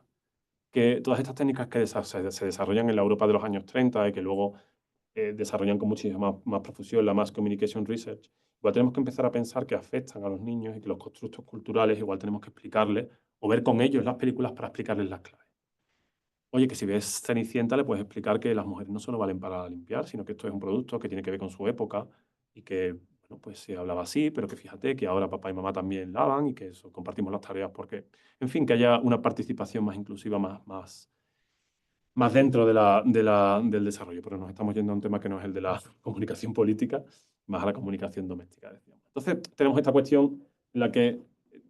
que todas estas técnicas que se desarrollan en la Europa de los años 30 y que luego desarrollan con muchísima más profusión la Mass Communication Research, igual tenemos que empezar a pensar que afectan a los niños y que los constructos culturales igual tenemos que explicarles o ver con ellos las películas para explicarles las claves. Oye, que si ves Cenicienta le puedes explicar que las mujeres no solo valen para limpiar, sino que esto es un producto que tiene que ver con su época y que, bueno, pues se hablaba así, pero que fíjate que ahora papá y mamá también lavan y que eso, compartimos las tareas porque, en fin, que haya una participación más inclusiva, más dentro del desarrollo. Pero nos estamos yendo a un tema que no es el de la comunicación política, más a la comunicación doméstica, decíamos. Entonces, tenemos esta cuestión en la que,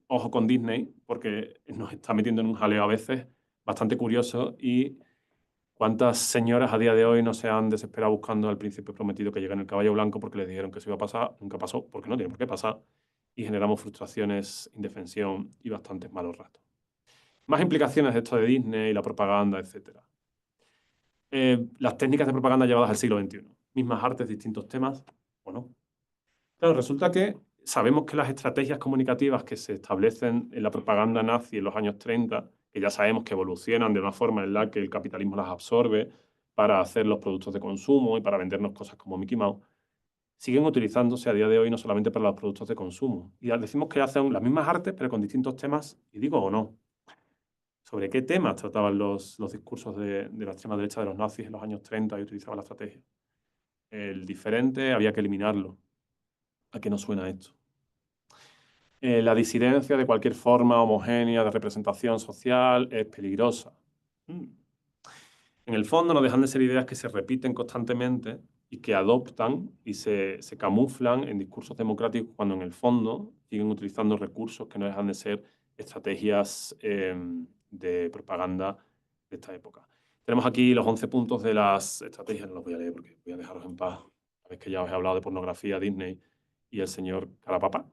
ojo con Disney, porque nos está metiendo en un jaleo a veces bastante curioso y cuántas señoras a día de hoy no se han desesperado buscando al príncipe prometido que llega en el caballo blanco porque les dijeron que eso iba a pasar, nunca pasó, porque no tiene por qué pasar, y generamos frustraciones, indefensión y bastantes malos ratos. Más implicaciones de esto de Disney, la propaganda, etc. Las técnicas de propaganda llevadas al siglo XXI. Mismas artes, distintos temas, ¿o no? Claro, resulta que sabemos que las estrategias comunicativas que se establecen en la propaganda nazi en los años 30, que ya sabemos que evolucionan de una forma en la que el capitalismo las absorbe para hacer los productos de consumo y para vendernos cosas como Mickey Mouse, siguen utilizándose a día de hoy no solamente para los productos de consumo. Y decimos que hacen las mismas artes, pero con distintos temas, y digo o no. ¿Sobre qué temas trataban los discursos de la extrema derecha de los nazis en los años 30 y utilizaban la estrategia? El diferente había que eliminarlo. ¿A qué nos suena esto? La disidencia de cualquier forma homogénea de representación social es peligrosa. En el fondo no dejan de ser ideas que se repiten constantemente y que adoptan y se camuflan en discursos democráticos cuando en el fondo siguen utilizando recursos que no dejan de ser estrategias de propaganda de esta época. Tenemos aquí los 11 puntos de las estrategias, no los voy a leer porque voy a dejaros en paz Es que ya os he hablado de pornografía, Disney y el señor Carapapa.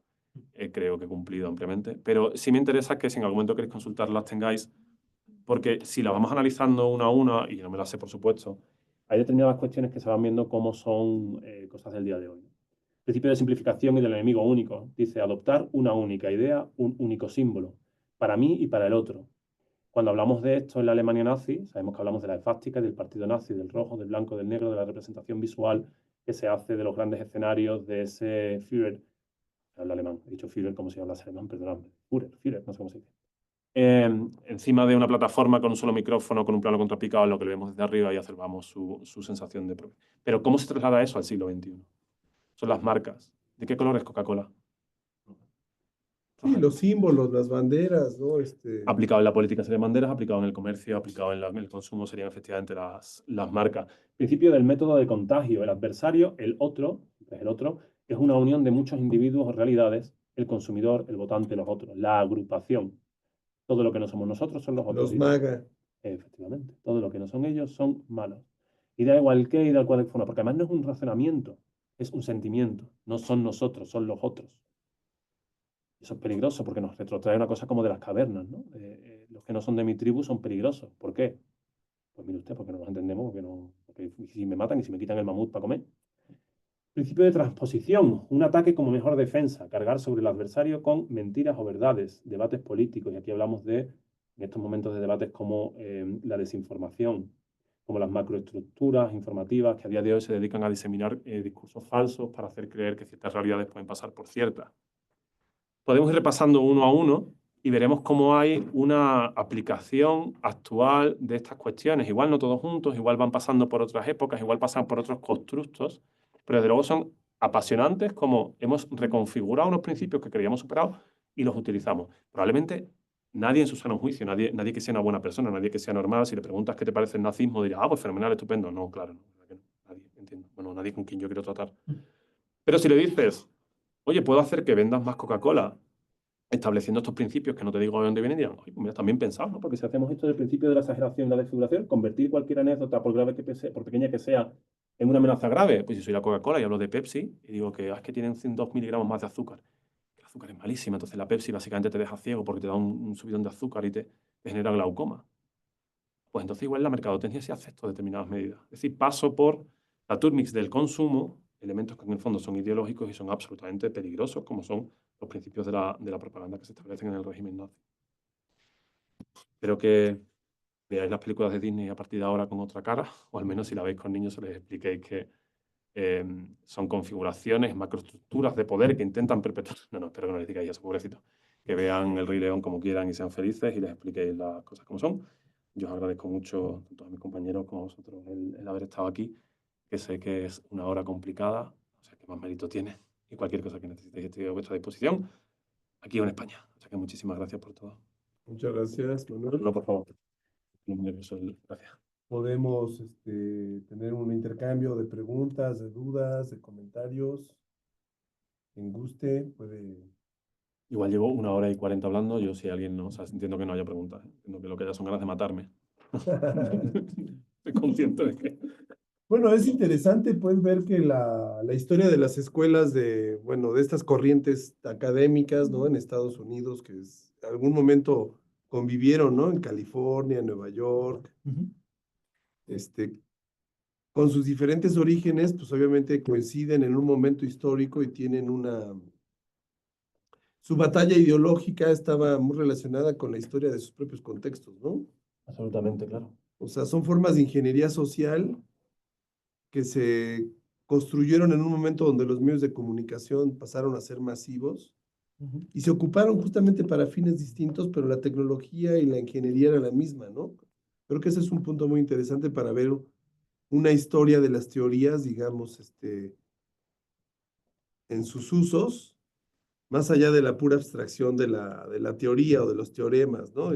Creo que he cumplido ampliamente. Pero sí me interesa que si en algún momento queréis consultar las tengáis, porque si las vamos analizando una a una, y no me las sé por supuesto, hay determinadas cuestiones que se van viendo cómo son cosas del día de hoy. Principio de simplificación y del enemigo único. Dice, adoptar una única idea, un único símbolo, para mí y para el otro. Cuando hablamos de esto en la Alemania nazi, sabemos que hablamos de la esvástica, del partido nazi, del rojo, del blanco, del negro, de la representación visual que se hace de los grandes escenarios de ese Führer. Habla alemán, he dicho Führer como si hablase alemán, perdonadme. Führer, no sé cómo se dice. Encima de una plataforma con un solo micrófono, con un plano contrapicado, en lo que lo vemos desde arriba y observamos su sensación de propio. Pero ¿cómo se traslada eso al siglo XXI? Son las marcas. ¿De qué color es Coca-Cola? Sí, los símbolos, las banderas, ¿no? Aplicado en la política serían banderas, aplicado en el comercio, aplicado en el consumo serían efectivamente las marcas. Principio del método de contagio. El adversario, el otro, es una unión de muchos individuos o realidades, el consumidor, el votante, los otros. La agrupación. Todo lo que no somos nosotros son los otros. Los MAGA. Efectivamente. Todo lo que no son ellos son malos. Y da igual qué y da igual forma, porque además no es un razonamiento, es un sentimiento. No son nosotros, son los otros. Eso es peligroso porque nos retrotrae una cosa como de las cavernas, ¿no? Los que no son de mi tribu son peligrosos. ¿Por qué? Pues mire usted, porque no nos entendemos, porque si me matan y si me quitan el mamut para comer. Principio de transposición, un ataque como mejor defensa, cargar sobre el adversario con mentiras o verdades, debates políticos, y aquí hablamos en estos momentos de debates como la desinformación, como las macroestructuras informativas que a día de hoy se dedican a diseminar discursos falsos para hacer creer que ciertas realidades pueden pasar por ciertas. Podemos ir repasando uno a uno y veremos cómo hay una aplicación actual de estas cuestiones. Igual no todos juntos, igual van pasando por otras épocas, igual pasan por otros constructos, pero desde luego son apasionantes como hemos reconfigurado unos principios que creíamos superados y los utilizamos. Probablemente nadie en su sano juicio, nadie que sea una buena persona, nadie que sea normal, si le preguntas qué te parece el nazismo, dirá, pues fenomenal, estupendo. No, claro, no, nadie, entiendo. Bueno, nadie con quien yo quiero tratar. Pero si le dices, oye, puedo hacer que vendas más Coca-Cola estableciendo estos principios que no te digo de dónde vienen, dirán, oye, pues mira, también pensado, ¿no? Porque si hacemos esto del principio de la exageración y la desfiguración, convertir cualquier anécdota, por grave que sea, por pequeña que sea, en una amenaza grave, pues si soy la Coca-Cola y hablo de Pepsi y digo que es que tienen 2 miligramos más de azúcar, que el azúcar es malísima, entonces la Pepsi básicamente te deja ciego porque te da un subidón de azúcar y te genera glaucoma. Pues entonces igual la mercadotecnia sí acepta determinadas medidas. Es decir, paso por la turmix del consumo, elementos que en el fondo son ideológicos y son absolutamente peligrosos, como son los principios de la propaganda que se establecen en el régimen nazi. Espero que veáis las películas de Disney a partir de ahora con otra cara, o al menos si la veis con niños se les expliquéis que son configuraciones, macroestructuras de poder que intentan perpetuar. No, espero que no les digáis eso, pobrecito. Que vean El Rey León como quieran y sean felices y les expliquéis las cosas como son. Yo os agradezco mucho, tanto a mis compañeros como a vosotros, el haber estado aquí, que sé que es una hora complicada, o sea que más mérito tiene. Y cualquier cosa que necesitéis estoy a vuestra disposición, aquí en España. O sea que muchísimas gracias por todo. Muchas gracias, Manuel. No, por favor. Muy nervioso. Gracias. Podemos tener un intercambio de preguntas, de dudas, de comentarios. Quien guste, puede. Igual llevo 1 hora y 40 hablando. Yo, si alguien no, o sea, entiendo que no haya preguntas. Entiendo que lo que haya son ganas de matarme. Estoy consciente de que. Bueno, es interesante pues ver que la historia de las escuelas de estas corrientes académicas, ¿no? En Estados Unidos, que en algún momento convivieron, ¿no? En California, en Nueva York, con sus diferentes orígenes, pues obviamente coinciden en un momento histórico y tienen su batalla ideológica estaba muy relacionada con la historia de sus propios contextos, ¿no? Absolutamente, claro. O sea, son formas de ingeniería social que se construyeron en un momento donde los medios de comunicación pasaron a ser masivos y se ocuparon justamente para fines distintos, pero la tecnología y la ingeniería era la misma, ¿no? Creo que ese es un punto muy interesante para ver una historia de las teorías, digamos, en sus usos, más allá de la pura abstracción de la teoría o de los teoremas, ¿no? A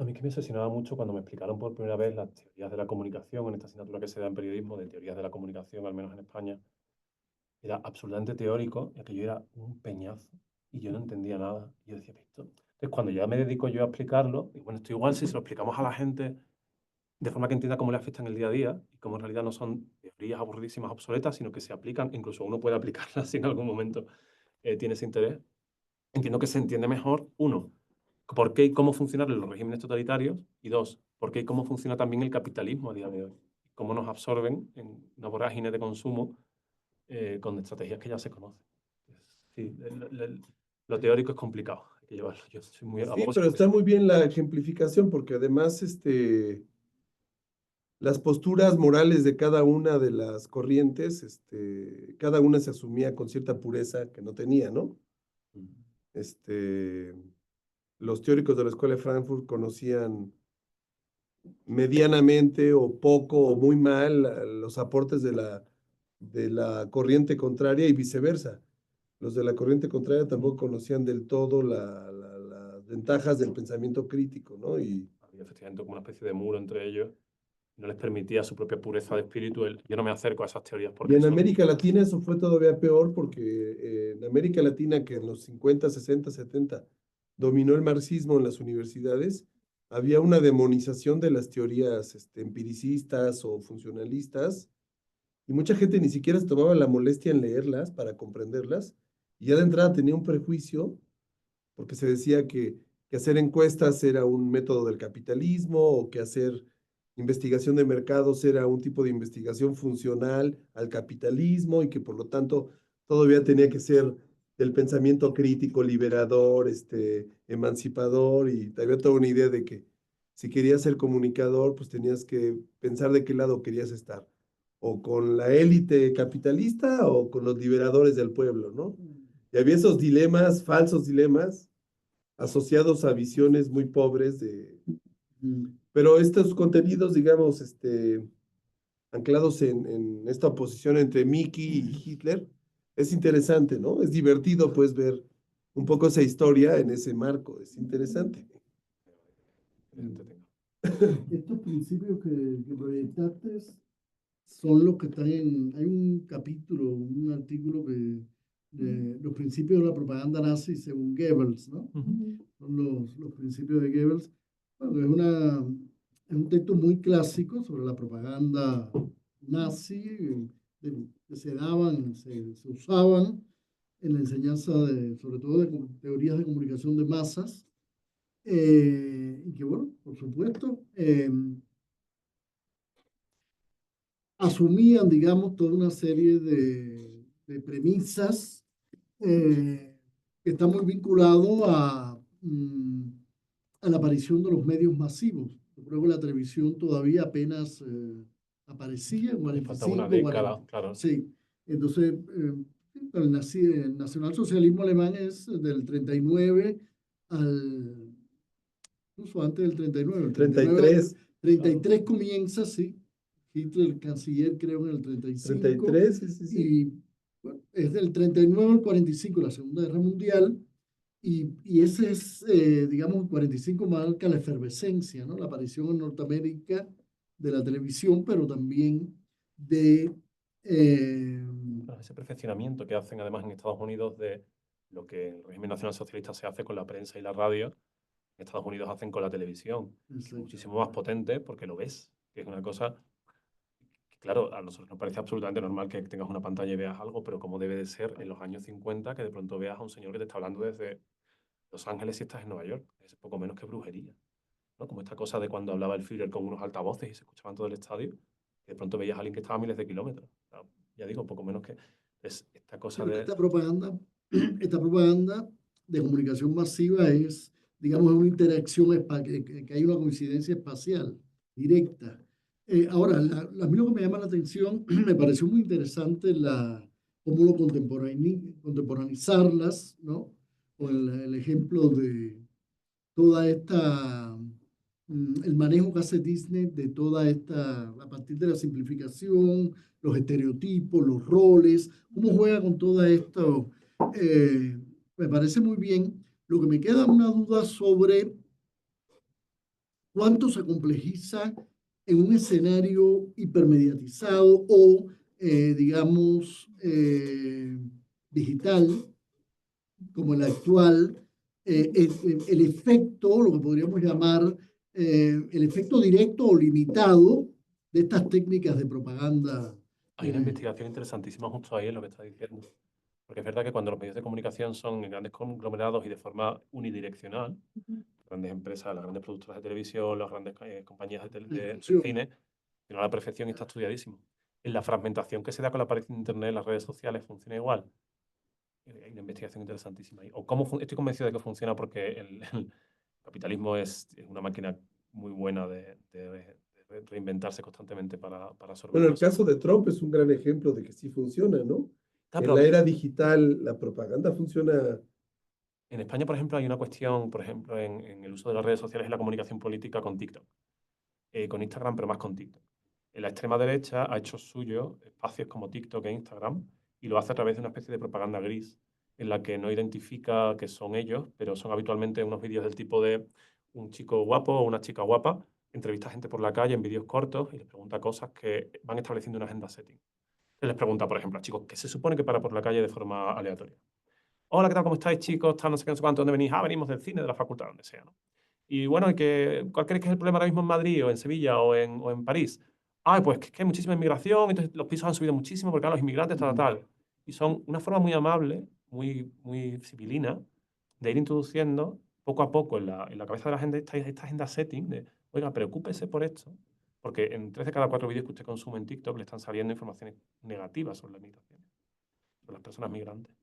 mí que me obsesionaba mucho cuando me explicaron por primera vez las teorías de la comunicación, en esta asignatura que se da en periodismo, de teorías de la comunicación, al menos en España. Era absolutamente teórico, y aquello era un peñazo, y yo no entendía nada. Y yo decía, esto. Entonces, cuando ya me dedico yo a explicarlo, y bueno, esto igual si se lo explicamos a la gente de forma que entienda cómo le afecta en el día a día, y cómo en realidad no son teorías teorías aburridísimas, obsoletas, sino que se aplican, incluso uno puede aplicarlas si en algún momento tiene ese interés. Entiendo que se entiende mejor, uno, por qué y cómo funcionan los regímenes totalitarios, y dos, por qué y cómo funciona también el capitalismo a día de hoy. Cómo nos absorben en una vorágine de consumo con estrategias que ya se conocen. Sí, lo teórico es complicado, hay que llevarlo. Yo soy muy Sí, abogo pero siempre está muy bien la ejemplificación porque además las posturas morales de cada una de las corrientes, cada una se asumía con cierta pureza que no tenía, ¿no? Los teóricos de la Escuela de Frankfurt conocían medianamente o poco o muy mal los aportes de la corriente contraria y viceversa. Los de la corriente contraria tampoco conocían del todo las ventajas del pensamiento crítico, ¿no? Y había efectivamente como una especie de muro entre ellos. No les permitía su propia pureza de espíritu. Yo no me acerco a esas teorías porque y en son... América Latina eso fue todavía peor porque en América Latina, que en los 50, 60, 70 dominó el marxismo en las universidades, había una demonización de las teorías empiricistas o funcionalistas, y mucha gente ni siquiera se tomaba la molestia en leerlas para comprenderlas, y ya de entrada tenía un prejuicio, porque se decía que hacer encuestas era un método del capitalismo, o que hacer investigación de mercados era un tipo de investigación funcional al capitalismo, y que por lo tanto todavía tenía que ser del pensamiento crítico, liberador, emancipador, y había toda una idea de que si querías ser comunicador, pues tenías que pensar de qué lado querías estar, o con la élite capitalista o con los liberadores del pueblo, ¿no? Y había esos dilemas, falsos dilemas, asociados a visiones muy pobres pero estos contenidos, digamos, anclados en esta oposición entre Mickey y Hitler, es interesante, ¿no? Es divertido, pues, ver un poco esa historia en ese marco, es interesante. Estos principios que proyectaste son los que están hay un capítulo, un artículo de los principios de la propaganda nazi según Goebbels, ¿no? Son los principios de Goebbels. Bueno, es un texto muy clásico sobre la propaganda nazi que se daban, se usaban en la enseñanza sobre todo de teorías de comunicación de masas. Y que, bueno, por supuesto, asumían, digamos, toda una serie de premisas que están muy vinculados a la aparición de los medios masivos. Yo creo que la televisión todavía apenas aparecía en Le falta 45, una década, 40. claro. Sí, entonces el nacionalsocialismo alemán es del 39 incluso antes del 39. El 33. 33 comienza, sí. Hitler, el canciller, creo en el 35. 33, sí. Y bueno, es del 39 al 45, la Segunda Guerra Mundial. Y ese es, digamos, el 45 marca la efervescencia, ¿no? La aparición en Norteamérica de la televisión, pero también de... ese perfeccionamiento que hacen además en Estados Unidos de lo que el régimen nacionalsocialista se hace con la prensa y la radio, en Estados Unidos hacen con la televisión. Muchísimo más potente porque lo ves, que es una cosa que, claro, a nosotros nos parece absolutamente normal que tengas una pantalla y veas algo, pero como debe de ser en los años 50, que de pronto veas a un señor que te está hablando desde Los Ángeles y estás en Nueva York. Es poco menos que brujería, ¿no? Como esta cosa de cuando hablaba el Führer con unos altavoces y se escuchaban todo el estadio, que de pronto veías a alguien que estaba a miles de kilómetros. Claro, ya digo, poco menos que es esta cosa de... Esta propaganda de comunicación masiva es, digamos, una interacción, que hay una coincidencia espacial directa. Ahora, a mí lo que me llama la atención, me pareció muy interesante cómo lo contemporanizarlas, ¿no? Con el ejemplo de toda el manejo que hace Disney de toda a partir de la simplificación, los estereotipos, los roles, cómo juega con todo esto. Me parece muy bien. Lo que me queda una duda sobre cuánto se complejiza en un escenario hipermediatizado o, digamos, digital, como el actual, el efecto, lo que podríamos llamar el efecto directo o limitado de estas técnicas de propaganda Hay una investigación interesantísima justo ahí en lo que estás diciendo. Porque es verdad que cuando los medios de comunicación son en grandes conglomerados y de forma unidireccional, grandes empresas, las grandes productoras de televisión, las grandes compañías de cine, que no a la perfección y está estudiadísimo. En la fragmentación que se da con la aparición de Internet, las redes sociales, funciona igual. Hay una investigación interesantísima ahí. O cómo estoy convencido de que funciona porque el capitalismo es una máquina muy buena de reinventarse constantemente para absorber Bueno, el cosas. caso de Trump es un gran ejemplo de que sí funciona, ¿no? Ah, En pero la era digital, la propaganda funciona. en España, por ejemplo, hay una cuestión, por ejemplo, en el uso de las redes sociales y la comunicación política con TikTok. Con Instagram, pero más con TikTok. La extrema derecha ha hecho suyo espacios como TikTok e Instagram y lo hace a través de una especie de propaganda gris en la que no identifica que son ellos, pero son habitualmente unos vídeos del tipo de un chico guapo o una chica guapa, entrevista a gente por la calle en vídeos cortos y les pregunta cosas que van estableciendo una agenda setting. Les pregunta, por ejemplo, a chicos que se supone que para por la calle de forma aleatoria. Hola, ¿qué tal? ¿Cómo estáis, chicos? No sé qué, no sé cuánto, ¿dónde venís? Ah, venimos del cine, de la facultad, donde sea, ¿no? Y bueno, ¿cuál creéis que es el problema ahora mismo en Madrid o en Sevilla o en París? Ah, pues que es que hay muchísima inmigración, entonces los pisos han subido muchísimo porque ahora los inmigrantes, tal. Y son una forma muy amable, muy civilina, de ir introduciendo poco a poco en la cabeza de la gente esta agenda setting de, oiga, preocúpese por esto, porque en 3 de cada 4 vídeos que usted consume en TikTok le están saliendo informaciones negativas sobre la migración, sobre las personas migrantes.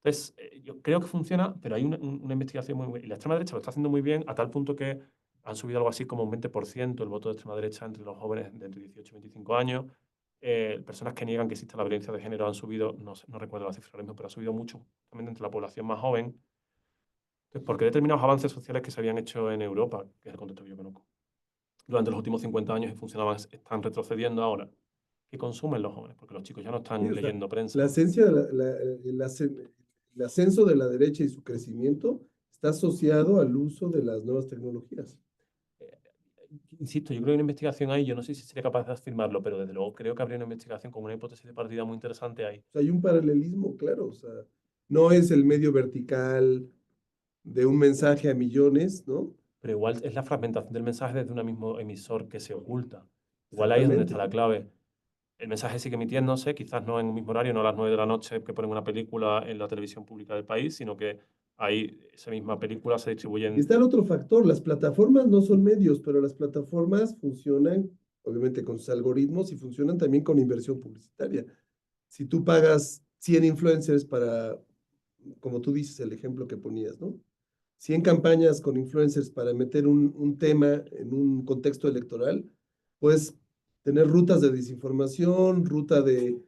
Entonces, yo creo que funciona, pero hay una investigación muy buena. Y la extrema derecha lo está haciendo muy bien, a tal punto que han subido algo así como un 20% el voto de extrema derecha entre los jóvenes de entre 18 y 25 años. Personas que niegan que existe la violencia de género han subido, no recuerdo la cifra ahora mismo, pero ha subido mucho también entre la población más joven. Entonces, porque determinados avances sociales que se habían hecho en Europa, que es el contexto que yo conozco, durante los últimos 50 años y funcionaban, están retrocediendo ahora. ¿Qué consumen los jóvenes? Porque los chicos ya no están Sí, o sea, leyendo prensa. La esencia, el ascenso de la derecha y su crecimiento está asociado al uso de las nuevas tecnologías. Insisto, yo creo que hay una investigación ahí, yo no sé si sería capaz de afirmarlo, pero desde luego creo que habría una investigación con una hipótesis de partida muy interesante ahí. O sea, hay un paralelismo, claro, o sea, no es el medio vertical de un mensaje a millones, ¿no? Pero igual es la fragmentación del mensaje desde un mismo emisor que se oculta. Igual ahí es donde está la clave. El mensaje sigue emitiéndose, quizás no en un mismo horario, no a las 9 de la noche que ponen una película en la televisión pública del país, sino que ahí esa misma película se distribuye Y está el otro factor, las plataformas no son medios, pero las plataformas funcionan, obviamente, con sus algoritmos y funcionan también con inversión publicitaria. Si tú pagas 100 influencers para, como tú dices, el ejemplo que ponías, ¿no? 100 campañas con influencers para meter un tema en un contexto electoral, puedes tener rutas de desinformación, ruta de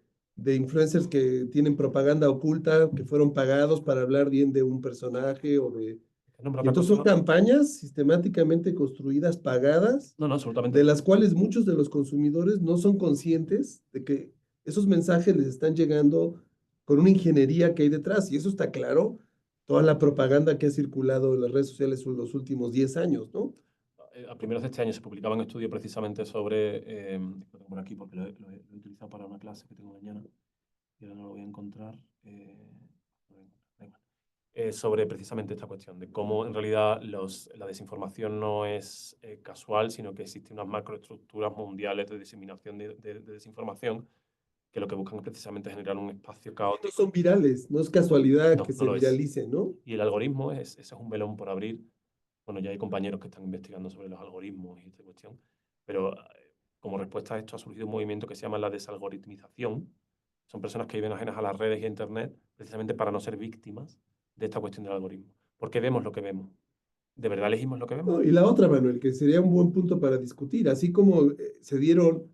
influencers que tienen propaganda oculta, que fueron pagados para hablar bien de un personaje o de... Y entonces son campañas sistemáticamente construidas, pagadas, No, absolutamente. de las cuales muchos de los consumidores no son conscientes de que esos mensajes les están llegando con una ingeniería que hay detrás. Y eso está claro, toda la propaganda que ha circulado en las redes sociales en los últimos 10 años, ¿no? A primeros de este año se publicaba un estudio precisamente sobre, lo tengo por aquí porque lo he utilizado para una clase que tengo mañana y ahora no lo voy a encontrar. Sobre precisamente esta cuestión de cómo en realidad la desinformación no es casual, sino que existen unas macroestructuras mundiales de diseminación de desinformación que lo que buscan es precisamente generar un espacio caótico. Estos son virales, no es casualidad No, que no se lo es. viralicen, ¿no? Y el algoritmo, ese es un melón por abrir. Bueno, ya hay compañeros que están investigando sobre los algoritmos y esta cuestión, pero como respuesta a esto ha surgido un movimiento que se llama la desalgoritmización. Son personas que viven ajenas a las redes y a Internet precisamente para no ser víctimas de esta cuestión del algoritmo. Porque vemos lo que vemos. ¿De verdad elegimos lo que vemos? No, y la otra, Manuel, que sería un buen punto para discutir, así como se dieron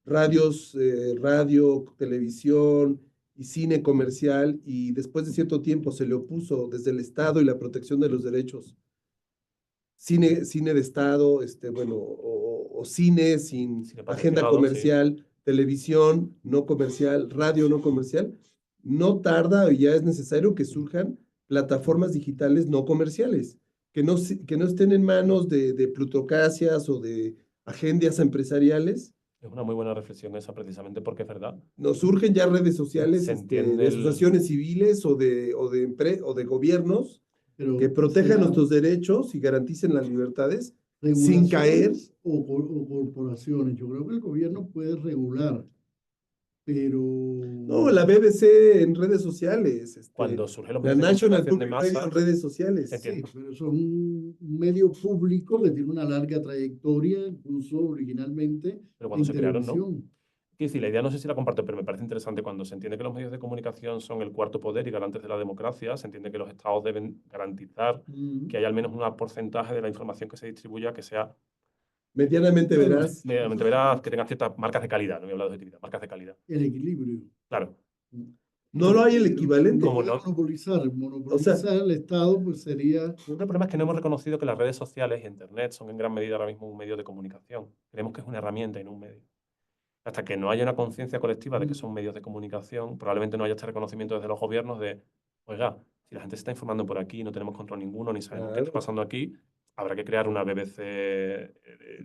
radios, radio, televisión y cine comercial, y después de cierto tiempo se le opuso desde el Estado y la protección de los derechos. Cine de Estado, bueno, o cine sin Cine agenda patrocinado, comercial, sí. televisión no comercial, radio no comercial, no tarda y ya es necesario que surjan plataformas digitales no comerciales, que no estén en manos de plutocracias o de agendas empresariales. Es una muy buena reflexión esa precisamente porque es verdad. Nos surgen ya redes sociales Se entiende de asociaciones civiles o de gobiernos Pero que protejan sea nuestros derechos y garanticen las libertades sin regulaciones caer. o corporaciones. Yo creo que el gobierno puede regular pero No, la BBC en redes sociales, Cuando surgen los la medios de National comunicación de Public Radio masa, en redes sociales. Entiendo. sí, pero eso es un medio público que tiene una larga trayectoria, incluso originalmente pero cuando en se crearon, ¿no? televisión. Quiero decir, la idea no sé si la comparto, pero me parece interesante cuando se entiende que los medios de comunicación son el cuarto poder y garantes de la democracia, se entiende que los estados deben garantizar Mm. que haya al menos un porcentaje de la información que se distribuya que sea Medianamente Bueno, verás. medianamente veraz, que tenga ciertas marcas de calidad, no voy a hablar de objetividad, marcas de calidad. El equilibrio. Claro, No lo hay el Pero equivalente. Como no no. monopolizar. Monopolizar el Estado, pues sería. el problema es que no hemos reconocido que las redes sociales y Internet son en gran medida ahora mismo un medio de comunicación. Creemos que es una herramienta y no un medio. Hasta que no haya una conciencia colectiva de que son medios de comunicación, probablemente no haya este reconocimiento desde los gobiernos de, oiga, si la gente se está informando por aquí, no tenemos control ninguno, ni sabemos qué está Claro. pasando aquí, habrá que crear una BBC,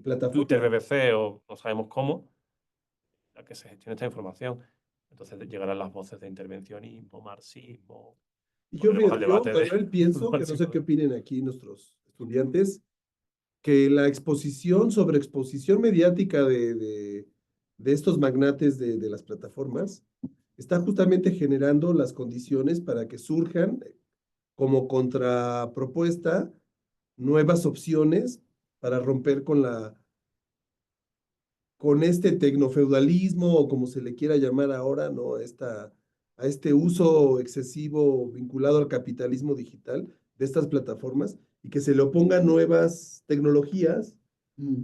Plataforma. Twitter BBC o no sabemos cómo, la que se gestione esta información. Entonces llegarán las voces de intervencionismo, marxismo. Y yo, Volveremos al yo, debate de- Manuel, pienso, que no sé qué opinen aquí nuestros estudiantes, que la exposición, sobreexposición mediática de estos magnates de las plataformas está justamente generando las condiciones para que surjan como contrapropuesta nuevas opciones para romper con este tecnofeudalismo o como se le quiera llamar ahora, ¿no? A este uso excesivo vinculado al capitalismo digital de estas plataformas y que se le opongan nuevas tecnologías Mm.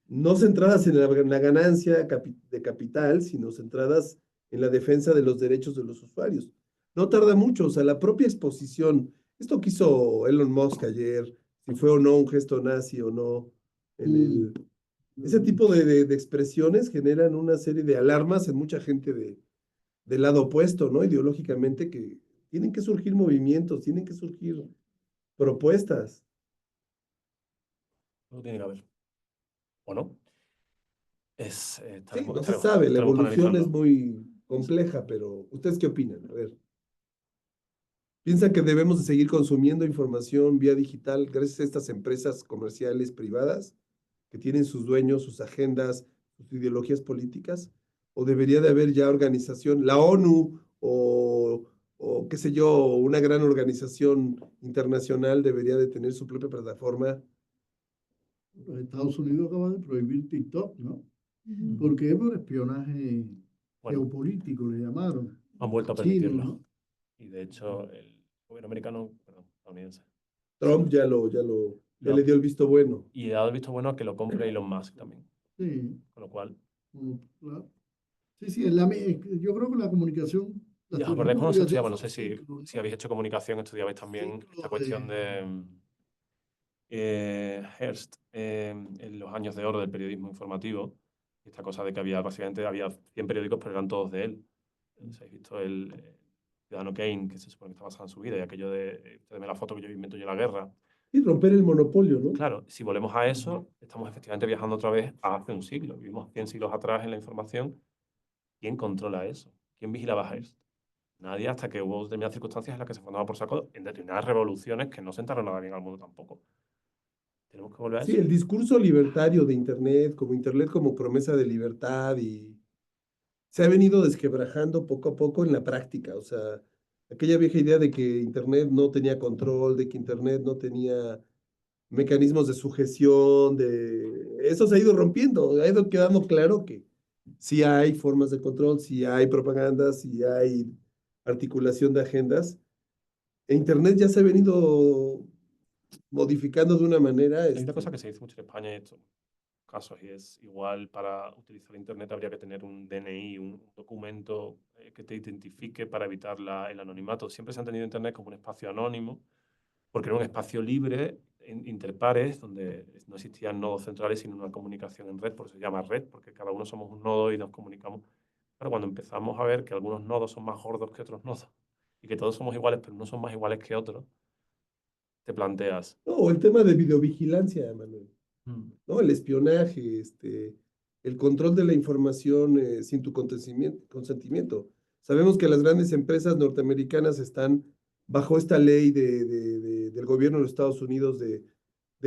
no centradas en la ganancia de capital, sino centradas en la defensa de los derechos de los usuarios. No tarda mucho, o sea, la propia exposición, esto que hizo Elon Musk ayer, si fue o no un gesto nazi o no, en ese tipo de expresiones generan una serie de alarmas en mucha gente del lado opuesto, ¿no? Ideológicamente, que tienen que surgir movimientos, tienen que surgir propuestas. No tiene que haber. ¿O no? Es, Sí, estaremos- no se estaremos- sabe, la estaremos evolución es analizando. muy compleja, pero ¿ustedes qué opinan? A ver. ¿Piensan que debemos de seguir consumiendo información vía digital gracias a estas empresas comerciales privadas que tienen sus dueños, sus agendas, sus ideologías políticas? ¿O debería de haber ya organización, la ONU o qué sé yo, una gran organización internacional debería de tener su propia plataforma? Los Estados Unidos acaban de prohibir TikTok, ¿no? ¿Por qué? Por espionaje Bueno, geopolítico, le llamaron. han vuelto a Chino, permitirlo. ¿no? Y de hecho, el gobierno americano, perdón, estadounidense, Trump ya le dio el visto bueno. y ha dado el visto bueno a que lo compre Elon Musk también. Sí, Con lo cual, claro. Sí, sí, yo creo que la comunicación. ¿os las acordáis cuando se comunicaciones estudiaba? No son sé si, ciclos, ¿no? si habéis hecho comunicación, estudiabais también Ciclo esta cuestión de Hearst en los años de oro del periodismo informativo. Esta cosa de que básicamente había 100 periódicos, pero eran todos de él. Si habéis visto el Ciudadano Kane, que se supone que está basado en su vida, y aquello de, deme la foto que yo invento yo la guerra. Y romper el monopolio, ¿no? Claro, si volvemos a eso, estamos efectivamente viajando otra vez a hace un siglo. Vivimos 100 siglos atrás en la información. ¿Quién controla eso? ¿Quién vigilaba a Hearst? Nadie, hasta que hubo determinadas circunstancias en las que se fundaba por saco en determinadas revoluciones que no sentaron nada bien al mundo tampoco. Tenemos que volver a Sí, eso. el discurso libertario de Internet como promesa de libertad y se ha venido desquebrajando poco a poco en la práctica. O sea, aquella vieja idea de que Internet no tenía control, de que Internet no tenía mecanismos de sujeción, eso se ha ido rompiendo, ha ido quedando claro que sí hay formas de control, sí hay propaganda, sí hay articulación de agendas. E Internet ya se ha venido modificando de una manera. Hay una cosa que se dice mucho en España en estos casos y es igual para utilizar Internet habría que tener un DNI, un documento que te identifique para evitar el anonimato. Siempre se ha entendido Internet como un espacio anónimo porque era un espacio libre, interpares, donde no existían nodos centrales sino una comunicación en red, por eso se llama red, porque cada uno somos un nodo y nos comunicamos. Pero cuando empezamos a ver que algunos nodos son más gordos que otros nodos y que todos somos iguales, pero no son más iguales que otros, te planteas. No, el tema de videovigilancia, Manuel, ¿no? El espionaje, el control de la información sin tu consentimiento. Sabemos que las grandes empresas norteamericanas están bajo esta ley del gobierno de los Estados Unidos de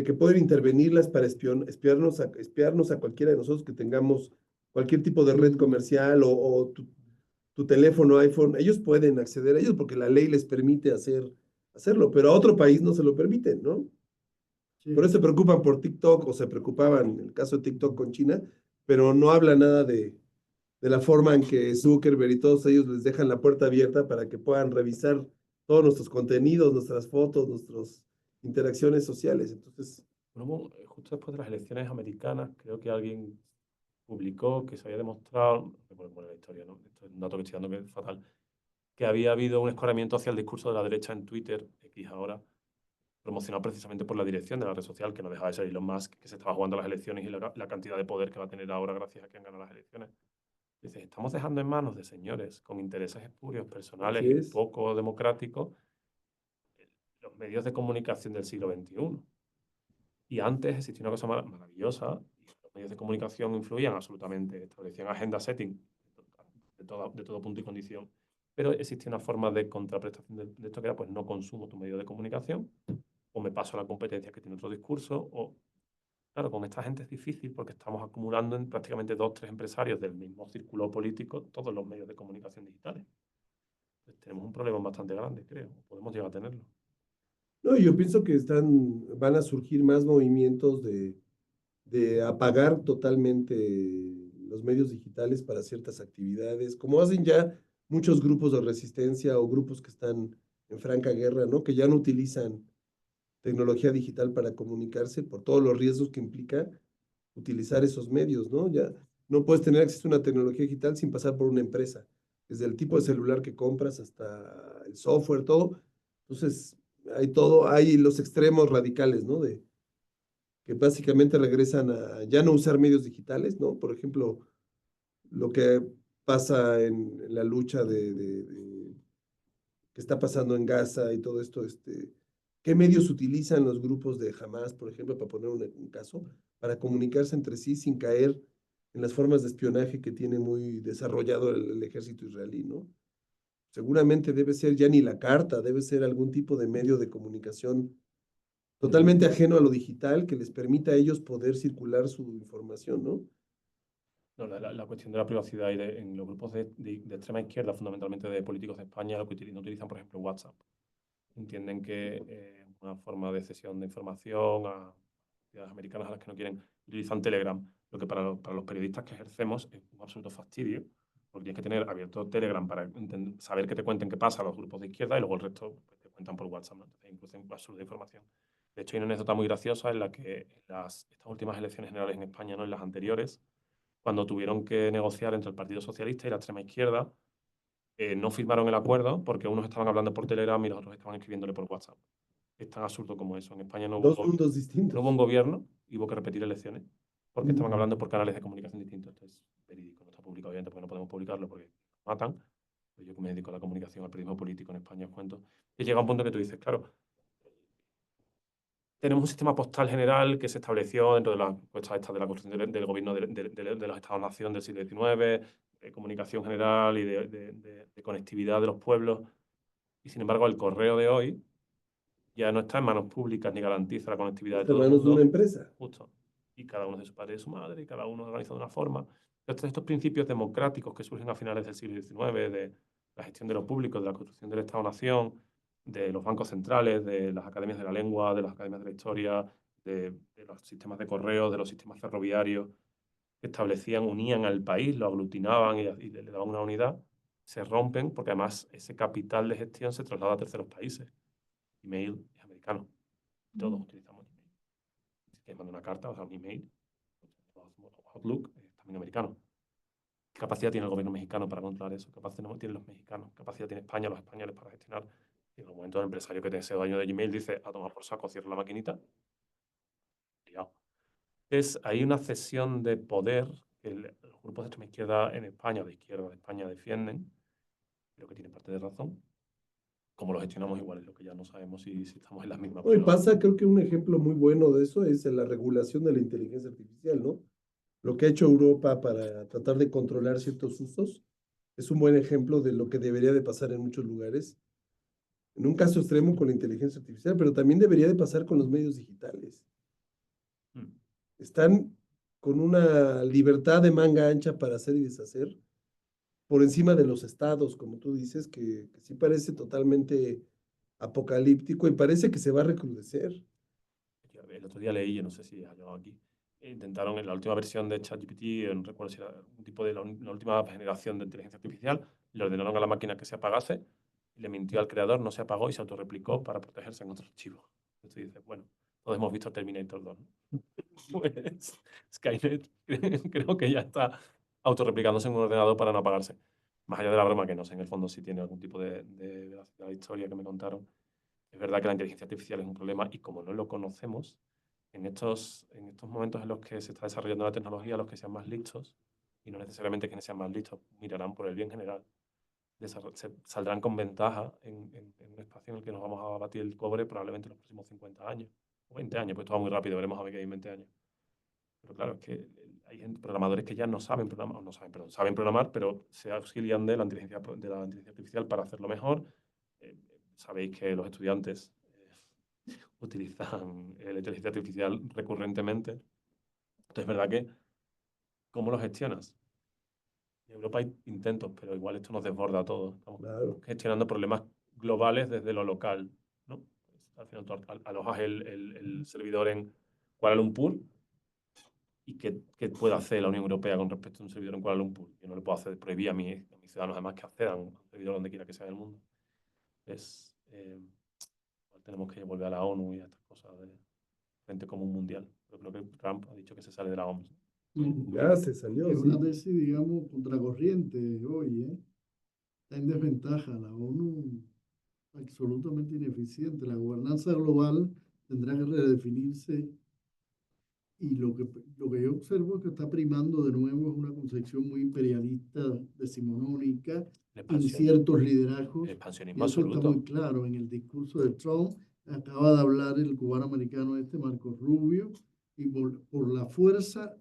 que pueden intervenirlas para espiarnos a cualquiera de nosotros que tengamos cualquier tipo de red comercial o tu teléfono iPhone, ellos pueden acceder a ellos porque la ley les permite hacerlo, pero a otro país no se lo permiten, ¿no? Sí. Por eso se preocupan por TikTok o se preocupaban en el caso de TikTok con China, pero no habla nada de la forma en que Zuckerberg y todos ellos les dejan la puerta abierta para que puedan revisar todos nuestros contenidos, nuestras fotos, nuestras interacciones sociales. Entonces, Bueno, justo después de las elecciones americanas, creo que alguien publicó que se había demostrado, no recuerdo cómo era la historia, ¿no? Esto es un dato que estoy dando que es fatal, que había habido un escoramiento hacia el discurso de la derecha en Twitter, X ahora, promocionado precisamente por la dirección de la red social, que no deja de ser Elon Musk, que se estaba jugando las elecciones y la cantidad de poder que va a tener ahora gracias a que han ganado las elecciones. Dices, estamos dejando en manos de señores con intereses espurios, personales así y es. poco democráticos los medios de comunicación del siglo XXI. Y antes existía una cosa maravillosa, y los medios de comunicación influían absolutamente, establecían agenda setting de todo punto y condición, pero existía una forma de contraprestación de esto que era, pues no consumo tu medio de comunicación, o me paso a la competencia que tiene otro discurso, o claro, con esta gente es difícil porque estamos acumulando en prácticamente 2 o 3 empresarios del mismo círculo político todos los medios de comunicación digitales. Entonces, tenemos un problema bastante grande, creo, podemos llegar a tenerlo. No, yo pienso que van a surgir más movimientos de apagar totalmente los medios digitales para ciertas actividades, como hacen ya muchos grupos de resistencia o grupos que están en franca guerra, ¿no? Que ya no utilizan tecnología digital para comunicarse por todos los riesgos que implica utilizar esos medios, ¿no? Ya no puedes tener acceso a una tecnología digital sin pasar por una empresa, desde el tipo de celular que compras hasta el software, todo. Entonces, hay los extremos radicales, ¿no? Que básicamente regresan a ya no usar medios digitales, ¿no? Por ejemplo, lo que pasa en la lucha que está pasando en Gaza y todo esto, ¿qué medios utilizan los grupos de Hamas, por ejemplo, para poner un caso, para comunicarse entre sí sin caer en las formas de espionaje que tiene muy desarrollado el ejército israelí, ¿no? Seguramente debe ser ya ni la carta, debe ser algún tipo de medio de comunicación totalmente ajeno a lo digital que les permita a ellos poder circular su información, ¿no? No, la cuestión de la privacidad y en los grupos de extrema izquierda, fundamentalmente de políticos de España, lo que no utilizan, por ejemplo, WhatsApp. Entienden que es una forma de cesión de información a ciudades americanas a las que no quieren. Utilizan Telegram, lo que para los periodistas que ejercemos es un absoluto fastidio, porque tienes que tener abierto Telegram para saber que te cuenten qué pasa a los grupos de izquierda y luego el resto pues, te cuentan por WhatsApp, ¿no? Entonces incluyen absurda información. De hecho, hay una anécdota muy graciosa en la que estas últimas elecciones generales en España, no en las anteriores, cuando tuvieron que negociar entre el Partido Socialista y la extrema izquierda, no firmaron el acuerdo porque unos estaban hablando por Telegram y los otros estaban escribiéndole por WhatsApp. Es tan absurdo como eso. En España no Dos hubo, mundos no distintos. hubo un gobierno y hubo que repetir elecciones porque estaban hablando por canales de comunicación distintos. Esto es verídico, no está publicado, obviamente, porque no podemos publicarlo porque nos matan. Pero yo que me dedico a la comunicación, al periodismo político en España, os cuento. Y llega un punto que tú dices, claro, tenemos un sistema postal general que se estableció dentro de la encuesta esta de la construcción del gobierno de los Estados-nación del siglo XIX, de comunicación general y de conectividad de los pueblos. Y sin embargo, el correo de hoy ya no está en manos públicas ni garantiza la conectividad de Está en todo el manos de mundo. una empresa. Justo. Y cada uno es de su padre y de su madre, y cada uno organiza de una forma. Entonces, estos principios democráticos que surgen a finales del siglo XIX, de la gestión de lo público, de la construcción del Estado-nación, de los bancos centrales, de las academias de la lengua, de las academias de la historia, de los sistemas de correo, de los sistemas ferroviarios, que establecían, unían al país, lo aglutinaban y le daban una unidad, se rompen porque además ese capital de gestión se traslada a terceros países. Email es americano. Todos utilizamos email. Si quieres mandar una carta, o sea, un email, Outlook es también americano. ¿Qué capacidad tiene el gobierno mexicano para controlar eso? ¿Qué capacidad tienen los mexicanos? ¿Qué capacidad tiene España, los españoles para gestionar? Y en el momento el empresario que tiene ese dueño de Gmail dice, a tomar por saco, cierra la maquinita. Liado. Hay una cesión de poder que los grupos de extrema izquierda en España, de izquierda de España, defienden, creo que tiene parte de razón. Como lo gestionamos igual, es lo que ya no sabemos si estamos en las mismas. Hoy pasa, creo que un ejemplo muy bueno de eso es la regulación de la inteligencia artificial, ¿no? Lo que ha hecho Europa para tratar de controlar ciertos usos es un buen ejemplo de lo que debería de pasar en muchos lugares. En un caso extremo con la inteligencia artificial, pero también debería de pasar con los medios digitales. Están con una libertad de manga ancha para hacer y deshacer, por encima de los estados, como tú dices, que sí parece totalmente apocalíptico y parece que se va a recrudecer. El otro día leí, yo no sé si ha llegado aquí, intentaron en la última versión de ChatGPT, no recuerdo si era un tipo de la última generación de inteligencia artificial, le ordenaron a la máquina que se apagase, y le mintió al creador, no se apagó y se autorreplicó para protegerse en otro archivo. Entonces dices, bueno, todos hemos visto Terminator 2, ¿no? Pues Skynet creo que ya está autorreplicándose en un ordenador para no apagarse. Más allá de la broma, que no sé en el fondo si tiene algún tipo de la historia que me contaron. Es verdad que la inteligencia artificial es un problema y como no lo conocemos, en estos momentos en los que se está desarrollando la tecnología, los que sean más listos, y no necesariamente quienes sean más listos, mirarán por el bien general, saldrán con ventaja en un espacio en el que nos vamos a batir el cobre probablemente en los próximos 50 años, o 20 años, pues todo va muy rápido, veremos a ver qué hay en 20 años. Pero claro, es que hay programadores que ya no saben programar, no saben, perdón, saben programar, pero se auxilian de la inteligencia artificial para hacerlo mejor. Sabéis que los estudiantes utilizan la inteligencia artificial recurrentemente. Entonces, es verdad que, ¿cómo lo gestionas? En Europa hay intentos, pero igual esto nos desborda a todos. Estamos Claro. gestionando problemas globales desde lo local, ¿no? Al final tú alojas el servidor en Kuala Lumpur y ¿qué puede hacer la Unión Europea con respecto a un servidor en Kuala Lumpur? Yo no le puedo prohibir a mis ciudadanos además que accedan a un servidor donde quiera que sea del mundo. Tenemos que volver a la ONU y a estas cosas de Frente Común Mundial. Pero creo que Trump ha dicho que se sale de la OMS. Ya se salió, Es sí. una tesis, digamos, contracorriente hoy, ¿eh? Está en desventaja. La ONU absolutamente ineficiente. La gobernanza global tendrá que redefinirse y lo que yo observo es que está primando de nuevo es una concepción muy imperialista, decimonónica, en ciertos liderazgos. El Y expansionismo eso está absoluto. muy claro en el discurso de Trump. Acaba de hablar el cubano-americano Marco Rubio, y por la fuerza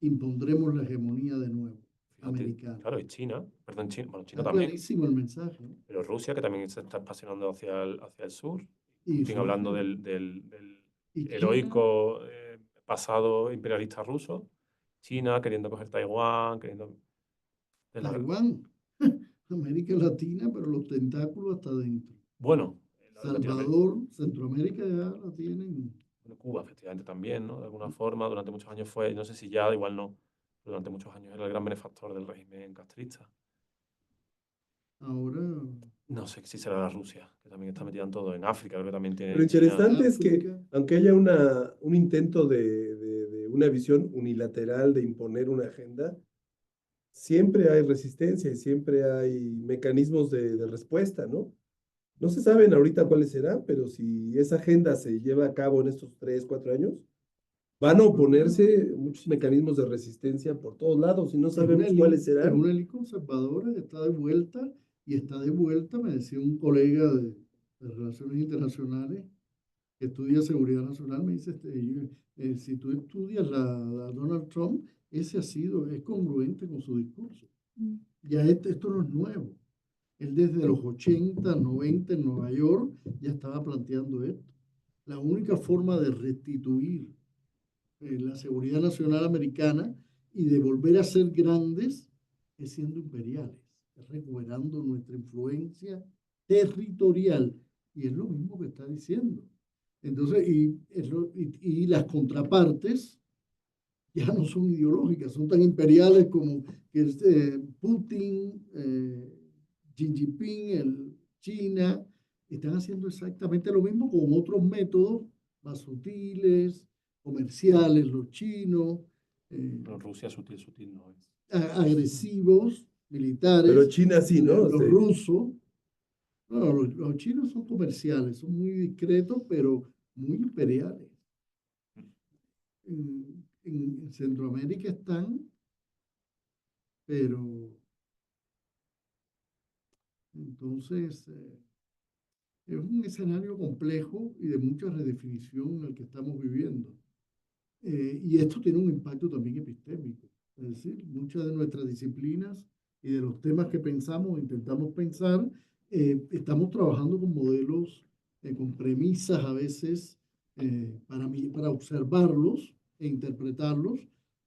impondremos la hegemonía de nuevo, Fíjate, americana. claro, y China, perdón, China, bueno, China Está también, clarísimo el mensaje, ¿eh? pero Rusia, que también se está expansionando hacia el sur. Y Putin hablando Rusia, del y China, heroico pasado imperialista ruso. China queriendo coger Taiwán, queriendo... Taiwán, América Latina, pero los tentáculos hasta adentro. Bueno, Salvador, Centroamérica ya la tienen. Bueno, Cuba, efectivamente, también, ¿no? De alguna forma, durante muchos años fue, no sé si ya, igual no, pero durante muchos años era el gran benefactor del régimen castrista. Ahora, No sé si será la Rusia, que también está metida en todo, en África, creo que también tiene Lo interesante es que, África. aunque haya un intento de una visión unilateral de imponer una agenda, siempre hay resistencia y siempre hay mecanismos de respuesta, ¿no? No se saben ahorita cuáles serán, pero si esa agenda se lleva a cabo en estos 3, 4 años, van a oponerse muchos mecanismos de resistencia por todos lados y no sabemos cuáles Es serán. una élite conservadora que está de vuelta, y está de vuelta, me decía un colega de Relaciones Internacionales que estudia seguridad nacional, me dice, si tú estudias la Donald Trump, es congruente con su discurso. Ya esto no es nuevo. Él desde los 80, 90 en Nueva York ya estaba planteando esto. La única forma de restituir la seguridad nacional americana y de volver a ser grandes es siendo imperiales, es recuperando nuestra influencia territorial. Y es lo mismo que está diciendo. Entonces, y las contrapartes ya no son ideológicas, son tan imperiales como que Putin, Xi Jinping, China, están haciendo exactamente lo mismo con otros métodos más sutiles, comerciales, los chinos, Pero Rusia sutil no es. agresivos, militares. Pero China sí, ¿no? Los Sí. rusos, no, los chinos son comerciales, son muy discretos, pero muy imperiales. En Centroamérica están, pero entonces es un escenario complejo y de mucha redefinición en el que estamos viviendo. Y esto tiene un impacto también epistémico. Es decir, muchas de nuestras disciplinas y de los temas que pensamos, intentamos pensar, estamos trabajando con modelos, con premisas a veces, para observarlos e interpretarlos,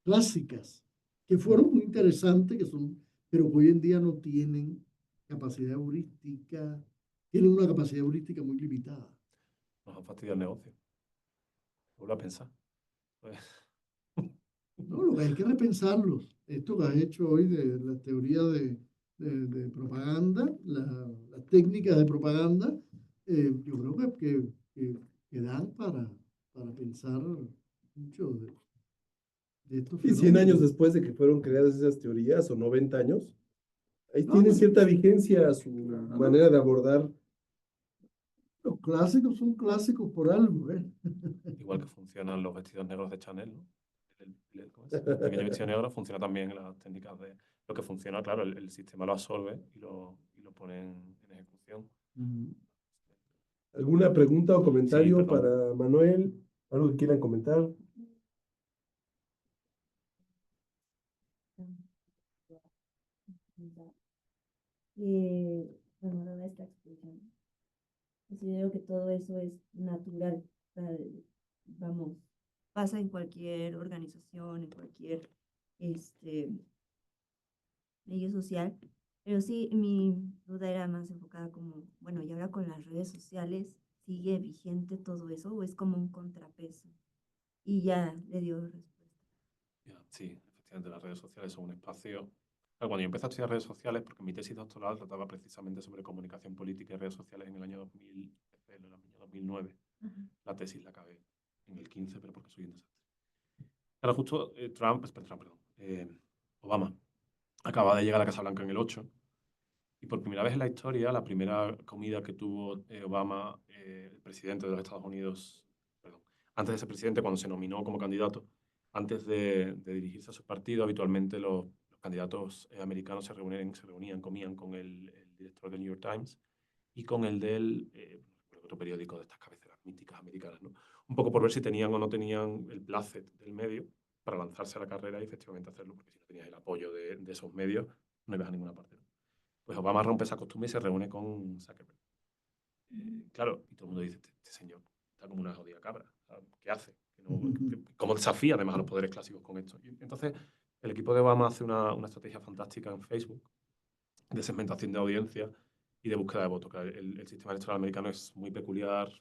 clásicas, que fueron muy interesantes, que son pero que hoy en día no tienen capacidad heurística, tienen una capacidad heurística muy limitada. Nos ha fastidiado el negocio. Vuelvo a pensar. Pues, No, lo que hay que repensarlos. Esto que has hecho hoy de la teoría de propaganda, las técnicas de propaganda, yo creo que dan para pensar mucho de estos Y 100 años fenómenos. después de que fueron creadas esas teorías, o 90 años, ahí No, tiene no, cierta vigencia su manera de abordar. los clásicos son clásicos por algo, ¿eh? igual que funcionan los vestidos negros de Chanel, ¿no? ¿Cómo es? El pequeño vestido negro funciona también en las técnicas de... Lo que funciona, claro, el sistema lo absorbe y lo pone en ejecución. ¿Alguna pregunta o comentario perdón. para Manuel? ¿Algo que quieran comentar? Bueno, dada esta expresión, considero que todo eso es natural. O sea, vamos, pasa en cualquier organización, en cualquier medio social. Pero sí, mi duda era más enfocada como, bueno, y ahora con las redes sociales, ¿sigue vigente todo eso o es como un contrapeso? Y ya le dio respuesta. Sí, efectivamente, las redes sociales son un espacio... Claro, cuando yo empecé a estudiar redes sociales, porque mi tesis doctoral trataba precisamente sobre comunicación política y redes sociales en el año 2000, en el año 2009. La tesis la acabé en el 15, pero porque soy un desastre. Era justo Obama acaba de llegar a la Casa Blanca en el 8 y por primera vez en la historia, la primera comida que tuvo Obama, el presidente de los Estados Unidos, perdón, antes de ser presidente, cuando se nominó como candidato, antes de dirigirse a su partido, habitualmente los candidatos americanos se reunían, comían con el director del New York Times y con el del otro periódico de estas cabeceras míticas americanas, ¿no? Un poco por ver si tenían o no tenían el placet del medio para lanzarse a la carrera y efectivamente hacerlo, porque si no tenías el apoyo de esos medios, no ibas a ninguna parte, ¿no? Pues Obama rompe esa costumbre y se reúne con Zuckerberg. Claro, y todo el mundo dice, este señor está como una jodida cabra, ¿qué hace? ¿Cómo desafía además a los poderes clásicos con esto? Y entonces, el equipo de Obama hace una estrategia fantástica en Facebook de segmentación de audiencia y de búsqueda de votos. El sistema electoral americano es muy peculiar.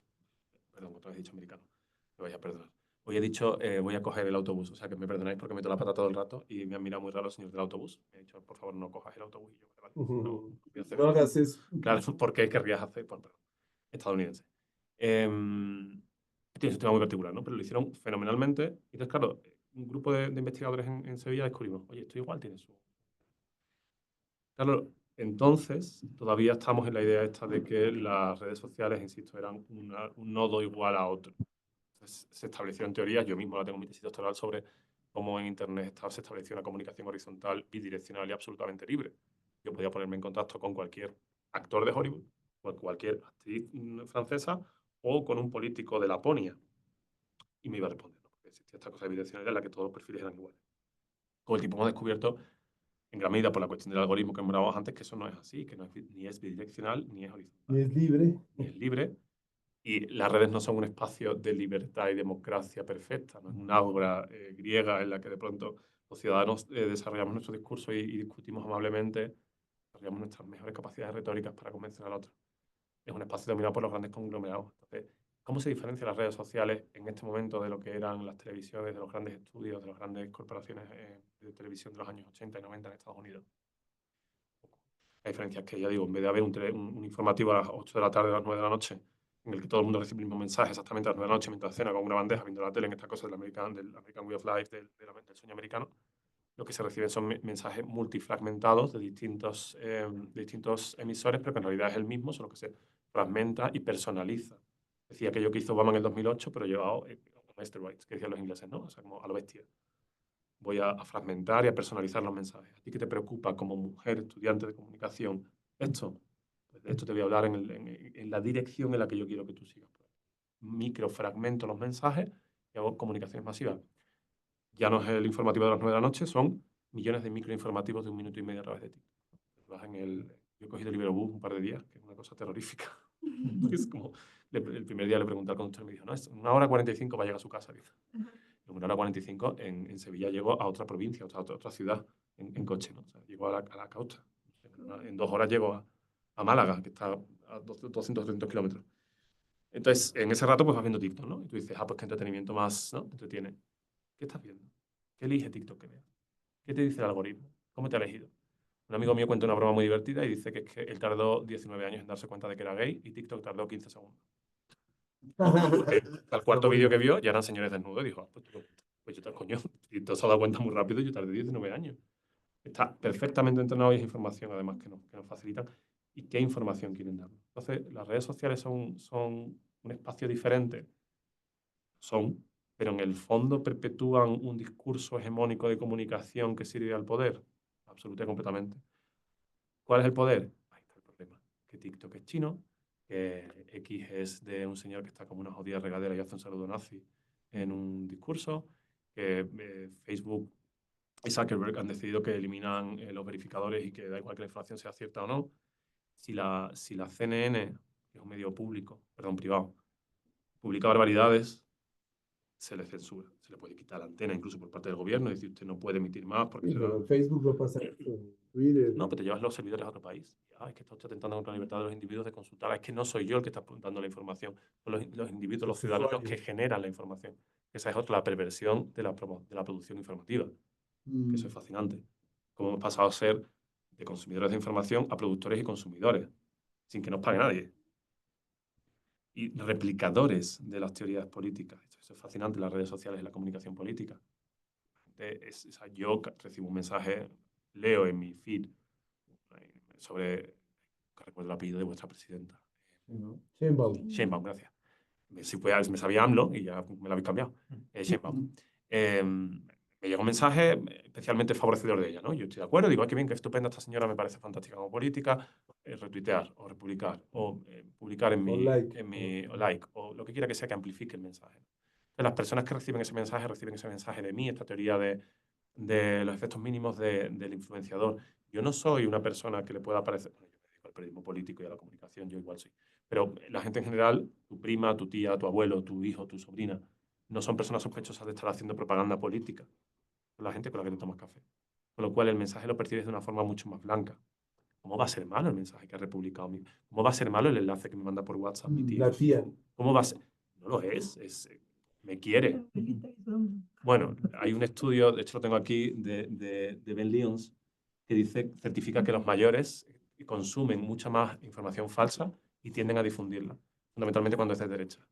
Perdón, otra vez he dicho americano. Me vais a perdonar. Hoy he dicho, voy a coger el autobús. O sea, que me perdonáis porque meto la pata todo el rato y me han mirado muy raro los señores del autobús. Me han dicho, por favor, no cojas el autobús. Y yo, vale, no voy a hacer No hagas eso. Claro, ¿por qué querrías hacer? Bueno, perdón, estadounidense. Tiene un sistema muy particular, ¿no? Pero lo hicieron fenomenalmente. Y entonces, claro, un grupo de investigadores en Sevilla descubrimos, oye, esto igual tiene su... Claro, entonces todavía estamos en la idea esta de que las redes sociales, insisto, eran un nodo igual a otro. Entonces, se estableció en teoría, yo mismo la tengo en mi tesis doctoral sobre cómo en Internet se estableció una comunicación horizontal, bidireccional y absolutamente libre. Yo podía ponerme en contacto con cualquier actor de Hollywood, con cualquier actriz francesa o con un político de Laponia y me iba a responder, ¿no? Porque existía esta cosa bidireccional en la que todos los perfiles eran iguales. Con el tiempo hemos descubierto en gran medida por la cuestión del algoritmo que hablábamos antes, que eso no es así, que no es, ni es bidireccional ni es horizontal. Ni es libre. Ni es libre. Y las redes no son un espacio de libertad y democracia perfecta, no es una obra griega en la que de pronto los ciudadanos desarrollamos nuestro discurso y discutimos amablemente, desarrollamos nuestras mejores capacidades retóricas para convencer al otro. Es un espacio dominado por los grandes conglomerados. Entonces, ¿cómo se diferencian las redes sociales en este momento de lo que eran las televisiones, de los grandes estudios, de las grandes corporaciones de televisión de los años 80 y 90 en Estados Unidos? La diferencia es que, ya digo, en vez de haber un informativo a las 8 de la tarde, a las 9 de la noche, en el que todo el mundo recibe el mismo mensaje exactamente a las 9 de la noche mientras cena con una bandeja viendo la tele en esta cosa del American Way of Life, del sueño americano, lo que se reciben son mensajes multifragmentados de distintos emisores, pero que en realidad es el mismo, solo que se fragmenta y personaliza. Decía aquello que hizo Obama en el 2008, pero llevado a masterwrites, que decían los ingleses, ¿no? O sea, como a lo bestia. Voy a fragmentar y a personalizar los mensajes. ¿A ti qué te preocupa como mujer, estudiante de comunicación? Esto, pues de esto te voy a hablar en la dirección en la que yo quiero que tú sigas. Microfragmento los mensajes y hago comunicaciones masivas. Ya no es el informativo de las 9 de la noche, son millones de microinformativos de 1 minuto y medio a través de ti. Yo he cogido el Iberobús un par de días, que es una cosa terrorífica. Es como, el primer día le pregunté al conductor y me dijo, no, es 1 hora 45 para llegar a su casa. Dice. En 1 hora 45 en Sevilla llego a otra provincia, a otra ciudad. en coche, ¿no? O sea, llego a la costa. En 2 horas llego a Málaga, que está a 200 o 300 kilómetros. Entonces, en ese rato, pues vas viendo TikTok, ¿no? Y tú dices, pues qué entretenimiento más, ¿no? Te entretiene. ¿Qué estás viendo? ¿Qué elige TikTok que veas? ¿Qué te dice el algoritmo? ¿Cómo te ha elegido? Un amigo mío cuenta una broma muy divertida y dice que es que él tardó 19 años en darse cuenta de que era gay y TikTok tardó 15 segundos. Al cuarto vídeo que vio ya eran señores desnudos y dijo, pues yo te coño, y te has dado cuenta muy rápido, yo tardé 19 años. Está perfectamente entrenado y es información además que nos facilitan. ¿Y qué información quieren darnos? Entonces, las redes sociales son un espacio diferente. Pero en el fondo perpetúan un discurso hegemónico de comunicación que sirve al poder. Absolutamente, completamente. ¿Cuál es el poder? Ahí está el problema. Que TikTok es chino, que X es de un señor que está como una jodida regadera y hace un saludo nazi en un discurso, que Facebook y Zuckerberg han decidido que eliminan los verificadores y que da igual que la información sea cierta o no. Si la CNN, que es un medio público, perdón, privado, publica barbaridades, se le censura, se le puede quitar la antena incluso por parte del gobierno y decir usted no puede emitir más porque Sí, pero en Facebook no pasa eso, en Twitter. no, pero te llevas los servidores a otro país. Es que está usted atentando contra la libertad de los individuos de consultar. Es que no soy yo el que está dando la información, son los individuos, los ciudadanos los que generan la información. Esa es otra, la perversión de la producción informativa, que eso es fascinante. Cómo hemos pasado a ser de consumidores de información a productores y consumidores, sin que nos pague nadie. Y replicadores de las teorías políticas. Eso es fascinante, las redes sociales y la comunicación política. O sea, yo recibo un mensaje, leo en mi feed sobre, que recuerdo el apellido de vuestra presidenta. Sheinbaum. Sheinbaum, gracias. Si me sabía AMLO y ya me lo habéis cambiado. Sheinbaum. Me llegó un mensaje especialmente favorecedor de ella, ¿no? Yo estoy de acuerdo, digo, qué bien, qué estupenda esta señora, me parece fantástica como política, retuitear o republicar o publicar en mi like o lo que quiera que sea que amplifique el mensaje. Entonces, las personas que reciben ese mensaje de mí, esta teoría de los efectos mínimos del influenciador. Yo no soy una persona que le pueda parecer, bueno, yo me dedico al periodismo político y a la comunicación, yo igual soy, pero la gente en general, tu prima, tu tía, tu abuelo, tu hijo, tu sobrina, no son personas sospechosas de estar haciendo propaganda política. Son la gente con la que te tomas café. Con lo cual el mensaje lo percibes de una forma mucho más blanca. ¿Cómo va a ser malo el mensaje que ha republicado mi? ¿Cómo va a ser malo el enlace que me manda por WhatsApp mi tío? La tía. ¿Cómo va a ser? No lo es me quiere. Bueno, hay un estudio, de hecho lo tengo aquí, de Ben Lyons, que certifica que los mayores consumen mucha más información falsa y tienden a difundirla, fundamentalmente cuando es de derecha.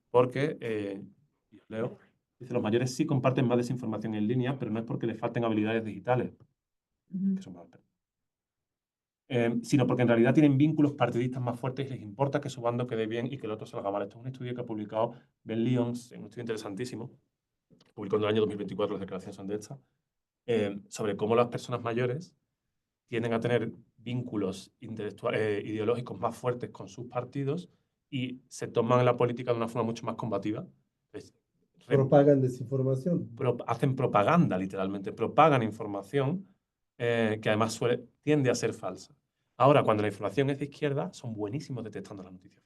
Porque, y os leo, dice, los mayores sí comparten más desinformación en línea, pero no es porque les falten habilidades digitales, que son más, sino porque en realidad tienen vínculos partidistas más fuertes y les importa que su bando quede bien y que el otro salga mal. Esto es un estudio que ha publicado Ben Lyons, un estudio interesantísimo, publicó en el año 2024, las declaraciones son de esta, sobre cómo las personas mayores tienden a tener vínculos ideológicos más fuertes con sus partidos y se toman la política de una forma mucho más combativa. Propagan desinformación. Hacen propaganda, literalmente, propagan información que además tiende a ser falsa. Ahora, cuando la información es de izquierda, son buenísimos detectando las noticias.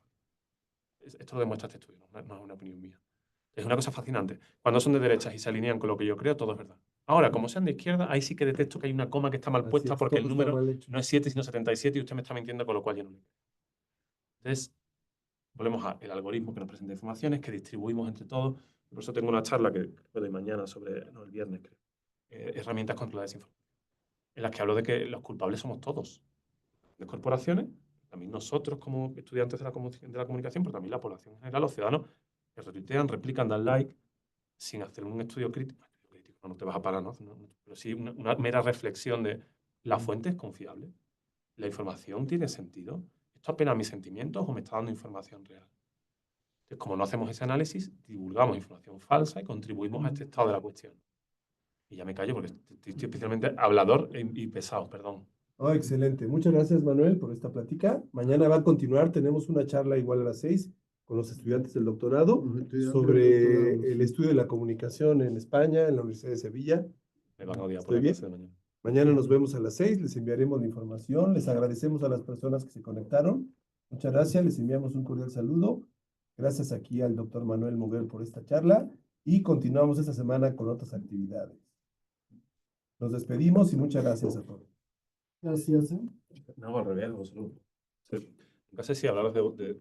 Esto lo demuestra este estudio, no es una opinión mía. Es una cosa fascinante. Cuando son de derechas y se alinean con lo que yo creo, todo es verdad. Ahora, como sean de izquierda, ahí sí que detecto que hay una coma que está mal puesta porque el número no es 7, sino 77 y usted me está mintiendo, con lo cual yo no le creo. Entonces, volvemos al algoritmo que nos presenta informaciones, que distribuimos entre todos. Por eso tengo una charla que doy mañana el viernes, creo. Herramientas contra la desinformación. En las que hablo de que los culpables somos todos. Las corporaciones, también nosotros como estudiantes de la comunicación, pero también la población en general, los ciudadanos que retuitean, replican, dan like, sin hacer un estudio crítico. No te vas a parar, ¿no? Pero sí una mera reflexión de ¿la fuente es confiable? ¿La información tiene sentido? ¿Esto apela a mis sentimientos o me está dando información real? Entonces, como no hacemos ese análisis, divulgamos información falsa y contribuimos a este estado de la cuestión. Y ya me callo porque estoy especialmente hablador y pesado, perdón. Oh, excelente. Muchas gracias, Manuel, por esta plática. Mañana va a continuar. Tenemos una charla igual a las 6 con los estudiantes del doctorado sobre el estudio de la comunicación en España, en la Universidad de Sevilla. Me van a odiar por la clase de mañana. Mañana nos vemos a las 6. Les enviaremos la información. Les agradecemos a las personas que se conectaron. Muchas gracias. Les enviamos un cordial saludo. Gracias aquí al doctor Manuel Moguel por esta charla y continuamos esta semana con otras actividades. Nos despedimos y muchas gracias a todos. Gracias. No, al revés, absoluto. Nunca sé si hablar de